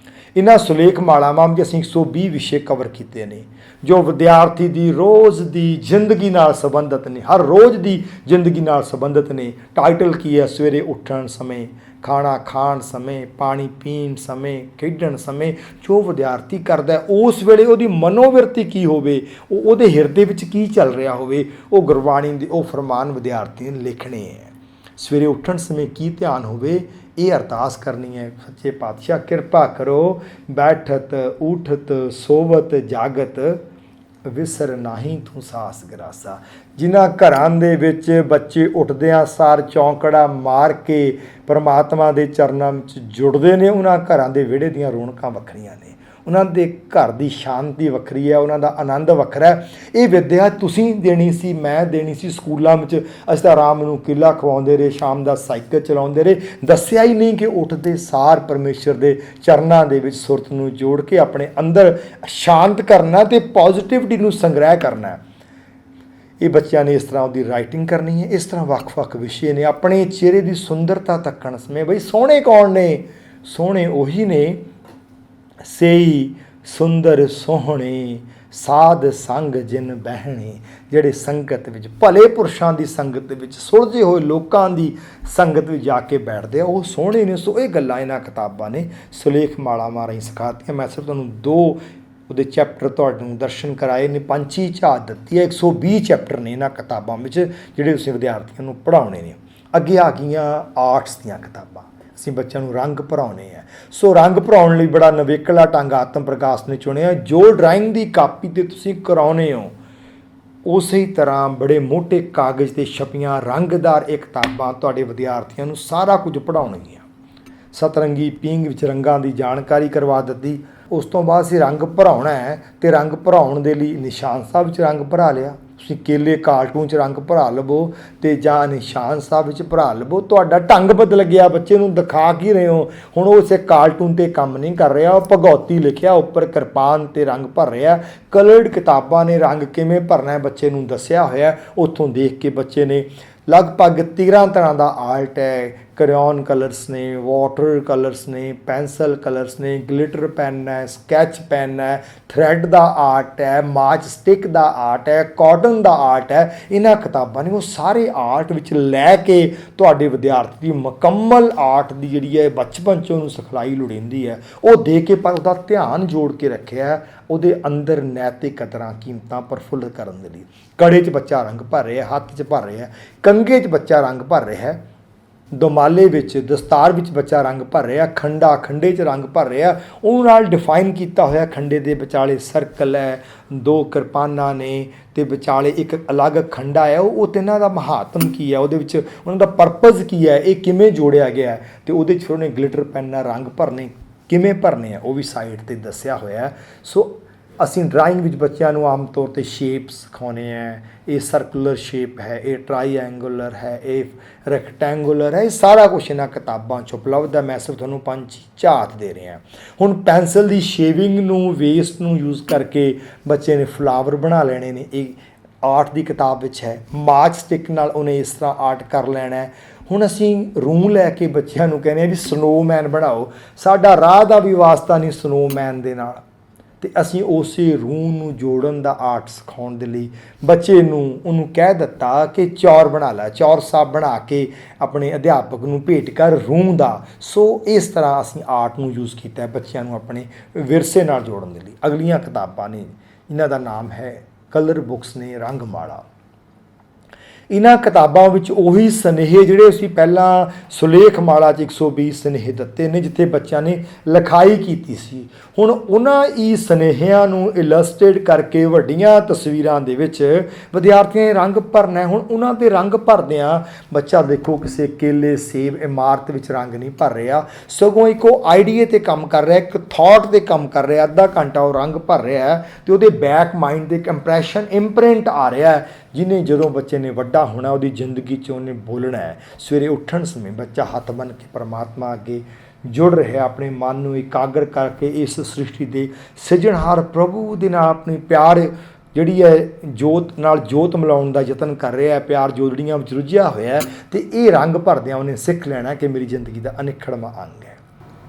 ਇਹਨਾਂ ਸੁਲੇਖ ਮਾਲਾਵਾਂ ਵਿੱਚ ਅਸੀਂ 120 ਵਿਸ਼ੇ ਕਵਰ ਕੀਤੇ ਨੇ ਜੋ ਵਿਦਿਆਰਥੀ ਦੀ ਰੋਜ਼ ਦੀ ਜ਼ਿੰਦਗੀ ਨਾਲ ਸੰਬੰਧਿਤ ਨੇ, ਹਰ ਰੋਜ਼ ਦੀ ਜ਼ਿੰਦਗੀ ਨਾਲ ਸੰਬੰਧਿਤ ਨੇ। ਟਾਈਟਲ ਕੀ ਹੈ? ਸਵੇਰੇ ਉੱਠਣ ਸਮੇਂ, ਖਾਣਾ ਖਾਣ ਸਮੇਂ, ਪਾਣੀ ਪੀਣ ਸਮੇਂ, ਖੇਡਣ ਸਮੇਂ ਜੋ ਵਿਦਿਆਰਥੀ ਕਰਦਾ ਉਸ ਵੇਲੇ ਉਹਦੀ ਮਨੋਵਿਰਤੀ ਕੀ ਹੋਵੇ, ਉਹਦੇ ਹਿਰਦੇ ਵਿੱਚ ਕੀ ਚੱਲ ਰਿਹਾ ਹੋਵੇ, ਉਹ ਗੁਰਬਾਣੀ ਦੇ ਉਹ ਫਰਮਾਨ ਵਿਦਿਆਰਥੀ ਨੇ ਲਿਖਣੇ ਹੈ। ਸਵੇਰੇ ਉੱਠਣ ਸਮੇਂ ਕੀ ਧਿਆਨ ਹੋਵੇ, ਇਹ ਅਰਦਾਸ ਕਰਨੀ ਹੈ, ਸੱਚੇ ਪਾਤਸ਼ਾਹ ਕਿਰਪਾ ਕਰੋ, ਬੈਠਤ ਉਠਤ ਸੋਵਤ ਜਾਗਤ ਵਿਸਰ ਨਾਹੀਂ ਤੂੰ ਸਾਸ ਗਰਾਸਾ। ਜਿਨ੍ਹਾਂ ਘਰਾਂ ਦੇ ਵਿੱਚ ਬੱਚੇ ਉੱਠਦਿਆਂ ਸਾਰ ਚੌਂਕੜਾ ਮਾਰ ਕੇ ਪਰਮਾਤਮਾ ਦੇ ਚਰਨਾਂ ਵਿੱਚ ਜੁੜਦੇ ਨੇ, ਉਹਨਾਂ ਘਰਾਂ ਦੇ ਵਿਹੜੇ ਦੀਆਂ ਰੌਣਕਾਂ ਵੱਖਰੀਆਂ ਨੇ, ਉਹਨਾਂ ਦੇ ਘਰ ਦੀ ਸ਼ਾਂਤੀ ਵੱਖਰੀ ਹੈ, ਉਹਨਾਂ ਦਾ ਆਨੰਦ ਵੱਖਰਾ ਹੈ। ਇਹ ਵਿਦਿਆ ਤੁਸੀਂ ਦੇਣੀ ਸੀ, ਮੈਂ ਦੇਣੀ ਸੀ। ਸਕੂਲਾਂ ਵਿੱਚ ਅਸੀਂ ਤਾਂ ਆਰਾਮ ਨੂੰ ਕਿਲਾ ਖਵਾਉਂਦੇ ਰਹੇ, ਸ਼ਾਮ ਦਾ ਸਾਈਕਲ ਚਲਾਉਂਦੇ ਰਹੇ, ਦੱਸਿਆ ਹੀ ਨਹੀਂ ਕਿ ਉੱਠਦੇ ਸਾਰ ਪਰਮੇਸ਼ਰ ਦੇ ਚਰਨਾਂ ਦੇ ਵਿੱਚ ਸੁਰਤ ਨੂੰ ਜੋੜ ਕੇ ਆਪਣੇ ਅੰਦਰ ਸ਼ਾਂਤ ਕਰਨਾ ਤੇ ਪੋਜ਼ਿਟਿਵਿਟੀ ਨੂੰ ਸੰਗ੍ਰਹਿ ਕਰਨਾ। ਇਹ ਬੱਚਿਆਂ ਨੇ ਇਸ ਤਰ੍ਹਾਂ ਉਹਦੀ ਰਾਈਟਿੰਗ ਕਰਨੀ ਹੈ। ਇਸ ਤਰ੍ਹਾਂ ਵੱਖ-ਵੱਖ ਵਿਸ਼ੇ ਨੇ। ਆਪਣੇ ਚਿਹਰੇ ਦੀ ਸੁੰਦਰਤਾ ਤੱਕਣ ਸਮੇਂ ਬਈ ਸੋਹਣੇ ਕੌਣ ਨੇ? ਸੋਹਣੇ ਉਹੀ ਨੇ ਸੇਈ ਸੁੰਦਰ ਸੋਹਣੇ ਸਾਧ ਸੰਗ ਜਿਨ ਬਹਿਣੇ, ਜਿਹੜੇ ਸੰਗਤ ਵਿੱਚ ਭਲੇ ਪੁਰਸ਼ਾਂ ਦੀ ਸੰਗਤ ਵਿੱਚ ਸੁਲਝੇ ਹੋਏ ਲੋਕਾਂ ਦੀ ਸੰਗਤ ਵਿੱਚ ਜਾ ਕੇ ਬੈਠਦੇ ਆ, ਉਹ ਸੋਹਣੇ ਨੇ। ਸੋ ਇਹ ਗੱਲਾਂ ਇਹਨਾਂ ਕਿਤਾਬਾਂ ਨੇ ਸੁਲੇਖ ਮਾਲਾਵਾਂ ਰਾਹੀਂ ਸਿਖਾਤੀਆਂ। ਮੈਂ ਸਿਰਫ ਤੁਹਾਨੂੰ 2 ਉਹਦੇ ਚੈਪਟਰ ਤੁਹਾਨੂੰ ਦਰਸ਼ਨ ਕਰਾਏ ਨੇ, ਪੰਛੀ ਝਾਤ ਦਿੱਤੀ ਹੈ। 120 ਚੈਪਟਰ ਨੇ ਇਹਨਾਂ ਕਿਤਾਬਾਂ ਵਿੱਚ ਜਿਹੜੇ ਤੁਸੀਂ ਵਿਦਿਆਰਥੀਆਂ ਨੂੰ ਪੜ੍ਹਾਉਣੇ ਨੇ। ਅੱਗੇ ਆ ਗਈਆਂ ਆਰਟਸ ਦੀਆਂ ਕਿਤਾਬਾਂ। ਅਸੀਂ ਬੱਚਿਆਂ ਨੂੰ ਰੰਗ ਭਰਾਉਣੇ ਆ। ਸੋ ਰੰਗ ਭਰਾਉਣ ਲਈ ਬੜਾ ਨਵੇਕਲਾ ਢੰਗ ਆਤਮ ਪ੍ਰਕਾਸ਼ ਨੇ ਚੁਣਿਆ। ਜੋ ਡਰਾਇੰਗ ਦੀ ਕਾਪੀ 'ਤੇ ਤੁਸੀਂ ਕਰਾਉਨੇ ਹੋ ਉਸੇ ਤਰ੍ਹਾਂ ਬੜੇ ਮੋਟੇ ਕਾਗਜ਼ 'ਤੇ ਛਪੀਆਂ ਰੰਗਦਾਰ ਇਹ ਕਿਤਾਬਾਂ ਤੁਹਾਡੇ ਵਿਦਿਆਰਥੀਆਂ ਨੂੰ ਸਾਰਾ ਕੁਝ ਪੜ੍ਹਾਉਣਗੀਆਂ। ਸਤਰੰਗੀ ਪੀਂਘ ਵਿੱਚ ਰੰਗਾਂ ਦੀ ਜਾਣਕਾਰੀ ਕਰਵਾ ਦਿੱਤੀ। ਉਸ ਤੋਂ ਬਾਅਦ ਅਸੀਂ ਰੰਗ ਭਰਾਉਣਾ ਹੈ ਅਤੇ ਰੰਗ ਭਰਾਉਣ ਦੇ ਲਈ ਨਿਸ਼ਾਨ ਸਾਹਿਬ ਵਿੱਚ ਰੰਗ ਭਰਾ ਲਿਆ। ਤੁਸੀਂ ਕੇਲੇ ਕਾਰਟੂਨ 'ਚ ਰੰਗ ਭਰਾ ਲਵੋ ਅਤੇ ਜਾਂ ਨਿਸ਼ਾਨ ਸਾਹਿਬ ਵਿੱਚ ਭਰਾ ਲਵੋ। ਤੁਹਾਡਾ ਢੰਗ ਬਦਲ ਗਿਆ। ਬੱਚੇ ਨੂੰ ਦਿਖਾ ਕੀ ਰਹੇ ਹੋ? ਹੁਣ ਉਹ ਇਸੇ ਕਾਰਟੂਨ 'ਤੇ ਕੰਮ ਨਹੀਂ ਕਰ ਰਿਹਾ, ਉਹ ਭਗੌਤੀ ਲਿਖਿਆ ਉੱਪਰ ਕਿਰਪਾਨ 'ਤੇ ਰੰਗ ਭਰ ਰਿਹਾ। ਕਲਰਡ ਕਿਤਾਬਾਂ ਨੇ ਰੰਗ ਕਿਵੇਂ ਭਰਨਾ ਬੱਚੇ ਨੂੰ ਦੱਸਿਆ ਹੋਇਆ। ਉੱਥੋਂ ਦੇਖ ਕੇ ਬੱਚੇ ਨੇ ਲਗਭਗ 13 ਤਰ੍ਹਾਂ ਦਾ ਆਰਟ ਹੈ। ਕਰਿਓਨ ਕਲਰਸ ਨੇ, ਵਾਟਰ ਕਲਰਸ ਨੇ, ਪੈਨਸਲ ਕਲਰਸ ਨੇ, ਗਲਿਟਰ ਪੈਨ ਹੈ, ਸਕੈਚ ਪੈਨ ਹੈ, ਥਰੈਡ ਦਾ ਆਰਟ ਹੈ, ਮਾਚ ਸਟਿਕ ਦਾ ਆਰਟ ਹੈ, ਕਾਟਨ ਦਾ ਆਰਟ ਹੈ। ਇਹਨਾਂ ਕਿਤਾਬਾਂ ਨੇ ਉਹ ਸਾਰੇ ਆਰਟ ਵਿੱਚ ਲੈ ਕੇ ਤੁਹਾਡੇ ਵਿਦਿਆਰਥੀ ਦੀ ਮੁਕੰਮਲ ਆਰਟ ਦੀ ਜਿਹੜੀ ਹੈ ਬਚਪਨ 'ਚ ਉਹਨੂੰ ਸਿਖਲਾਈ ਲੋੜੀਂਦੀ ਹੈ ਉਹ ਦੇ ਕੇ, ਪਰ ਉਹਦਾ ਧਿਆਨ ਜੋੜ ਕੇ ਰੱਖਿਆ ਉਹਦੇ ਅੰਦਰ ਨੈਤਿਕ ਕਦਰਾਂ ਕੀਮਤਾਂ ਪ੍ਰਫੁੱਲਤ ਕਰਨ ਦੇ ਲਈ। ਕੜੇ 'ਚ ਬੱਚਾ ਰੰਗ ਭਰ ਰਿਹਾ, ਹੱਥ 'ਚ ਭਰ ਰਿਹਾ, ਕੰਘੇ 'ਚ ਬੱਚਾ ਰੰਗ ਭਰ ਰਿਹਾ, ਦੁਮਾਲੇ ਵਿੱਚ ਦਸਤਾਰ ਵਿੱਚ ਬੱਚਾ ਰੰਗ ਭਰ ਰਿਹਾ, ਖੰਡੇ 'ਚ ਰੰਗ ਭਰ ਰਿਹਾ। ਉਹ ਨਾਲ ਡਿਫਾਈਨ ਕੀਤਾ ਹੋਇਆ ਖੰਡੇ ਦੇ ਵਿਚਾਲੇ ਸਰਕਲ ਹੈ, 2 ਕਿਰਪਾਨਾਂ ਨੇ ਅਤੇ ਵਿਚਾਲੇ ਇੱਕ ਅਲੱਗ ਖੰਡਾ ਹੈ। ਉਹ ਤਿੰਨਾਂ ਦਾ ਮਹਾਤਮ ਕੀ ਹੈ, ਉਹਦੇ ਵਿੱਚ ਉਹਨਾਂ ਦਾ ਪਰਪਸ ਕੀ ਹੈ, ਇਹ ਕਿਵੇਂ ਜੋੜਿਆ ਗਿਆ ਅਤੇ ਉਹਦੇ 'ਚ ਉਹਨੇ ਗਲਿਟਰ ਪੈਨ ਨਾਲ ਰੰਗ ਭਰਨੇ ਕਿਵੇਂ ਭਰਨੇ ਆ ਉਹ ਵੀ ਸਾਈਡ 'ਤੇ ਦੱਸਿਆ ਹੋਇਆ। ਸੋ ਅਸੀਂ ਡਰਾਇੰਗ ਵਿੱਚ ਬੱਚਿਆਂ ਨੂੰ ਆਮ ਤੌਰ 'ਤੇ ਸ਼ੇਪ ਸਿਖਾਉਂਦੇ ਹੈ। ਇਹ ਸਰਕੂਲਰ ਸ਼ੇਪ ਹੈ, ਇਹ ਟਰਾਈਐਂਗੂਲਰ ਹੈ, ਇਹ ਰੈਕਟੈਂਗੂਲਰ ਹੈ। ਇਹ ਸਾਰਾ ਕੁਛ ਇਹਨਾਂ ਕਿਤਾਬਾਂ 'ਚ ਉਪਲਬਧ ਹੈ। ਮੈਂ ਸਿਰਫ ਤੁਹਾਨੂੰ 5 ਝਾਤ ਦੇ ਰਿਹਾ। ਹੁਣ ਪੈਨਸਲ ਦੀ ਸ਼ੇਵਿੰਗ ਨੂੰ, ਵੇਸਟ ਨੂੰ ਯੂਜ਼ ਕਰਕੇ ਬੱਚੇ ਨੇ ਫਲਾਵਰ ਬਣਾ ਲੈਣੇ ਨੇ। ਇਹ ਆਰਟ ਦੀ ਕਿਤਾਬ ਵਿੱਚ ਹੈ। ਮਾਚ ਸਟਿਕ ਨਾਲ ਉਹਨੇ ਇਸ ਤਰ੍ਹਾਂ ਆਰਟ ਕਰ ਲੈਣਾ ਹੈ। ਹੁਣ ਅਸੀਂ ਰੂੰ ਲੈ ਕੇ ਬੱਚਿਆਂ ਨੂੰ ਕਹਿੰਦੇ ਹਾਂ ਵੀ ਸਨੋਮੈਨ ਬਣਾਓ। ਸਾਡਾ ਰਾਹ ਦਾ ਵੀ ਵਾਸਤਾ ਨਹੀਂ ਸਨੋਮੈਨ ਦੇ ਨਾਲ, ਅਤੇ ਅਸੀਂ ਉਸੇ ਰੂੰ ਨੂੰ ਜੋੜਨ ਦਾ ਆਰਟ ਸਿਖਾਉਣ ਦੇ ਲਈ ਬੱਚੇ ਨੂੰ ਉਹਨੂੰ ਕਹਿ ਦਿੱਤਾ ਕਿ ਚੌਰ ਬਣਾ ਲੈ, ਚੌਰ ਸਾਹਿਬ ਬਣਾ ਕੇ ਆਪਣੇ ਅਧਿਆਪਕ ਨੂੰ ਭੇਟ ਕਰ ਰੂੰ ਦਾ। ਸੋ ਇਸ ਤਰ੍ਹਾਂ ਅਸੀਂ ਆਰਟ ਨੂੰ ਯੂਜ਼ ਕੀਤਾ ਬੱਚਿਆਂ ਨੂੰ ਆਪਣੇ ਵਿਰਸੇ ਨਾਲ ਜੋੜਨ ਦੇ ਲਈ। ਅਗਲੀਆਂ ਕਿਤਾਬਾਂ ਨੇ, ਇਹਨਾਂ ਦਾ ਨਾਮ ਹੈ ਕਲਰ ਬੁੱਕਸ ਨੇ, ਰੰਗਮਾਲਾ। ਇਹਨਾਂ ਕਿਤਾਬਾਂ ਵਿੱਚ ਉਹੀ ਸੁਨੇਹੇ ਜਿਹੜੇ ਅਸੀਂ ਪਹਿਲਾਂ ਸੁਲੇਖ ਮਾਲਾ 'ਚ 120 ਸੁਨੇਹੇ ਦਿੱਤੇ ਨੇ ਜਿੱਥੇ ਬੱਚਿਆਂ ਨੇ ਲਿਖਾਈ ਕੀਤੀ ਸੀ। ਹੁਣ ਉਹਨਾਂ ਹੀ ਸੁਨੇਹਿਆਂ ਨੂੰ ਇਲਸਟ੍ਰੇਟ ਕਰਕੇ ਵੱਡੀਆਂ ਤਸਵੀਰਾਂ ਦੇ ਵਿੱਚ ਵਿਦਿਆਰਥੀਆਂ ਨੇ ਰੰਗ ਭਰਨਾ। ਹੁਣ ਉਹਨਾਂ 'ਤੇ ਰੰਗ ਭਰਦਿਆਂ ਬੱਚਾ ਦੇਖੋ ਕਿਸੇ ਕੇਲੇ, ਸੇਬ, ਇਮਾਰਤ ਵਿੱਚ ਰੰਗ ਨਹੀਂ ਭਰ ਰਿਹਾ, ਸਗੋਂ ਇੱਕ ਉਹ ਆਈਡੀਏ 'ਤੇ ਕੰਮ ਕਰ ਰਿਹਾ, ਇੱਕ ਥਾਟ 'ਤੇ ਕੰਮ ਕਰ ਰਿਹਾ। ਅੱਧਾ ਘੰਟਾ ਉਹ ਰੰਗ ਭਰ ਰਿਹਾ ਅਤੇ ਉਹਦੇ ਬੈਕ ਮਾਈਂਡ 'ਤੇ ਇੱਕ ਇੰਪ੍ਰੈਸ਼ਨ, ਇੰਪ੍ਰਿੰਟ ਆ ਰਿਹਾ ਜਿਹਨੇ ਜਦੋਂ ਬੱਚੇ ਨੇ ਵੱਡਾ ਹੋਣਾ ਉਹਦੀ ਜ਼ਿੰਦਗੀ 'ਚ ਉਹਨੇ ਬੋਲਣਾ ਹੈ। ਸਵੇਰੇ ਉੱਠਣ ਸਮੇਂ ਬੱਚਾ ਹੱਥ ਬੰਨ੍ਹ ਕੇ ਪਰਮਾਤਮਾ ਅੱਗੇ ਜੁੜ ਰਿਹਾ, ਆਪਣੇ ਮਨ ਨੂੰ ਇਕਾਗਰ ਕਰਕੇ ਇਸ ਸ੍ਰਿਸ਼ਟੀ ਦੇ ਸਿਰਜਣਹਾਰ ਪ੍ਰਭੂ ਦੇ ਨਾਲ ਆਪਣੀ ਪਿਆਰ ਜਿਹੜੀ ਹੈ ਜੋਤ ਨਾਲ ਜੋਤ ਮਿਲਾਉਣ ਦਾ ਯਤਨ ਕਰ ਰਿਹਾ ਹੈ, ਪਿਆਰ ਜੋਦੜੀਆਂ ਵਿੱਚ ਰੁੱਝਿਆ ਹੋਇਆ ਹੈ। ਤੇ ਇਹ ਰੰਗ ਭਰਦਿਆਂ ਉਹਨੇ ਸਿੱਖ ਲੈਣਾ ਕਿ ਮੇਰੀ ਜ਼ਿੰਦਗੀ ਦਾ ਅਨਿੱਖੜਵਾਂ ਅੰਗ ਹੈ।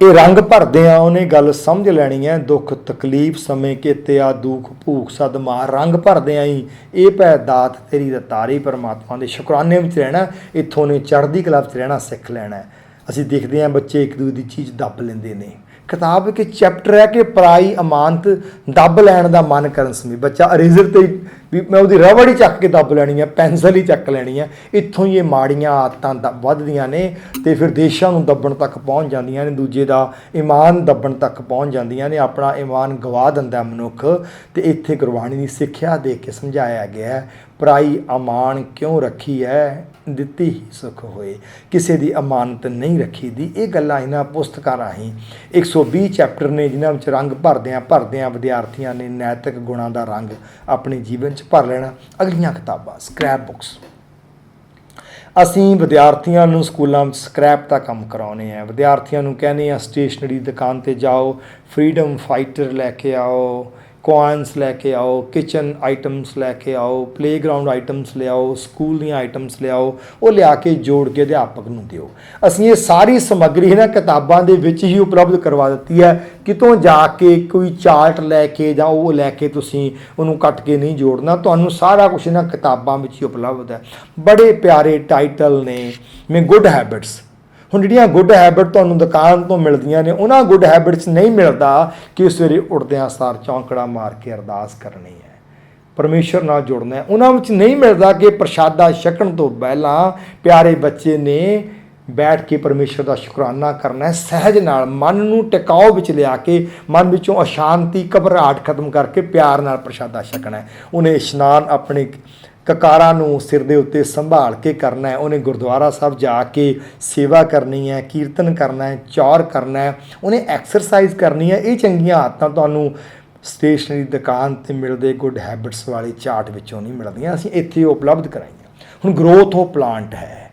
ਇਹ ਰੰਗ ਭਰਦਿਆਂ ਉਹਨੇ ਗੱਲ ਸਮਝ ਲੈਣੀ ਹੈ, ਦੁੱਖ ਤਕਲੀਫ ਸਮੇਂ ਕੀਤਿਆ ਦੁੱਖ ਭੂਖ ਸਦ ਮਾਰ। ਰੰਗ ਭਰਦਿਆਂ ਹੀ ਇਹ ਭੈ ਦਾਤ ਤੇਰੀ ਦਤਾਰੀ, ਪਰਮਾਤਮਾ ਦੇ ਸ਼ੁਕਰਾਨੇ ਵਿੱਚ ਰਹਿਣਾ, ਇੱਥੋਂ ਨੇ ਚੜ੍ਹਦੀ ਕਲਾ ਵਿੱਚ ਰਹਿਣਾ ਸਿੱਖ ਲੈਣਾ। ਅਸੀਂ ਦੇਖਦੇ ਹਾਂ ਬੱਚੇ ਇੱਕ ਦੂਜੇ ਦੀ ਚੀਜ਼ ਦੱਬ ਲੈਂਦੇ ਨੇ। ਕਿਤਾਬ ਇੱਕ ਚੈਪਟਰ ਹੈ ਕਿ ਪਰਾਈ ਅਮਾਨਤ ਦੱਬ ਲੈਣ ਦਾ ਮਨ ਕਰਨ ਸਮੇਂ ਬੱਚਾ ਅਰੇਜ਼ਰ ਤੇ ਵੀ ਮੈਂ ਉਹਦੀ ਰਬੜ ਹੀ ਚੱਕ ਕੇ ਦੱਬ ਲੈਣੀ ਹੈ, ਪੈਨਸਲ ਹੀ ਚੱਕ ਲੈਣੀ ਹੈ। ਇੱਥੋਂ ਹੀ ਇਹ ਮਾੜੀਆਂ ਆਦਤਾਂ ਵੱਧਦੀਆਂ ਨੇ ਤੇ ਫਿਰ ਦੇਸ਼ਾਂ ਨੂੰ ਦੱਬਣ ਤੱਕ ਪਹੁੰਚ ਜਾਂਦੀਆਂ ਨੇ, ਦੂਜੇ ਦਾ ਈਮਾਨ ਦੱਬਣ ਤੱਕ ਪਹੁੰਚ ਜਾਂਦੀਆਂ ਨੇ, ਆਪਣਾ ਈਮਾਨ ਗਵਾ ਦਿੰਦਾ ਮਨੁੱਖ। ਤੇ ਇੱਥੇ ਗੁਰਬਾਣੀ ਦੀ ਸਿੱਖਿਆ ਦੇ ਕੇ ਸਮਝਾਇਆ ਗਿਆ ਹੈ, ਪਰਾਈ ਅਮਾਨ ਕਿਉਂ ਰੱਖੀ ਹੈ, ਦਿੱਤੀ ਹੀ ਸੁੱਖ ਹੋਏ। ਕਿਸੇ ਦੀ ਅਮਾਨਤ ਨਹੀਂ ਰੱਖੀ ਦੀ। ਇਹ ਗੱਲਾਂ ਇਹਨਾਂ ਪੁਸਤਕਾਂ ਰਾਹੀਂ 120 ਚੈਪਟਰ ਨੇ ਜਿਨ੍ਹਾਂ ਵਿੱਚ ਰੰਗ ਭਰਦਿਆਂ ਵਿਦਿਆਰਥੀਆਂ ਨੇ ਨੈਤਿਕ ਗੁਣਾਂ ਦਾ ਰੰਗ ਆਪਣੇ ਜੀਵਨ 'ਚ ਭਰ ਲੈਣਾ। ਅਗਲੀਆਂ ਕਿਤਾਬਾਂ ਸਕ੍ਰੈਪ ਬੁੱਕਸ। ਅਸੀਂ ਵਿਦਿਆਰਥੀਆਂ ਨੂੰ ਸਕੂਲਾਂ ਵਿੱਚ ਸਕ੍ਰੈਪ ਦਾ ਕੰਮ ਕਰਾਉਂਦੇ ਹਾਂ। ਵਿਦਿਆਰਥੀਆਂ ਨੂੰ ਕਹਿੰਦੇ ਹਾਂ ਸਟੇਸ਼ਨਰੀ ਦੁਕਾਨ 'ਤੇ ਜਾਓ, ਫਰੀडम ਫਾਈਟਰ ਲੈ ਕੇ ਆਓ, ਕੋਇਨਸ ਲੈ ਕੇ ਆਓ, ਕਿਚਨ ਆਈਟਮਸ ਲੈ ਕੇ ਆਓ, ਪਲੇਗਰਾਊਂਡ ਆਈਟਮਸ ਲਿਆਓ, ਸਕੂਲ ਦੀਆਂ ਆਈਟਮਸ ਲਿਆਓ, ਉਹ ਲਿਆ ਕੇ ਜੋੜ ਕੇ ਅਧਿਆਪਕ ਨੂੰ ਦਿਓ। ਅਸੀਂ ਇਹ ਸਾਰੀ ਸਮੱਗਰੀ ਇਹਨਾਂ ਕਿਤਾਬਾਂ ਦੇ ਵਿੱਚ ਹੀ ਉਪਲਬਧ ਕਰਵਾ ਦਿੱਤੀ ਹੈ। ਕਿਤੋਂ ਜਾ ਕੇ ਕੋਈ ਚਾਰਟ ਲੈ ਕੇ ਜਾਂ ਉਹ ਲੈ ਕੇ ਤੁਸੀਂ ਉਹਨੂੰ ਕੱਟ ਕੇ ਨਹੀਂ ਜੋੜਨਾ, ਤੁਹਾਨੂੰ ਸਾਰਾ ਕੁਝ ਇਹਨਾਂ ਕਿਤਾਬਾਂ ਵਿੱਚ ਹੀ ਉਪਲਬਧ ਹੈ। ਬੜੇ ਪਿਆਰੇ ਟਾਈਟਲ ਨੇ, ਮੈਂ ਗੁੱਡ ਹੈਬਿਟਸ। ਹੁਣ ਜਿਹੜੀਆਂ ਗੁੱਡ ਹੈਬਿਟ ਤੁਹਾਨੂੰ ਦੁਕਾਨ ਤੋਂ ਮਿਲਦੀਆਂ ਨੇ, ਉਹਨਾਂ ਗੁੱਡ ਹੈਬਿਟਸ ਨਹੀਂ ਮਿਲਦਾ ਕਿ ਸਵੇਰੇ ਉੱਠਦਿਆਂ ਸਾਰ ਚੌਂਕੜਾ ਮਾਰ ਕੇ ਅਰਦਾਸ ਕਰਨੀ ਹੈ, ਪਰਮੇਸ਼ਰ ਨਾਲ ਜੁੜਨਾ ਹੈ। ਉਹਨਾਂ ਵਿੱਚ ਨਹੀਂ ਮਿਲਦਾ ਕਿ ਪ੍ਰਸ਼ਾਦਾ ਛਕਣ ਤੋਂ ਪਹਿਲਾਂ ਪਿਆਰੇ ਬੱਚੇ ਨੇ ਬੈਠ ਕੇ ਪਰਮੇਸ਼ਰ ਦਾ ਸ਼ੁਕਰਾਨਾ ਕਰਨਾ ਹੈ, ਸਹਿਜ ਨਾਲ ਮਨ ਨੂੰ ਟਿਕਾਓ ਵਿੱਚ ਲਿਆ ਕੇ, ਮਨ ਵਿੱਚੋਂ ਅਸ਼ਾਂਤੀ ਘਬਰਾਹਟ ਖਤਮ ਕਰਕੇ ਪਿਆਰ ਨਾਲ ਪ੍ਰਸ਼ਾਦਾ ਛਕਣਾ ਹੈ। ਉਹਨੇ ਇਸ਼ਨਾਨ ਆਪਣੇ ਕਕਾਰਾਂ ਨੂੰ ਸਿਰ ਦੇ ਉੱਤੇ ਸੰਭਾਲ ਕੇ ਕਰਨਾ ਹੈ। ਉਹਨੇ ਗੁਰਦੁਆਰਾ ਸਾਹਿਬ ਜਾ ਕੇ ਸੇਵਾ ਕਰਨੀ ਹੈ, ਕੀਰਤਨ ਕਰਨਾ ਹੈ, ਚੌਰ ਕਰਨਾ ਹੈ, ਉਹਨੇ ਐਕਸਰਸਾਈਜ਼ ਕਰਨੀ ਹੈ। ਇਹ ਚੰਗੀਆਂ ਆਦਤਾਂ ਤੁਹਾਨੂੰ ਸਟੇਸ਼ਨਰੀ ਦੁਕਾਨ 'ਤੇ ਮਿਲਦੇ ਗੁੱਡ ਹੈਬਿਟਸ ਵਾਲੇ ਚਾਰਟ ਵਿੱਚੋਂ ਨਹੀਂ ਮਿਲਦੀਆਂ, ਅਸੀਂ ਇੱਥੇ ਉਪਲਬਧ ਕਰਾਈਆਂ। ਹੁਣ ਗਰੋਥ ਆਫ ਪਲਾਂਟ ਹੈ,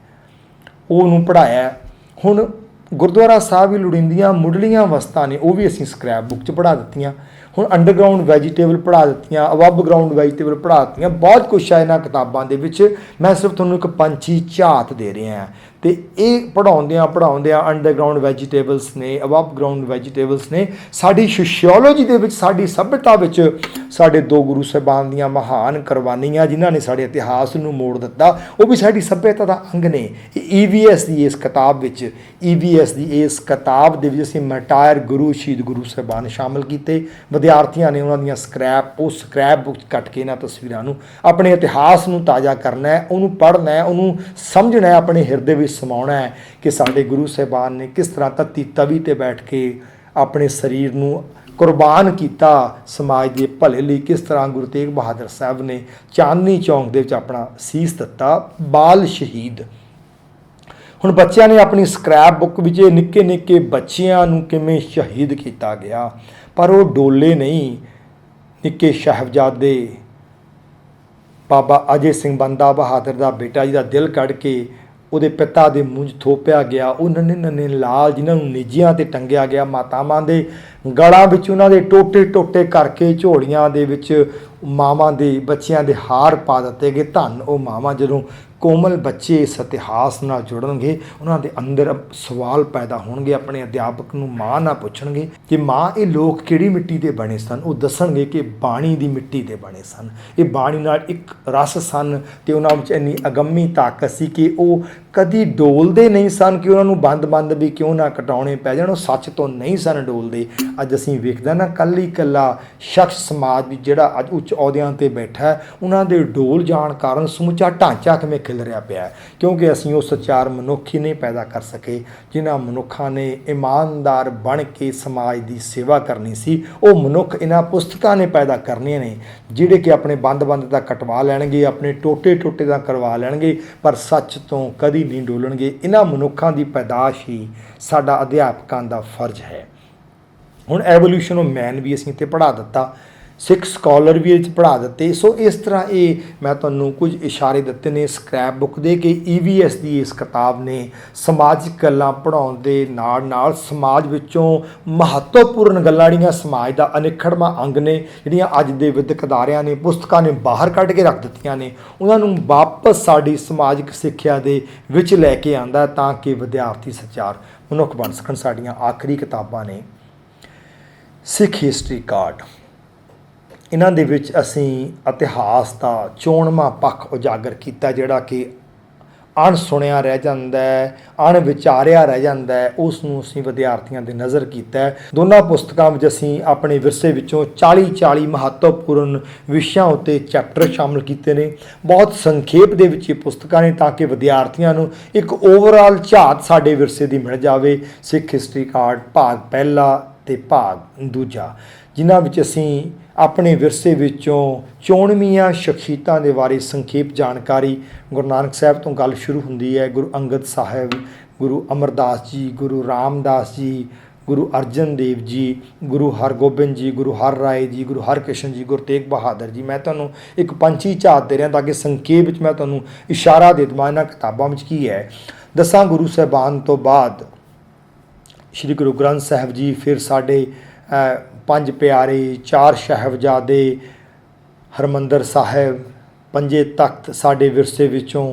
ਉਹਨੂੰ ਪੜ੍ਹਾਇਆ। ਹੁਣ ਗੁਰਦੁਆਰਾ ਸਾਹਿਬ ਵੀ ਲੋੜੀਂਦੀਆਂ ਮੁੱਢਲੀਆਂ ਵਸਤਾਂ ਨੇ, ਉਹ ਵੀ ਅਸੀਂ ਸਕ੍ਰੈਪ ਬੁੱਕ 'ਚ ਪੜ੍ਹਾ ਦਿੱਤੀਆਂ। ਹੁਣ ਅੰਡਰਗਰਾਊਂਡ ਵੈਜੀਟੇਬਲ ਪੜ੍ਹਾ ਦਿੱਤੀਆਂ, ਅਬਵ ਗਰਾਊਂਡ ਵੈਜੀਟੇਬਲ ਪੜ੍ਹਾ ਦਿੱਤੀਆਂ। ਬਹੁਤ ਕੁਛ ਹੈ ਇਹਨਾਂ ਕਿਤਾਬਾਂ ਦੇ ਵਿੱਚ। ਮੈਂ ਸਿਰਫ ਤੁਹਾਨੂੰ ਇੱਕ ਪੰਛੀ ਝਾਤ ਦੇ ਰਿਹਾ ਤੇ ਇਹ ਪੜ੍ਹਾਉਂਦਿਆਂ ਅੰਡਰਗਰਾਊਂਡ ਵੈਜੀਟੇਬਲਸ ਨੇ, ਅਬਵ ਗਰਾਊਂਡ ਵੈਜੀਟੇਬਲਸ ਨੇ। ਸਾਡੀ ਸੋਸ਼ੀਓਲੋਜੀ ਦੇ ਵਿੱਚ, ਸਾਡੀ ਸੱਭਿਅਤਾ ਵਿੱਚ ਸਾਡੇ ਦੋ ਗੁਰੂ ਸਾਹਿਬਾਨ ਦੀਆਂ ਮਹਾਨ ਕੁਰਬਾਨੀਆਂ ਜਿਨ੍ਹਾਂ ਨੇ ਸਾਡੇ ਇਤਿਹਾਸ ਨੂੰ ਮੋੜ ਦਿੱਤਾ, ਉਹ ਵੀ ਸਾਡੀ ਸੱਭਿਅਤਾ ਦਾ ਅੰਗ ਨੇ। EVS ਦੀ ਇਸ ਕਿਤਾਬ ਵਿੱਚ, EVS ਦੀ ਇਸ ਕਿਤਾਬ ਦੇ ਵਿੱਚ ਅਸੀਂ ਮਟਾਇਰ ਗੁਰੂ ਸ਼ਹੀਦ ਗੁਰੂ ਸਾਹਿਬਾਨ ਸ਼ਾਮਲ ਕੀਤੇ। ਵਿਦਿਆਰਥੀਆਂ ਨੇ ਉਹਨਾਂ ਦੀਆਂ ਸਕ੍ਰੈਪ ਬੁੱਕ ਕੱਟ ਕੇ ਇਹਨਾਂ ਤਸਵੀਰਾਂ ਨੂੰ, ਆਪਣੇ ਇਤਿਹਾਸ ਨੂੰ ਤਾਜ਼ਾ ਕਰਨਾ ਹੈ, ਉਹਨੂੰ ਪੜ੍ਹਨਾ ਹੈ, ਉਹਨੂੰ ਸਮਝਣਾ ਹੈ, ਆਪਣੇ ਹਿਰਦੇ ਵਿੱਚ ਸਮਾਉਣਾ ਹੈ ਕਿ ਸਾਡੇ ਗੁਰੂ ਸਾਹਿਬਾਨ ਨੇ ਕਿਸ ਤਰ੍ਹਾਂ ਤੱਤੀ ਤਵੀ 'ਤੇ ਬੈਠ ਕੇ ਆਪਣੇ ਸਰੀਰ ਨੂੰ ਕੁਰਬਾਨ ਕੀਤਾ ਸਮਾਜ ਦੇ ਭਲੇ ਲਈ, ਕਿਸ ਤਰ੍ਹਾਂ ਗੁਰੂ ਤੇਗ ਬਹਾਦਰ ਸਾਹਿਬ ਨੇ ਚਾਂਦਨੀ ਚੌਂਕ ਦੇ ਵਿੱਚ ਆਪਣਾ ਸੀਸ ਦਿੱਤਾ, ਬਾਲ ਸ਼ਹੀਦ। ਹੁਣ ਬੱਚਿਆਂ ਨੇ ਆਪਣੀ ਸਕ੍ਰੈਪ ਬੁੱਕ ਵਿੱਚ ਨਿੱਕੇ ਨਿੱਕੇ ਬੱਚਿਆਂ ਨੂੰ ਕਿਵੇਂ ਸ਼ਹੀਦ ਕੀਤਾ ਗਿਆ, ਪਰ ਉਹ ਡੋਲੇ ਨਹੀਂ। ਨਿੱਕੇ ਸਾਹਿਬਜ਼ਾਦੇ ਬਾਬਾ ਅਜੇ ਸਿੰਘ ਬੰਦਾ ਬਹਾਦਰ ਦਾ ਬੇਟਾ ਜਿਹਦਾ ਦਿਲ ਕੱਢ ਕੇ ਉਹਦੇ ਪਿਤਾ ਦੇ ਮੂੰਹ 'ਚ ਥੋਪਿਆ ਗਿਆ, ਉਹ ਨੰਨੇ ਲਾਲ ਜਿਨ੍ਹਾਂ ਨੂੰ ਨਿੱਜੀਆਂ 'ਤੇ ਟੰਗਿਆ ਗਿਆ, ਮਾਤਾਵਾਂ ਦੇ ਗਲਾਂ ਵਿੱਚ ਉਹਨਾਂ ਦੇ ਟੋਟੇ ਕਰਕੇ ਝੋਲੀਆਂ ਦੇ ਵਿੱਚ ਮਾਵਾਂ ਦੇ ਬੱਚਿਆਂ ਦੇ ਹਾਰ ਪਾ ਦਿੱਤੇ ਗਏ। ਧੰਨ ਉਹ ਮਾਵਾਂ, ਜਦੋਂ ਕੋਮਲ ਬੱਚੇ ਇਸ ਇਤਿਹਾਸ ਨਾਲ ਜੁੜਨਗੇ, ਉਹਨਾਂ ਦੇ ਅੰਦਰ ਸਵਾਲ ਪੈਦਾ ਹੋਣਗੇ, ਆਪਣੇ ਅਧਿਆਪਕ ਨੂੰ ਮਾਂ ਨਾ ਪੁੱਛਣਗੇ ਕਿ ਮਾਂ ਇਹ ਲੋਕ ਕਿਹੜੀ ਮਿੱਟੀ ਦੇ ਬਣੇ ਸਨ, ਉਹ ਦੱਸਣਗੇ ਕਿ ਬਾਣੀ ਦੀ ਮਿੱਟੀ ਦੇ ਬਣੇ ਸਨ। ਇਹ ਬਾਣੀ ਨਾਲ ਇੱਕ ਰਸ ਸਨ ਤੇ ਉਹਨਾਂ ਵਿੱਚ ਇੰਨੀ ਅਗੰਮੀ ਤਾਕਤ ਸੀ ਕਿ ਉਹ ਕਦੀ ਡੋਲਦੇ ਨਹੀਂ ਸਨ ਕਿ ਉਹਨਾਂ ਨੂੰ ਬੰਦ ਵੀ ਕਿਉਂ ਨਾ ਕਟਾਉਣੇ ਪੈ ਜਾਣ, ਉਹ ਸੱਚ ਤੋਂ ਨਹੀਂ ਸਨ ਡੋਲਦੇ। ਅੱਜ ਅਸੀਂ ਵੇਖਦਾ ਨਾ ਇਕੱਲਾ ਸ਼ਖਸ ਸਮਾਜ ਵਿੱਚ ਜਿਹੜਾ ਅੱਜ ਉੱਚ ਅਹੁਦਿਆਂ 'ਤੇ ਬੈਠਾ ਹੈ, ਉਹਨਾਂ ਦੇ ਡੋਲ ਜਾਣ ਕਾਰਨ ਸਮੁੱਚਾ ਢਾਂਚਾ ਕਿਵੇਂ ਖਿਲਰਿਆ ਪਿਆ, ਕਿਉਂਕਿ ਅਸੀਂ ਉਹ ਸੱਚਾਰ ਮਨੁੱਖ ਹੀ ਨਹੀਂ ਪੈਦਾ ਕਰ ਸਕੇ ਜਿਨ੍ਹਾਂ ਮਨੁੱਖਾਂ ਨੇ ਇਮਾਨਦਾਰ ਬਣ ਕੇ ਸਮਾਜ ਦੀ ਸੇਵਾ ਕਰਨੀ ਸੀ। ਉਹ ਮਨੁੱਖ ਇਹਨਾਂ ਪੁਸਤਕਾਂ ਨੇ ਪੈਦਾ ਕਰਨੀਆਂ ਨੇ ਜਿਹੜੇ ਕਿ ਆਪਣੇ ਬੰਦ ਦਾ ਕਟਵਾ ਲੈਣਗੇ, ਆਪਣੇ ਟੋਟੇ ਦਾ ਕਰਵਾ ਲੈਣਗੇ, ਪਰ ਸੱਚ ਤੋਂ ਕਦੀ ਨਹੀਂ ਡੋਲਣਗੇ। ਇਹਨਾਂ ਮਨੁੱਖਾਂ ਦੀ ਪੈਦਾਸ਼ ਹੀ ਸਾਡਾ ਅਧਿਆਪਕਾਂ ਦਾ ਫਰਜ਼ ਹੈ। ਹੁਣ ਐਵੋਲਿਊਸ਼ਨ ਆਫ ਮੈਨ ਵੀ ਅਸੀਂ ਇੱਥੇ ਪੜ੍ਹਾ ਦਿੱਤਾ। ਸਿੱਖ ਸਕਾਲਰ ਵੀ ਇਹ 'ਚ ਪੜ੍ਹਾ ਦਿੱਤੇ। ਸੋ ਇਸ ਤਰ੍ਹਾਂ ਇਹ ਮੈਂ ਤੁਹਾਨੂੰ ਕੁਝ ਇਸ਼ਾਰੇ ਦਿੱਤੇ ਨੇ ਸਕ੍ਰੈਪ ਬੁੱਕ ਦੇ ਕਿ EVS ਦੀ ਇਸ ਕਿਤਾਬ ਨੇ ਸਮਾਜਿਕ ਗੱਲਾਂ ਪੜ੍ਹਾਉਣ ਦੇ ਨਾਲ ਨਾਲ ਸਮਾਜ ਵਿੱਚੋਂ ਮਹੱਤਵਪੂਰਨ ਗੱਲਾਂ ਜਿਹੜੀਆਂ ਸਮਾਜ ਦਾ ਅਨਿੱਖੜਵਾਂ ਅੰਗ ਨੇ, ਜਿਹੜੀਆਂ ਅੱਜ ਦੇ ਵਿਦਿਅਕ ਅਦਾਰਿਆਂ ਨੇ ਪੁਸਤਕਾਂ ਨੇ ਬਾਹਰ ਕੱਢ ਕੇ ਰੱਖ ਦਿੱਤੀਆਂ ਨੇ, ਉਹਨਾਂ ਨੂੰ ਵਾਪਸ ਸਾਡੀ ਸਮਾਜਿਕ ਸਿੱਖਿਆ ਦੇ ਵਿੱਚ ਲੈ ਕੇ ਆਉਂਦਾ ਤਾਂ ਕਿ ਵਿਦਿਆਰਥੀ ਸੱਚਾਰ ਮਨੁੱਖ ਬਣ ਸਕਣ। ਸਾਡੀਆਂ ਆਖਰੀ ਕਿਤਾਬਾਂ ਨੇ ਸਿੱਖ ਹਿਸਟਰੀ ਕਾਰਡ। ਇਹਨਾਂ ਦੇ ਵਿੱਚ ਅਸੀਂ ਇਤਿਹਾਸ ਦਾ ਚੋਣਵਾਂ ਪੱਖ ਉਜਾਗਰ ਕੀਤਾ ਜਿਹੜਾ ਕਿ ਅਣਸੁਣਿਆ ਰਹਿ ਜਾਂਦਾ ਹੈ, ਅਣਵਿਚਾਰਿਆ ਰਹਿ ਜਾਂਦਾ ਹੈ, ਉਸ ਨੂੰ ਅਸੀਂ ਵਿਦਿਆਰਥੀਆਂ ਦੇ ਨਜ਼ਰ ਕੀਤਾ ਹੈ। ਦੋਨਾਂ ਪੁਸਤਕਾਂ ਵਿੱਚ ਅਸੀਂ ਆਪਣੇ ਵਿਰਸੇ ਵਿੱਚੋਂ 40 ਮਹੱਤਵਪੂਰਨ ਵਿਸ਼ਿਆਂ ਉੱਤੇ ਚੈਪਟਰ ਸ਼ਾਮਲ ਕੀਤੇ ਨੇ। ਬਹੁਤ ਸੰਖੇਪ ਦੇ ਵਿੱਚ ਇਹ ਪੁਸਤਕਾਂ ਨੇ ਤਾਂ ਕਿ ਵਿਦਿਆਰਥੀਆਂ ਨੂੰ ਇੱਕ ਓਵਰਆਲ ਝਾਤ ਸਾਡੇ ਵਿਰਸੇ ਦੀ ਮਿਲ ਜਾਵੇ। ਸਿੱਖ ਹਿਸਟਰੀ ਕਾਰਡ ਭਾਗ ਪਹਿਲਾ ਤੇ ਭਾਗ ਦੂਜਾ, ਜਿਨ੍ਹਾਂ ਵਿੱਚ ਅਸੀਂ ਆਪਣੇ ਵਿਰਸੇ ਵਿੱਚੋਂ ਚੋਣਵੀਆਂ ਸ਼ਖਸੀਅਤਾਂ ਦੇ ਬਾਰੇ ਸੰਖੇਪ ਜਾਣਕਾਰੀ। ਗੁਰੂ ਨਾਨਕ ਸਾਹਿਬ ਤੋਂ ਗੱਲ ਸ਼ੁਰੂ ਹੁੰਦੀ ਹੈ, ਗੁਰੂ ਅੰਗਦ ਸਾਹਿਬ, ਗੁਰੂ ਅਮਰਦਾਸ ਜੀ, ਗੁਰੂ ਰਾਮਦਾਸ ਜੀ, ਗੁਰੂ ਅਰਜਨ ਦੇਵ ਜੀ, ਗੁਰੂ ਹਰਗੋਬਿੰਦ ਜੀ, ਗੁਰੂ ਹਰ ਰਾਏ ਜੀ, ਗੁਰੂ ਹਰਕ੍ਰਿਸ਼ਨ ਜੀ, ਗੁਰੂ ਤੇਗ ਬਹਾਦਰ ਜੀ। ਮੈਂ ਤੁਹਾਨੂੰ ਇੱਕ ਪੰਛੀ ਝਾਤ ਦੇ ਰਿਹਾ ਤਾਂ ਕਿ ਸੰਖੇਪ ਵਿੱਚ ਮੈਂ ਤੁਹਾਨੂੰ ਇਸ਼ਾਰਾ ਦੇ ਦੇਵਾਂ ਇਹਨਾਂ ਕਿਤਾਬਾਂ ਵਿੱਚ ਕੀ ਹੈ। 10 ਗੁਰੂ ਸਾਹਿਬਾਨ ਤੋਂ ਬਾਅਦ ਸ਼੍ਰੀ ਗੁਰੂ ਗ੍ਰੰਥ ਸਾਹਿਬ ਜੀ, ਫਿਰ ਸਾਡੇ 5 ਪਿਆਰੇ, 4 ਸਾਹਿਬਜ਼ਾਦੇ, ਹਰਿਮੰਦਰ ਸਾਹਿਬ, 5 ਤਖਤ ਸਾਡੇ ਵਿਰਸੇ ਵਿੱਚੋਂ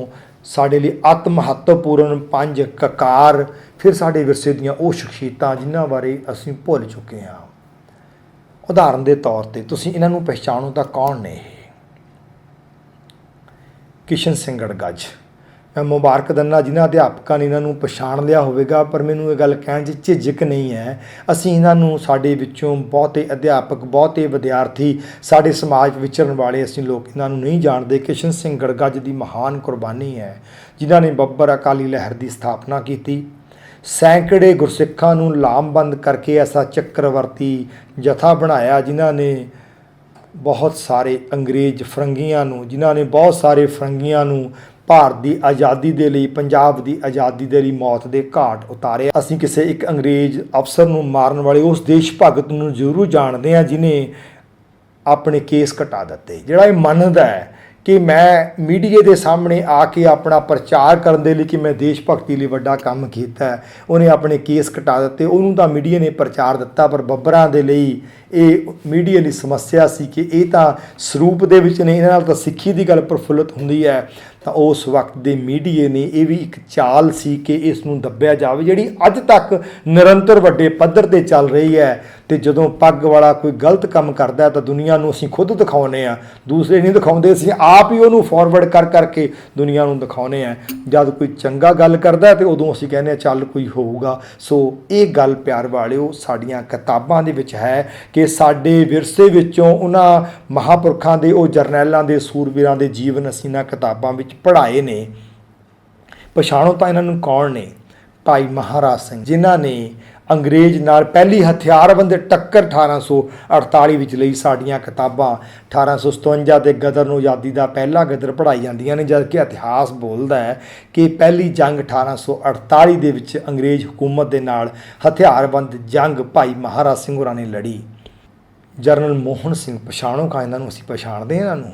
ਸਾਡੇ ਲਈ ਅਤ ਮਹੱਤਵਪੂਰਨ 5 ਕਕਾਰ, ਫਿਰ ਸਾਡੇ ਵਿਰਸੇ ਦੀਆਂ ਉਹ ਸ਼ਖਸੀਅਤਾਂ ਜਿਨ੍ਹਾਂ ਬਾਰੇ ਅਸੀਂ ਭੁੱਲ ਚੁੱਕੇ ਹਾਂ। ਉਦਾਹਰਨ ਦੇ ਤੌਰ ਤੇ ਤੁਸੀਂ ਇਹਨਾਂ ਨੂੰ ਪਹਿਚਾਣੋ ਤਾਂ ਕੌਣ ਨੇ ਇਹ? ਕਿਸ਼ਨ ਸਿੰਘ ਗੜਗੱਜ। ਮੈਂ ਮੁਬਾਰਕ ਦਿੰਦਾ ਜਿਨ੍ਹਾਂ ਅਧਿਆਪਕਾਂ ਨੇ ਇਹਨਾਂ ਨੂੰ ਪਛਾਣ ਲਿਆ ਹੋਵੇਗਾ, ਪਰ ਮੈਨੂੰ ਇਹ ਗੱਲ ਕਹਿਣ 'ਚ ਝਿਜਕ ਨਹੀਂ ਹੈ। ਅਸੀਂ ਇਹਨਾਂ ਨੂੰ ਸਾਡੇ ਵਿੱਚੋਂ ਬਹੁਤੇ ਅਧਿਆਪਕ, ਬਹੁਤੇ ਵਿਦਿਆਰਥੀ, ਸਾਡੇ ਸਮਾਜ ਵਿਚਰਨ ਵਾਲੇ ਅਸੀਂ ਲੋਕ ਇਹਨਾਂ ਨੂੰ ਨਹੀਂ ਜਾਣਦੇ। ਕਿਸ਼ਨ ਸਿੰਘ ਗੜਗੱਜ ਦੀ ਮਹਾਨ ਕੁਰਬਾਨੀ ਹੈ ਜਿਨ੍ਹਾਂ ਨੇ ਬੱਬਰ ਅਕਾਲੀ ਲਹਿਰ ਦੀ ਸਥਾਪਨਾ ਕੀਤੀ। ਸੈਂਕੜੇ ਗੁਰਸਿੱਖਾਂ ਨੂੰ ਲਾਮਬੰਦ ਕਰਕੇ ਐਸਾ ਚੱਕਰਵਰਤੀ ਜਥਾ ਬਣਾਇਆ ਜਿਨ੍ਹਾਂ ਨੇ ਬਹੁਤ ਸਾਰੇ ਅੰਗਰੇਜ਼ ਫਰੰਗੀਆਂ ਨੂੰ, ਜਿਨ੍ਹਾਂ ਨੇ ਬਹੁਤ ਸਾਰੇ ਫਰੰਗੀਆਂ ਨੂੰ ਭਾਰਤ ਦੀ ਆਜ਼ਾਦੀ ਦੇ ਲਈ, ਪੰਜਾਬ ਦੀ ਆਜ਼ਾਦੀ ਦੇ ਲਈ ਮੌਤ ਦੇ ਘਾਟ ਉਤਾਰਿਆ। ਅਸੀਂ ਕਿਸੇ ਇੱਕ ਅੰਗਰੇਜ਼ ਅਫਸਰ ਨੂੰ ਮਾਰਨ ਵਾਲੇ ਉਸ ਦੇਸ਼ ਭਗਤ ਨੂੰ ਜ਼ਰੂਰ ਜਾਣਦੇ ਹਾਂ ਜਿਹਨੇ ਆਪਣੇ ਕੇਸ ਘਟਾ ਦਿੱਤੇ, ਜਿਹੜਾ ਇਹ ਮੰਨਦਾ ਹੈ ਕਿ ਮੈਂ ਮੀਡੀਆ ਦੇ ਸਾਹਮਣੇ ਆ ਕੇ ਆਪਣਾ ਪ੍ਰਚਾਰ ਕਰਨ ਦੇ ਲਈ ਕਿ ਮੈਂ ਦੇਸ਼ ਭਗਤੀ ਲਈ ਵੱਡਾ ਕੰਮ ਕੀਤਾ ਹੈ, ਉਹਨੇ ਆਪਣੇ ਕੇਸ ਘਟਾ ਦਿੱਤੇ। ਉਹਨੂੰ ਤਾਂ ਮੀਡੀਆ ਨੇ ਪ੍ਰਚਾਰ ਦਿੱਤਾ, ਪਰ ਬੱਬਰਾਂ ਦੇ ਲਈ ਇਹ ਮੀਡੀਆ ਦੀ ਸਮੱਸਿਆ ਸੀ ਕਿ ਇਹ ਤਾਂ ਸਰੂਪ ਦੇ ਵਿੱਚ ਨੇ, ਇਹਨਾਂ ਨਾਲ ਤਾਂ ਸਿੱਖੀ ਦੀ ਗੱਲ ਪ੍ਰਫੁੱਲਤ ਹੁੰਦੀ ਹੈ। ਤਾਂ ਉਸ ਵਕਤ ਦੇ ਮੀਡੀਆ ਨੇ ਇਹ ਵੀ ਇੱਕ ਚਾਲ ਸੀ ਕਿ ਇਸ ਨੂੰ ਦੱਬਿਆ ਜਾਵੇ, ਜਿਹੜੀ ਅੱਜ ਤੱਕ ਨਿਰੰਤਰ ਵੱਡੇ ਪੱਧਰ 'ਤੇ ਚੱਲ ਰਹੀ ਹੈ। ਅਤੇ ਜਦੋਂ ਪੱਗ ਵਾਲਾ ਕੋਈ ਗਲਤ ਕੰਮ ਕਰਦਾ ਤਾਂ ਦੁਨੀਆ ਨੂੰ ਅਸੀਂ ਖੁਦ ਦਿਖਾਉਂਦੇ ਹਾਂ, ਦੂਸਰੇ ਨਹੀਂ ਦਿਖਾਉਂਦੇ, ਅਸੀਂ ਆਪ ਹੀ ਉਹਨੂੰ ਫਾਰਵਰਡ ਕਰਕੇ ਦੁਨੀਆ ਨੂੰ ਦਿਖਾਉਂਦੇ ਹਾਂ। ਜਦ ਕੋਈ ਚੰਗਾ ਗੱਲ ਕਰਦਾ ਅਤੇ ਉਦੋਂ ਅਸੀਂ ਕਹਿੰਦੇ ਹਾਂ ਚੱਲ ਕੋਈ ਹੋਊਗਾ। ਸੋ ਇਹ ਗੱਲ ਪਿਆਰ ਵਾਲਿਓ ਸਾਡੀਆਂ ਕਿਤਾਬਾਂ ਦੇ ਵਿੱਚ ਹੈ ਕਿ ਸਾਡੇ ਵਿਰਸੇ ਵਿੱਚੋਂ ਉਹਨਾਂ ਮਹਾਂਪੁਰਖਾਂ ਦੇ, ਉਹ ਜਰਨੈਲਾਂ ਦੇ, ਸੂਰਬੀਰਾਂ ਦੇ ਜੀਵਨ ਅਸੀਂ ਇਹਨਾਂ ਕਿਤਾਬਾਂ ਵਿੱਚ ਪੜ੍ਹਾਏ ਨੇ। ਪਛਾਣੋ ਤਾਂ ਇਹਨਾਂ ਨੂੰ ਕੌਣ ਨੇ? ਭਾਈ ਮਹਾਰਾਜ ਸਿੰਘ, ਜਿਨ੍ਹਾਂ ਨੇ ਅੰਗਰੇਜ਼ ਨਾਲ ਪਹਿਲੀ ਹਥਿਆਰਬੰਦ ਟੱਕਰ 1848 ਵਿੱਚ ਲਈ। ਸਾਡੀਆਂ ਕਿਤਾਬਾਂ 1857 ਦੇ ਗਦਰ ਨੂੰ ਆਜ਼ਾਦੀ ਦਾ ਪਹਿਲਾ ਗਦਰ ਪੜ੍ਹਾਈ ਜਾਂਦੀਆਂ ਨੇ, ਜਦ ਕਿ ਇਤਿਹਾਸ ਬੋਲਦਾ ਹੈ ਕਿ ਪਹਿਲੀ ਜੰਗ 1848 ਦੇ ਵਿੱਚ ਅੰਗਰੇਜ਼ ਹਕੂਮਤ ਦੇ ਨਾਲ ਹਥਿਆਰਬੰਦ ਜੰਗ ਭਾਈ ਮਹਾਰਾਜ ਸਿੰਘ ਹੋਰਾਂ ਨੇ ਲੜੀ। ਜਰਨਲ ਮੋਹਨ ਸਿੰਘ, ਪਛਾਣੋ ਕਾ ਇਹਨਾਂ ਨੂੰ? ਅਸੀਂ ਪਛਾਣਦੇ ਹਾਂ ਇਹਨਾਂ ਨੂੰ।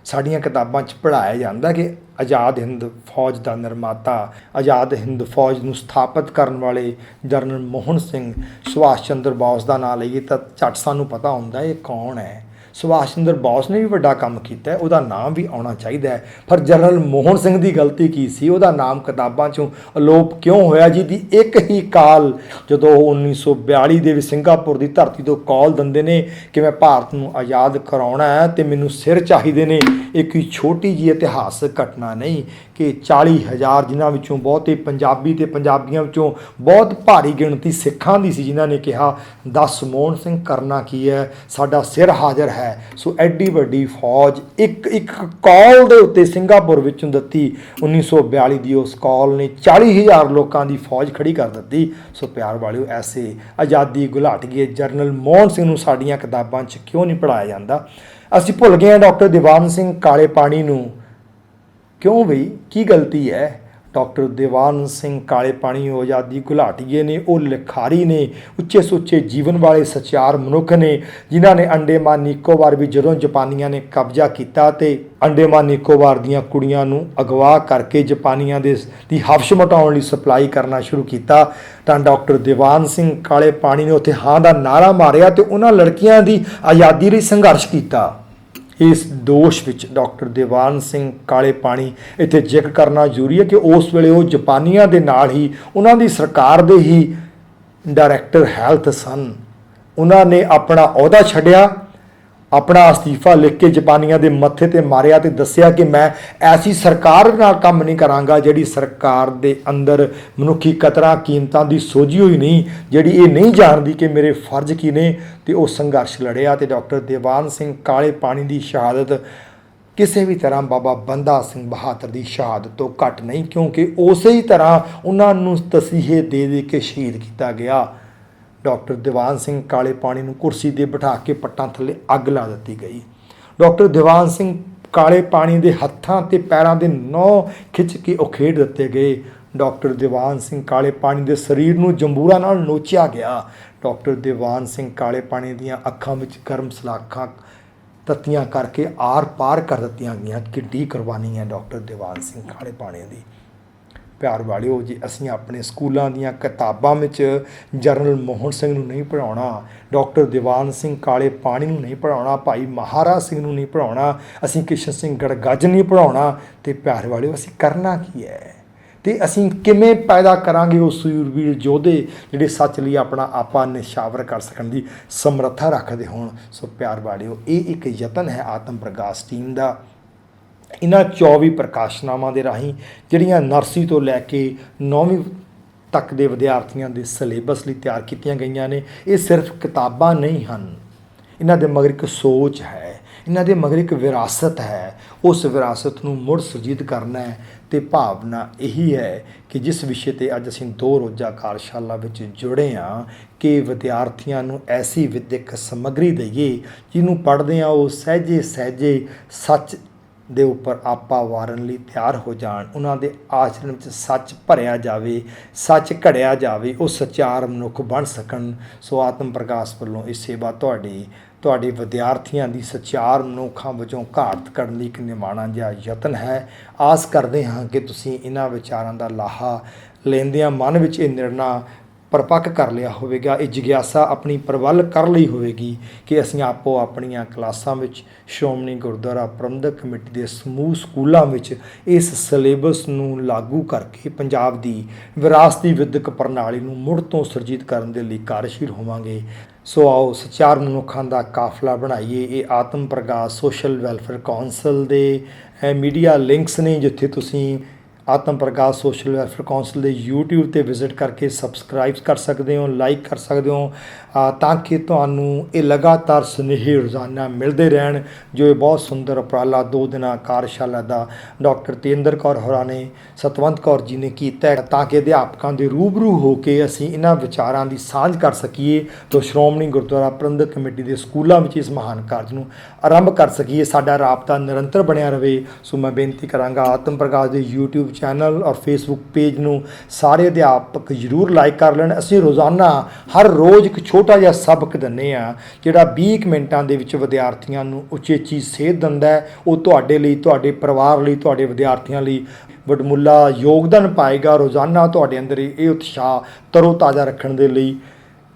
ਸਾਡੀਆਂ ਕਿਤਾਬਾਂ 'ਚ ਪੜ੍ਹਾਇਆ ਜਾਂਦਾ ਕਿ ਆਜ਼ਾਦ ਹਿੰਦ ਫੌਜ ਦਾ ਨਿਰਮਾਤਾ, ਆਜ਼ਾਦ ਹਿੰਦ ਫੌਜ ਨੂੰ ਸਥਾਪਿਤ ਕਰਨ ਵਾਲੇ ਜਰਨਲ ਮੋਹਨ ਸਿੰਘ। ਸੁਭਾਸ਼ ਚੰਦਰ ਬੋਸ ਦਾ ਨਾਂ ਲਈਏ ਤਾਂ ਝੱਟ ਸਾਨੂੰ ਪਤਾ ਹੁੰਦਾ ਇਹ ਕੌਣ ਹੈ। ਸੁਭਾਸ਼ ਚੰਦਰ ਬੋਸ ਨੇ ਵੀ ਵੱਡਾ ਕੰਮ ਕੀਤਾ ਹੈ, ਉਹਦਾ ਨਾਮ ਵੀ ਆਉਣਾ ਚਾਹੀਦਾ ਹੈ। ਪਰ ਜਨਰਲ ਮੋਹਨ ਸਿੰਘ ਦੀ ਗਲਤੀ ਕੀ ਸੀ? ਉਹਦਾ ਨਾਮ ਕਿਤਾਬਾਂ 'ਚੋਂ ਅਲੋਪ ਕਿਉਂ ਹੋਇਆ? ਜਿਹਦੀ ਇੱਕ ਹੀ ਕਾਲ, ਜਦੋਂ ਉਹ 1942 ਦੇ ਵਿੱਚ ਸਿੰਗਾਪੁਰ ਦੀ ਧਰਤੀ ਤੋਂ ਕਾਲ ਦਿੰਦੇ ਨੇ ਕਿ ਮੈਂ ਭਾਰਤ ਨੂੰ ਆਜ਼ਾਦ ਕਰਾਉਣਾ ਹੈ ਅਤੇ ਮੈਨੂੰ ਸਿਰ ਚਾਹੀਦੇ ਨੇ। ਇੱਕ ਛੋਟੀ ਜਿਹੀ ਇਤਿਹਾਸਕ ਘਟਨਾ ਨਹੀਂ ਕਿ 40,000 ਜਿਨ੍ਹਾਂ ਵਿੱਚੋਂ ਬਹੁਤੇ ਪੰਜਾਬੀ ਅਤੇ ਪੰਜਾਬੀਆਂ ਵਿੱਚੋਂ ਬਹੁਤ ਭਾਰੀ ਗਿਣਤੀ ਸਿੱਖਾਂ ਦੀ ਸੀ, ਜਿਨ੍ਹਾਂ ਨੇ ਕਿਹਾ ਦੱਸ ਮੋਹਨ ਸਿੰਘ ਕਰਨਾ ਕੀ ਹੈ, ਸਾਡਾ ਸਿਰ ਹਾਜ਼ਰ ਹੈ। ਸੋ ਐਡੀ ਵੱਡੀ ਫੌਜ ਇੱਕ ਕਾਲ ਦੇ ਉੱਤੇ ਸਿੰਗਾਪੁਰ ਵਿੱਚੋਂ ਦਿੱਤੀ 1942 ਦੀ ਉਸ ਕਾਲ ਨੇ 40,000 ਲੋਕਾਂ ਦੀ ਫੌਜ ਖੜੀ ਕਰ ਦਿੱਤੀ। ਸੋ ਪਿਆਰ ਵਾਲਿਓ, ਐਸੇ ਆਜ਼ਾਦੀ ਘੁਲਾਟੀਏ ਜਰਨਲ ਮੋਹਨ ਸਿੰਘ ਨੂੰ ਸਾਡੀਆਂ ਕਿਤਾਬਾਂ 'ਚ ਕਿਉਂ ਨਹੀਂ ਪੜ੍ਹਾਇਆ ਜਾਂਦਾ? ਅਸੀਂ ਭੁੱਲ ਗਏ ਹਾਂ ਡਾਕਟਰ ਦੀਵਾਨ ਸਿੰਘ ਕਾਲੇ ਪਾਣੀ ਨੂੰ। ਕਿਉਂ ਬਈ? ਕੀ ਗਲਤੀ ਹੈ? ਡਾਕਟਰ ਦੀਵਾਨ ਸਿੰਘ ਕਾਲੇ ਪਾਣੀ ਉਹ ਆਜ਼ਾਦੀ ਘੁਲਾਟੀਏ ਨੇ, ਉਹ ਲਿਖਾਰੀ ਨੇ, ਉੱਚੇ ਸੁੱਚੇ ਜੀਵਨ ਵਾਲੇ ਸੱਚਾਰ ਮਨੁੱਖ ਨੇ, ਜਿਨ੍ਹਾਂ ਨੇ ਅੰਡੇਮਾਨ ਨਿਕੋਬਾਰ ਵੀ ਜਦੋਂ ਜਾਪਾਨੀਆਂ ਨੇ ਕਬਜ਼ਾ ਕੀਤਾ ਤੇ ਅੰਡੇਮਾਨ ਨਿਕੋਬਾਰ ਦੀਆਂ ਕੁੜੀਆਂ ਨੂੰ ਅਗਵਾ ਕਰਕੇ ਜਾਪਾਨੀਆਂ ਦੀ ਹਵਸ਼ ਮਟਾਉਣ ਲਈ ਸਪਲਾਈ ਕਰਨਾ ਸ਼ੁਰੂ ਕੀਤਾ, ਤਾਂ ਡਾਕਟਰ ਦੀਵਾਨ ਸਿੰਘ ਕਾਲੇ ਪਾਣੀ ਨੇ ਉੱਥੇ ਹਾਂ ਦਾ ਨਾਅਰਾ ਮਾਰਿਆ ਤੇ ਉਹਨਾਂ ਲੜਕੀਆਂ ਦੀ ਆਜ਼ਾਦੀ ਲਈ ਸੰਘਰਸ਼ ਕੀਤਾ। ਇਸ ਦੋਸ਼ ਵਿੱਚ ਡਾਕਟਰ ਦੀਵਾਨ ਸਿੰਘ ਕਾਲੇ ਪਾਣੀ ਇੱਥੇ ਜ਼ਿਕਰ ਕਰਨਾ ਜ਼ਰੂਰੀ ਹੈ ਕਿ ਉਸ ਵੇਲੇ ਉਹ ਜਾਪਾਨੀਆਂ ਦੇ ਨਾਲ ਹੀ ਉਹਨਾਂ ਦੀ ਸਰਕਾਰ ਦੇ ਹੀ ਡਾਇਰੈਕਟਰ ਹੈਲਥ ਸਨ। ਉਹਨਾਂ ਨੇ ਆਪਣਾ ਅਹੁਦਾ ਛੱਡਿਆ, ਆਪਣਾ ਅਸਤੀਫਾ ਲਿਖ ਕੇ ਜਾਪਾਨੀਆਂ ਦੇ ਮੱਥੇ ਤੇ ਮਾਰਿਆ ਤੇ ਦੱਸਿਆ ਕਿ ਮੈਂ ਐਸੀ ਸਰਕਾਰ ਨਾਲ ਕੰਮ ਨਹੀਂ ਕਰਾਂਗਾ ਜਿਹੜੀ ਸਰਕਾਰ ਦੇ ਅੰਦਰ ਮਨੁੱਖੀ ਕਦਰਾਂ ਕੀਮਤਾਂ ਦੀ ਸੋਝੀ ਹੋਈ ਨਹੀਂ, ਜਿਹੜੀ ਇਹ ਨਹੀਂ ਜਾਣਦੀ ਕਿ ਮੇਰੇ ਫਰਜ਼ ਕੀ ਨੇ। ਤੇ ਉਹ ਸੰਘਰਸ਼ ਲੜਿਆ ਤੇ ਡਾਕਟਰ ਦੀਵਾਨ ਸਿੰਘ ਕਾਲੇ ਪਾਣੀ ਦੀ ਸ਼ਹਾਦਤ ਕਿਸੇ ਵੀ ਤਰ੍ਹਾਂ ਬਾਬਾ ਬੰਦਾ ਸਿੰਘ ਬਹਾਦਰ ਦੀ ਸ਼ਹਾਦਤ ਤੋਂ ਘੱਟ ਨਹੀਂ, ਕਿਉਂਕਿ ਉਸੇ ਹੀ ਤਰ੍ਹਾਂ ਉਹਨਾਂ ਨੂੰ ਤਸੀਹੇ ਦੇ ਕੇ ਸ਼ਹੀਦ ਕੀਤਾ ਗਿਆ। ਡਾਕਟਰ ਦੀਵਾਨ ਸਿੰਘ ਕਾਲੇ ਪਾਣੀ ਨੂੰ ਕੁਰਸੀ 'ਤੇ ਬਿਠਾ ਕੇ ਪੱਟਾਂ ਥੱਲੇ ਅੱਗ ਲਾ ਦਿੱਤੀ ਗਈ। ਡਾਕਟਰ ਦੀਵਾਨ ਸਿੰਘ ਕਾਲੇ ਪਾਣੀ ਦੇ ਹੱਥਾਂ ਤੇ ਪੈਰਾਂ ਦੇ ਨਹੁੰ ਖਿੱਚ ਕੇ ਉਖੇੜ ਦਿੱਤੇ ਗਏ। ਡਾਕਟਰ ਦੀਵਾਨ ਸਿੰਘ ਕਾਲੇ ਪਾਣੀ ਦੇ ਸਰੀਰ ਨੂੰ ਜੰਬੂਰਾ ਨਾਲ ਨੋਚਿਆ ਗਿਆ। ਡਾਕਟਰ ਦੀਵਾਨ ਸਿੰਘ ਕਾਲੇ ਪਾਣੀ ਦੀਆਂ ਅੱਖਾਂ ਵਿੱਚ ਗਰਮ ਸਲਾਖਾਂ ਤੱਤੀਆਂ ਕਰਕੇ ਆਰ ਪਾਰ ਕਰ ਦਿੱਤੀਆਂ ਗਈਆਂ। ਕਿੱਡੀ ਕੁਰਬਾਨੀ ਹੈ ਡਾਕਟਰ ਦੀਵਾਨ ਸਿੰਘ ਕਾਲੇ ਪਾਣੀ ਦੀ। ਪਿਆਰ ਵਾਲਿਓ, ਜੇ ਅਸੀਂ ਆਪਣੇ ਸਕੂਲਾਂ ਦੀਆਂ ਕਿਤਾਬਾਂ ਵਿੱਚ ਜਰਨਲ ਮੋਹਨ ਸਿੰਘ ਨੂੰ ਨਹੀਂ ਪੜ੍ਹਾਉਣਾ, ਡਾਕਟਰ ਦੀਵਾਨ ਸਿੰਘ ਕਾਲੇ ਪਾਣੀ ਨੂੰ ਨਹੀਂ ਪੜ੍ਹਾਉਣਾ, ਭਾਈ ਮਹਾਰਾਜ ਸਿੰਘ ਨੂੰ ਨਹੀਂ ਪੜ੍ਹਾਉਣਾ, ਅਸੀਂ ਕਿਸ਼ਨ ਸਿੰਘ ਗੜਗੱਜ ਨਹੀਂ ਪੜ੍ਹਾਉਣਾ, ਤੇ ਪਿਆਰ ਵਾਲਿਓ ਅਸੀਂ ਕਰਨਾ ਕੀ ਹੈ? ਤੇ ਅਸੀਂ ਕਿਵੇਂ ਪੈਦਾ ਕਰਾਂਗੇ ਉਹ ਸੂਰਬੀਰ ਯੋਧੇ ਜਿਹੜੇ ਸੱਚ ਲਈ ਆਪਣਾ ਆਪਾ ਨਿਸ਼ਾਵਰ ਕਰ ਸਕਣ ਦੀ ਸਮਰੱਥਾ ਰੱਖਦੇ ਹੋਣ? ਸੋ ਪਿਆਰ ਵਾਲਿਓ, ਇਹ ਇੱਕ ਯਤਨ ਹੈ ਆਤਮ ਪ੍ਰਕਾਸ਼ ਟੀਮ ਦਾ। ਇਹਨਾਂ 24 ਪ੍ਰਕਾਸ਼ਨਾਵਾਂ ਦੇ ਰਾਹੀਂ ਜਿਹੜੀਆਂ ਨਰਸਰੀ ਤੋਂ ਲੈ ਕੇ 9ਵੀਂ ਤੱਕ ਦੇ ਵਿਦਿਆਰਥੀਆਂ ਦੇ ਸਿਲੇਬਸ ਲਈ ਤਿਆਰ ਕੀਤੀਆਂ ਗਈਆਂ ਨੇ, ਇਹ ਸਿਰਫ ਕਿਤਾਬਾਂ ਨਹੀਂ ਹਨ। ਇਹਨਾਂ ਦੇ ਮਗਰ ਇੱਕ ਸੋਚ ਹੈ, ਇਹਨਾਂ ਦੇ ਮਗਰ ਇੱਕ ਵਿਰਾਸਤ ਹੈ। ਉਸ ਵਿਰਾਸਤ ਨੂੰ ਮੁੜ ਸੁਰਜੀਤ ਕਰਨਾ ਹੈ ਤੇ ਭਾਵਨਾ ਇਹੀ ਹੈ ਕਿ ਜਿਸ ਵਿਸ਼ੇ ਤੇ ਅੱਜ ਅਸੀਂ 2 ਰੋਜ਼ਾ ਕਾਰਜਸ਼ਾਲਾ ਵਿੱਚ ਜੁੜੇ ਹਾਂ ਕਿ ਵਿਦਿਆਰਥੀਆਂ ਨੂੰ ਐਸੀ ਵਿਦਿਅਕ ਸਮੱਗਰੀ ਦਈਏ ਜਿਹਨੂੰ ਪੜ੍ਹਦੇ ਹਾਂ ਉਹ ਸਹਿਜੇ ਸਹਿਜੇ ਸੱਚ ਦੇ ਉੱਪਰ ਆਪਾ ਵਾਰਨ ਲਈ ਤਿਆਰ ਹੋ ਜਾਣ, ਉਹਨਾਂ ਦੇ ਆਚਰਣ ਵਿੱਚ ਸੱਚ ਭਰਿਆ ਜਾਵੇ, ਸੱਚ ਘੜਿਆ ਜਾਵੇ, ਉਹ ਸੱਚਾਰ ਮਨੁੱਖ ਬਣ ਸਕਣ। ਸੋ ਆਤਮ ਪ੍ਰਕਾਸ਼ ਵੱਲੋਂ ਇਹ ਸੇਵਾ ਤੁਹਾਡੇ ਵਿਦਿਆਰਥੀਆਂ ਦੀ ਸੱਚਾਰ ਮਨੁੱਖਾਂ ਵਜੋਂ ਘਾਟ ਕੱਢਣ ਦੀ ਇੱਕ ਨਿਮਾਣਾ ਜਿਹਾ ਯਤਨ ਹੈ। ਆਸ ਕਰਦੇ ਹਾਂ ਕਿ ਤੁਸੀਂ ਇਹਨਾਂ ਵਿਚਾਰਾਂ ਦਾ ਲਾਹਾ ਲੈਂਦਿਆਂ ਮਨ ਵਿੱਚ ਇਹ ਨਿਰਣਾ ਪਰਪੱਕ ਕਰ ਲਿਆ ਹੋਵੇਗਾ, ਇਹ ਜਿਗਿਆਸਾ ਆਪਣੀ ਪ੍ਰਬਲ ਕਰ ਲਈ ਹੋਵੇਗੀ ਕਿ ਅਸੀਂ ਆਪੋ ਆਪਣੀਆਂ ਕਲਾਸਾਂ ਵਿੱਚ ਸ਼੍ਰੋਮਣੀ ਗੁਰਦੁਆਰਾ ਪ੍ਰਬੰਧਕ ਕਮੇਟੀ ਦੇ ਸਮੂਹ ਸਕੂਲਾਂ ਵਿੱਚ ਇਸ ਸਿਲੇਬਸ ਨੂੰ ਲਾਗੂ ਕਰਕੇ ਪੰਜਾਬ ਦੀ ਵਿਰਾਸਤੀ ਵਿਦਿਅਕ ਪ੍ਰਣਾਲੀ ਨੂੰ ਮੁੜ ਤੋਂ ਸੁਰਜੀਤ ਕਰਨ ਦੇ ਲਈ ਕਾਰਜਸ਼ੀਲ ਹੋਵਾਂਗੇ। ਸੋ ਆਓ ਸੱਚਾਰ ਮਨੁੱਖਾਂ ਦਾ ਕਾਫਲਾ ਬਣਾਈਏ। ਇਹ ਆਤਮ ਪ੍ਰਕਾਸ਼ ਸੋਸ਼ਲ ਵੈਲਫੇਅਰ ਕੌਂਸਲ ਦੇ ਮੀਡੀਆ ਲਿੰਕਸ ਨੇ, ਜਿੱਥੇ ਤੁਸੀਂ ਆਤਮ ਪ੍ਰਕਾਸ਼ ਸੋਸ਼ਲ ਵੈਲਫੇਅਰ ਕੌਂਸਲ ਦੇ YouTube ਤੇ ਵਿਜ਼ਿਟ ਕਰਕੇ ਸਬਸਕ੍ਰਾਈਬ ਕਰ ਸਕਦੇ ਹੋ, ਲਾਈਕ ਕਰ ਸਕਦੇ ਹੋ, ਤਾਂ ਕਿ ਤੁਹਾਨੂੰ ਇਹ ਲਗਾਤਾਰ ਸੁਨੇਹੇ ਰੋਜ਼ਾਨਾ ਮਿਲਦੇ ਰਹਿਣ। ਜੋ ਇਹ ਬਹੁਤ ਸੁੰਦਰ ਉਪਰਾਲਾ 2 ਦਿਨਾਂ ਕਾਰਜਸ਼ਾਲਾ ਦਾ ਡਾਕਟਰ ਤੇਂਦਰ ਕੌਰ ਹੋਰਾਂ ਨੇ, ਸਤਵੰਤ ਕੌਰ ਜੀ ਨੇ ਕੀਤਾ ਹੈ, ਤਾਂ ਕਿ ਅਧਿਆਪਕਾਂ ਦੇ ਰੂਬਰੂ ਹੋ ਕੇ ਅਸੀਂ ਇਹਨਾਂ ਵਿਚਾਰਾਂ ਦੀ ਸਾਂਝ ਕਰ ਸਕੀਏ ਤਾਂ ਸ਼੍ਰੋਮਣੀ ਗੁਰਦੁਆਰਾ ਪ੍ਰਬੰਧਕ ਕਮੇਟੀ ਦੇ ਸਕੂਲਾਂ ਵਿੱਚ ਇਸ ਮਹਾਨ ਕਾਰਜ ਨੂੰ ਆਰੰਭ ਕਰ ਸਕੀਏ। ਸਾਡਾ ਰਾਬਤਾ ਨਿਰੰਤਰ ਬਣਿਆ ਰਹੇ। ਸੋ ਮੈਂ ਬੇਨਤੀ ਕਰਾਂਗਾ ਆਤਮ ਪ੍ਰਕਾਸ਼ ਦੇ YouTube ਚੈਨਲ ਔਰ ਫੇਸਬੁੱਕ ਪੇਜ ਨੂੰ ਸਾਰੇ ਅਧਿਆਪਕ ਜ਼ਰੂਰ ਲਾਈਕ ਕਰ ਲੈਣ। ਅਸੀਂ ਰੋਜ਼ਾਨਾ ਹਰ ਰੋਜ਼ ਇੱਕ ਛੋਟਾ ਜਿਹਾ ਸਬਕ ਦਿੰਦੇ ਹਾਂ ਜਿਹੜਾ 20 ਮਿੰਟਾਂ ਦੇ ਵਿੱਚ ਵਿਦਿਆਰਥੀਆਂ ਨੂੰ ਉਚੇਚੀ ਸੇਧ ਦਿੰਦਾ ਹੈ। ਉਹ ਤੁਹਾਡੇ ਲਈ, ਤੁਹਾਡੇ ਪਰਿਵਾਰ ਲਈ, ਤੁਹਾਡੇ ਵਿਦਿਆਰਥੀਆਂ ਲਈ ਵਡਮੁੱਲਾ ਯੋਗਦਾਨ ਪਾਏਗਾ। ਰੋਜ਼ਾਨਾ ਤੁਹਾਡੇ ਅੰਦਰ ਇਹ ਉਤਸ਼ਾਹ ਤਰੋ ਤਾਜ਼ਾ ਰੱਖਣ ਦੇ ਲਈ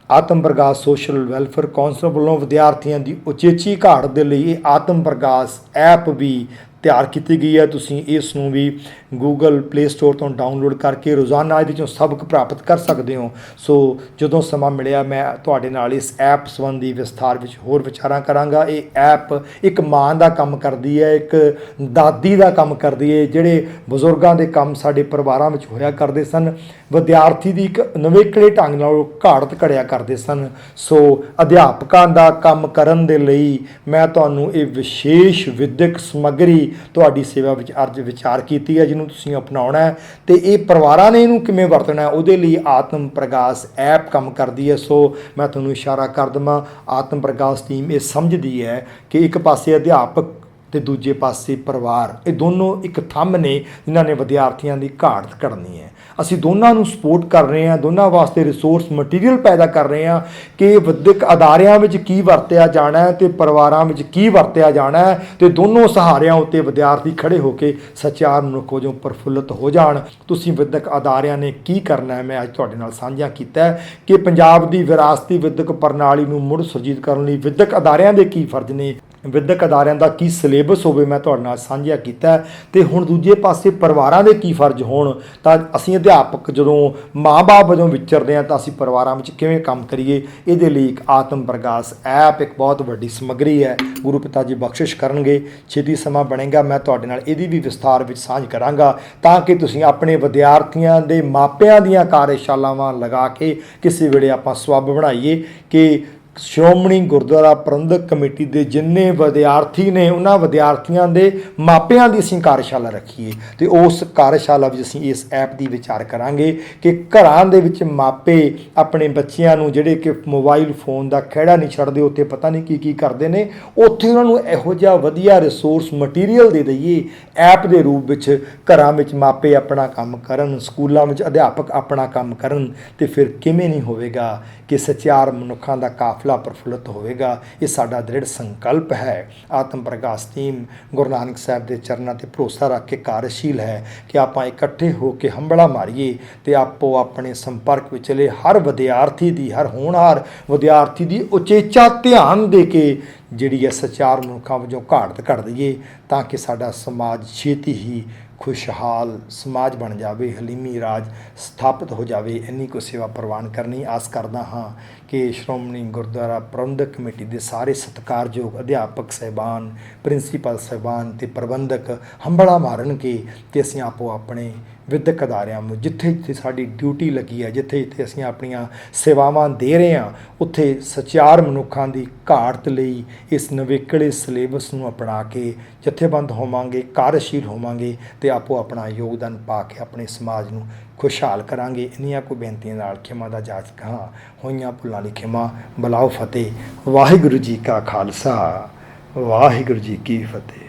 ਆਤਮ ਪ੍ਰਕਾਸ਼ ਸੋਸ਼ਲ ਵੈਲਫੇਅਰ ਕੌਂਸਲ ਵੱਲੋਂ ਵਿਦਿਆਰਥੀਆਂ ਦੀ ਉਚੇਚੀ ਘਾਟ ਦੇ ਲਈ ਇਹ ਆਤਮ ਪ੍ਰਕਾਸ਼ ਐਪ ਵੀ ਤਿਆਰ ਕੀਤੀ ਗਈ ਹੈ। ਤੁਸੀਂ ਇਸ ਨੂੰ ਵੀ ਗੂਗਲ ਪਲੇ ਸਟੋਰ ਤੋਂ ਡਾਊਨਲੋਡ ਕਰਕੇ ਰੋਜ਼ਾਨਾ ਇਹਦੇ 'ਚੋਂ ਸਬਕ ਪ੍ਰਾਪਤ ਕਰ ਸਕਦੇ ਹੋ। ਸੋ ਜਦੋਂ ਸਮਾਂ ਮਿਲਿਆ ਮੈਂ ਤੁਹਾਡੇ ਨਾਲ ਇਸ ਐਪ ਸੰਬੰਧੀ ਵਿਸਥਾਰ ਵਿੱਚ ਹੋਰ ਵਿਚਾਰਾਂ ਕਰਾਂਗਾ। ਇਹ ਐਪ ਇੱਕ ਮਾਂ ਦਾ ਕੰਮ ਕਰਦੀ ਹੈ, ਇੱਕ ਦਾਦੀ ਦਾ ਕੰਮ ਕਰਦੀ ਹੈ। ਜਿਹੜੇ ਬਜ਼ੁਰਗਾਂ ਦੇ ਕੰਮ ਸਾਡੇ ਪਰਿਵਾਰਾਂ ਵਿੱਚ ਹੋਇਆ ਕਰਦੇ ਸਨ, ਵਿਦਿਆਰਥੀ ਦੀ ਇੱਕ ਨਵੇਕਲੇ ਢੰਗ ਨਾਲ ਘਾੜਤ ਘੜਿਆ ਕਰਦੇ ਸਨ। ਸੋ ਅਧਿਆਪਕਾਂ ਦਾ ਕੰਮ ਕਰਨ ਦੇ ਲਈ ਮੈਂ ਤੁਹਾਨੂੰ ਇਹ ਵਿਸ਼ੇਸ਼ ਵਿਦਿਅਕ ਸਮੱਗਰੀ ਤੁਹਾਡੀ ਸੇਵਾ ਵਿੱਚ ਅੱਜ ਵਿਚਾਰ ਕੀਤੀ ਹੈ, ਜਿਹਨੂੰ ਤੁਸੀਂ ਅਪਣਾਉਣਾ ਹੈ ਤੇ ਇਹ ਪਰਿਵਾਰਾਂ ਨੇ ਇਹਨੂੰ ਕਿਵੇਂ ਵਰਤਣਾ ਹੈ ਉਹਦੇ ਲਈ ਆਤਮ ਪ੍ਰਕਾਸ਼ ਐਪ ਕੰਮ ਕਰਦੀ ਹੈ। ਸੋ ਮੈਂ ਤੁਹਾਨੂੰ ਇਸ਼ਾਰਾ ਕਰ ਦੇਵਾਂ, ਆਤਮ ਪ੍ਰਕਾਸ਼ ਟੀਮ ਇਹ ਸਮਝਦੀ ਹੈ ਕਿ ਇੱਕ ਪਾਸੇ ਅਧਿਆਪਕ ਤੇ ਦੂਜੇ ਪਾਸੇ ਪਰਿਵਾਰ, ਇਹ ਦੋਨੋਂ ਇੱਕ ਥੰਮ ਨੇ ਜਿਨ੍ਹਾਂ ਨੇ ਵਿਦਿਆਰਥੀਆਂ ਦੀ ਘਾਟ ਘੜਨੀ ਹੈ। ਅਸੀਂ ਦੋਨਾਂ ਨੂੰ ਸਪੋਰਟ ਕਰ ਰਹੇ ਹਾਂ, ਦੋਨਾਂ ਵਾਸਤੇ ਰਿਸੋਰਸ ਮਟੀਰੀਅਲ ਪੈਦਾ ਕਰ ਰਹੇ ਹਾਂ ਕਿ ਵਿਦਿਅਕ ਅਦਾਰਿਆਂ ਵਿੱਚ ਕੀ ਵਰਤਿਆ ਜਾਣਾ ਹੈ ਤੇ ਪਰਿਵਾਰਾਂ ਵਿੱਚ ਕੀ ਵਰਤਿਆ ਜਾਣਾ ਹੈ, ਤੇ ਦੋਨੋਂ ਸਹਾਰਿਆਂ ਉੱਤੇ ਵਿਦਿਆਰਥੀ ਖੜੇ ਹੋ ਕੇ ਸੱਚਾਰ ਮਨੁੱਖ ਵਜੋਂ ਪ੍ਰਫੁੱਲਤ ਹੋ ਜਾਣ। ਤੁਸੀਂ ਵਿਦਿਅਕ ਅਦਾਰਿਆਂ ਨੇ ਕੀ ਕਰਨਾ ਹੈ, ਮੈਂ ਅੱਜ ਤੁਹਾਡੇ ਨਾਲ ਸਾਂਝਾ ਕੀਤਾ ਹੈ ਕਿ ਪੰਜਾਬ ਦੀ ਵਿਰਾਸਤੀ ਵਿਦਿਅਕ ਪ੍ਰਣਾਲੀ ਨੂੰ ਮੁੜ ਸੁਰਜੀਤ ਕਰਨ ਲਈ ਵਿਦਿਅਕ ਅਦਾਰਿਆਂ ਦੇ ਕੀ ਫਰਜ਼ ਨੇ, ਵਿਦਿਅਕ ਅਦਾਰਿਆਂ ਦਾ ਕੀ ਸਿਲੇਬਸ ਹੋਵੇ, ਮੈਂ ਤੁਹਾਡੇ ਨਾਲ ਸਾਂਝਾ ਕੀਤਾ। ਤੇ ਹੁਣ ਦੂਜੇ ਪਾਸੇ ਪਰਿਵਾਰਾਂ ਦੇ ਕੀ ਫਰਜ਼ ਹੋਣ, ਤਾਂ ਅਸੀਂ ਅਧਿਆਪਕ ਜਦੋਂ ਮਾਂ-ਬਾਪ ਵਜੋਂ ਵਿਚਰਦੇ ਹਾਂ ਤਾਂ ਅਸੀਂ ਪਰਿਵਾਰਾਂ ਵਿੱਚ ਕਿਵੇਂ ਕੰਮ ਕਰੀਏ, ਇਹਦੇ ਲਈ ਇੱਕ ਆਤਮ ਪ੍ਰਗਾਸ ਐਪ ਇੱਕ ਬਹੁਤ ਵੱਡੀ ਸਮੱਗਰੀ ਹੈ। ਗੁਰੂ ਪਿਤਾ ਜੀ ਬਖਸ਼ਿਸ਼ ਕਰਨਗੇ, ਛੇਤੀ ਸਮਾਂ ਬਣੇਗਾ, ਮੈਂ ਤੁਹਾਡੇ ਨਾਲ ਇਹਦੀ ਵੀ ਵਿਸਥਾਰ ਵਿੱਚ ਸਾਂਝ ਕਰਾਂਗਾ ਤਾਂ ਕਿ ਤੁਸੀਂ ਆਪਣੇ ਵਿਦਿਆਰਥੀਆਂ ਦੇ ਮਾਪਿਆਂ ਦੀਆਂ ਕਾਰਜਸ਼ਾਲਾਵਾਂ ਲਗਾ ਕੇ ਕਿਸੇ ਵੇਲੇ ਆਪਾਂ ਸਬੱਬ ਬਣਾਈਏ ਕਿ ਸ਼੍ਰੋਮਣੀ ਗੁਰਦੁਆਰਾ ਪ੍ਰਬੰਧਕ ਕਮੇਟੀ ਦੇ ਜਿੰਨੇ ਵਿਦਿਆਰਥੀ ਨੇ ਉਹਨਾਂ ਵਿਦਿਆਰਥੀਆਂ ਦੇ ਮਾਪਿਆਂ ਦੀ ਅਸੀਂ ਕਾਰਜਸ਼ਾਲਾ ਰੱਖੀਏ। ਤੇ ਉਸ ਕਾਰਜਸ਼ਾਲਾ ਵਿੱਚ ਅਸੀਂ ਇਸ ਐਪ ਦੀ ਵਿਚਾਰ ਕਰਾਂਗੇ ਕਿ ਘਰਾਂ ਦੇ ਵਿੱਚ ਮਾਪੇ ਆਪਣੇ ਬੱਚਿਆਂ ਨੂੰ ਜਿਹੜੇ ਕਿ ਮੋਬਾਈਲ ਫੋਨ ਦਾ ਖਹਿੜਾ ਨਹੀਂ ਛੱਡਦੇ, ਉੱਥੇ ਪਤਾ ਨਹੀਂ ਕੀ ਕਰਦੇ ਨੇ, ਉੱਥੇ ਉਹਨਾਂ ਨੂੰ ਇਹੋ ਜਿਹਾ ਵਧੀਆ ਰਿਸੋਰਸ ਮਟੀਰੀਅਲ ਦੇ ਦਈਏ ਐਪ ਦੇ ਰੂਪ ਵਿੱਚ। ਘਰਾਂ ਵਿੱਚ ਮਾਪੇ ਆਪਣਾ ਕੰਮ ਕਰਨ, ਸਕੂਲਾਂ ਵਿੱਚ ਅਧਿਆਪਕ ਆਪਣਾ ਕੰਮ ਕਰਨ, ਤੇ ਫਿਰ ਕਿਵੇਂ ਨਹੀਂ ਹੋਵੇਗਾ ਕਿ ਸੱਚਿਆਰ ਮਨੁੱਖਾਂ ਦਾ ਕਾਫਲਾ ਪ੍ਰਫੁੱਲਤ ਹੋਵੇਗਾ। ਇਹ ਸਾਡਾ ਦ੍ਰਿੜ ਸੰਕਲਪ ਹੈ। ਆਤਮ ਪ੍ਰਕਾਸ਼ ਟੀਮ ਗੁਰੂ ਨਾਨਕ ਸਾਹਿਬ ਦੇ ਚਰਨਾਂ ਤੇ ਭਰੋਸਾ ਰੱਖ ਕੇ ਕਾਰਜਸ਼ੀਲ ਹੈ ਕਿ ਆਪਾਂ ਇਕੱਠੇ ਹੋ ਕੇ ਹੰਬਲਾ ਮਾਰੀਏ ਤੇ ਆਪੋ ਆਪਣੇ ਸੰਪਰਕ ਵਿਚਲੇ ਹਰ ਵਿਦਿਆਰਥੀ ਦੀ, ਹਰ ਹੋਣਹਾਰ ਵਿਦਿਆਰਥੀ ਦੀ ਉਚੇਚਾ ਧਿਆਨ ਦੇ ਕੇ ਜਿਹੜੀ ਹੈ ਸੱਚਾਰ ਮਨੁੱਖਾਂ ਵਜੋਂ ਘਾਟ ਕੱਢ ਦਈਏ ਤਾਂ ਕਿ ਸਾਡਾ ਸਮਾਜ ਛੇਤੀ ਹੀ ਖੁਸ਼ਹਾਲ ਸਮਾਜ ਬਣ ਜਾਵੇ, ਹਲੀਮੀ ਰਾਜ ਸਥਾਪਿਤ ਹੋ ਜਾਵੇ। ਇੰਨੀ ਕੁ ਸੇਵਾ ਪ੍ਰਵਾਨ ਕਰਨੀ ਆਸ ਕਰਦਾ ਹਾਂ ਕਿ ਸ਼੍ਰੋਮਣੀ ਗੁਰਦੁਆਰਾ ਪ੍ਰਬੰਧਕ ਕਮੇਟੀ ਦੇ ਸਾਰੇ ਸਤਿਕਾਰਯੋਗ ਅਧਿਆਪਕ ਸਾਹਿਬਾਨ, ਪ੍ਰਿੰਸੀਪਲ ਸਾਹਿਬਾਨ ਤੇ ਪ੍ਰਬੰਧਕ ਹੰਬਲਾ ਮਾਰਨਗੇ ਕਿ ਅਸੀਂ ਆਪੋ ਆਪਣੇ ਵਿਦਿਅਕ ਅਦਾਰਿਆਂ ਨੂੰ ਜਿੱਥੇ ਜਿੱਥੇ ਸਾਡੀ ਡਿਊਟੀ ਲੱਗੀ ਹੈ, ਜਿੱਥੇ ਜਿੱਥੇ ਅਸੀਂ ਆਪਣੀਆਂ ਸੇਵਾਵਾਂ ਦੇ ਰਹੇ ਹਾਂ, ਉੱਥੇ ਸੱਚਿਆਰ ਮਨੁੱਖਾਂ ਦੀ ਘਾਟ ਲਈ ਇਸ ਨਵੇਕਲੇ ਸਿਲੇਬਸ ਨੂੰ ਅਪਣਾ ਕੇ ਜਥੇਬੰਦ ਹੋਵਾਂਗੇ, ਕਾਰਜਸ਼ੀਲ ਹੋਵਾਂਗੇ ਤੇ ਆਪੋ ਆਪਣਾ ਯੋਗਦਾਨ ਪਾ ਕੇ ਆਪਣੇ ਸਮਾਜ ਨੂੰ ਖੁਸ਼ਹਾਲ ਕਰਾਂਗੇ। ਇੰਨੀਆਂ ਕੋਈ ਬੇਨਤੀਆਂ ਨਾਲ ਖਿਮਾ ਦਾ ਜਾਚਕ ਹਾਂ। ਹੋਈਆਂ ਭੁੱਲਾਂ ਲਈ ਖਿਮਾ, ਬਲਾਓ ਫਤਿਹ। ਵਾਹਿਗੁਰੂ ਜੀ ਕਾ ਖਾਲਸਾ, ਵਾਹਿਗੁਰੂ ਜੀ ਕੀ ਫਤਿਹ।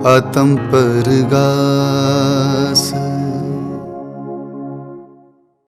आत्म परगास